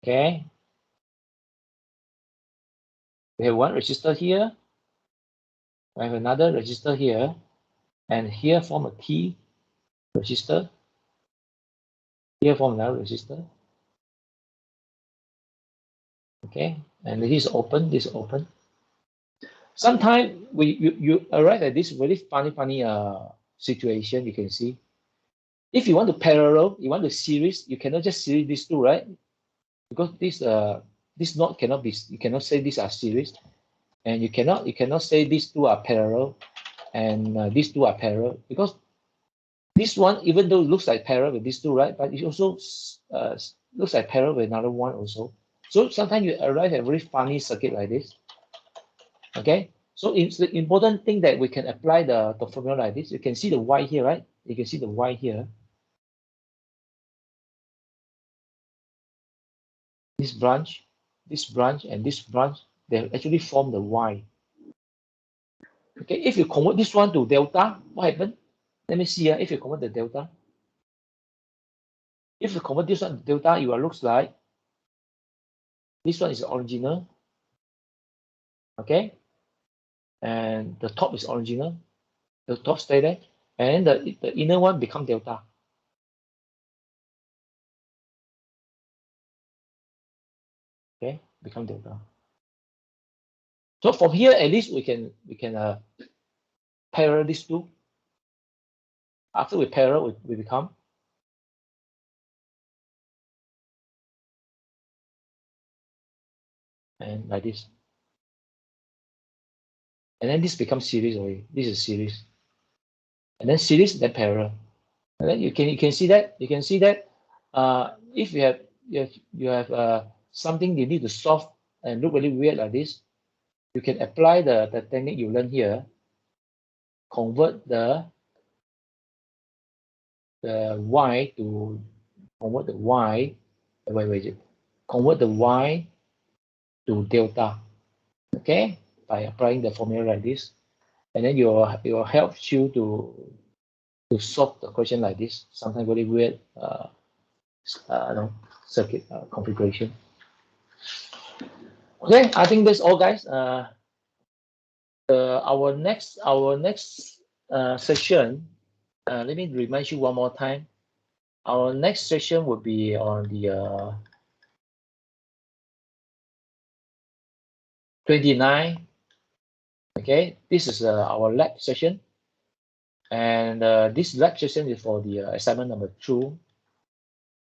Okay. We have one resistor here. We have another resistor here, and here form a T resistor. Here form another resistor. Okay, and this is open. This is open. Sometimes you arrive at this very funny situation. You can see, if you want to parallel, you want to series, you cannot just series these two, right? Because this node cannot be. You cannot say these are series, and you cannot say these two are parallel, and these two are parallel, because this one, even though it looks like parallel with these two, right? But it also looks like parallel with another one also. So sometimes you arrive at a very funny circuit like this. Okay, so it's the important thing that we can apply the formula like this. You can see the Y here, right? You can see the Y here. This branch, and this branch, they actually form the Y. Okay, if you convert this one to delta, what happened? Let me see here. If you convert the delta, if you convert this one to delta, it will looks like this one is the original. Okay, and the top is original. The top stay there, and the inner one become delta. Okay, become delta. So from here, at least we can parallel these two. After we parallel, we become and like this. And then this becomes series already. This is series. and then series, then parallel. And then you can see that if you have something you need to solve and look really weird like this, you can apply the technique you learn here. Convert the y to convert the y. Convert the y to delta. Okay, by applying the formula like this, and then it helps you to solve the question like this. Sometimes very weird circuit configuration. Okay, I think that's all, guys. Our next session. Let me remind you one more time. Our next session will be on the 29. Okay, this is our lab session, and this lab session is for the assignment number 2.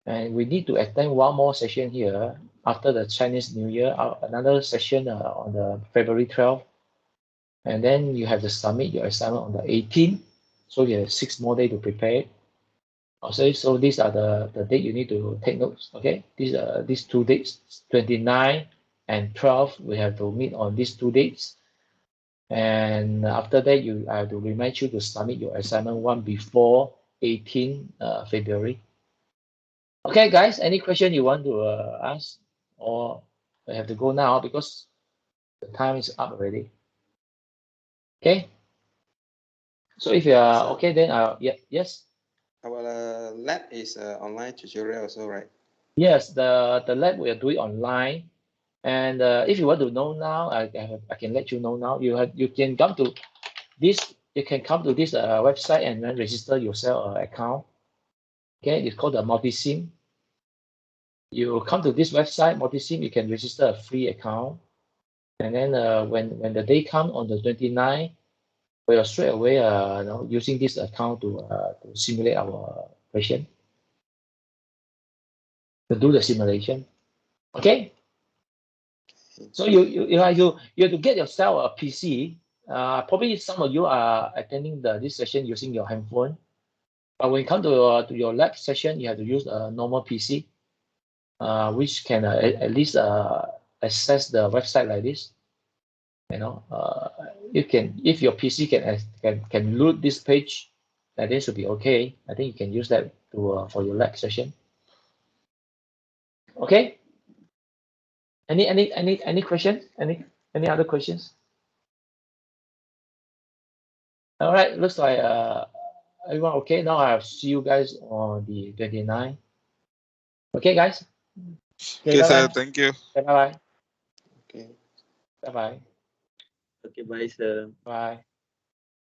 And we need to attend one more session here after the Chinese New Year, another session on the February 12th. And then you have to submit your assignment on the 18th. So you have 6 more days to prepare. Okay, so these are the date you need to take notes. Okay, these 2 dates, 29 and 12, we have to meet on these 2 dates. And after that, I have to remind you to submit your assignment 1 before 18 February. Okay, guys, any question you want to ask, or I have to go now because the time is up already. Okay. So if you are okay, then yes. Our lab is online tutorial also, right? Yes, the lab we are doing online, and if you want to know now, I can let you know now. You can come to this. You can come to this website and then register yourself account. Okay, it's called the Multisim. You come to this website, Multisim. You can register a free account, and then when the day comes on the 29th, we are straight away using this account to simulate our question, to do the simulation. Okay. So you have to get yourself a PC. Probably some of you are attending this session using your handphone, but when you come to your lab session, you have to use a normal PC, which can at least access the website like this. You can, if your PC can load this page, then it should be okay. I think you can use that to for your lab session. Okay. Any questions? Any other questions? All right. Looks like everyone okay. Now I'll see you guys on the 29th. Okay, guys. Okay, bye sir. bye. Thank you. Bye bye. Okay. Bye bye. Okay, bye, sir. Bye.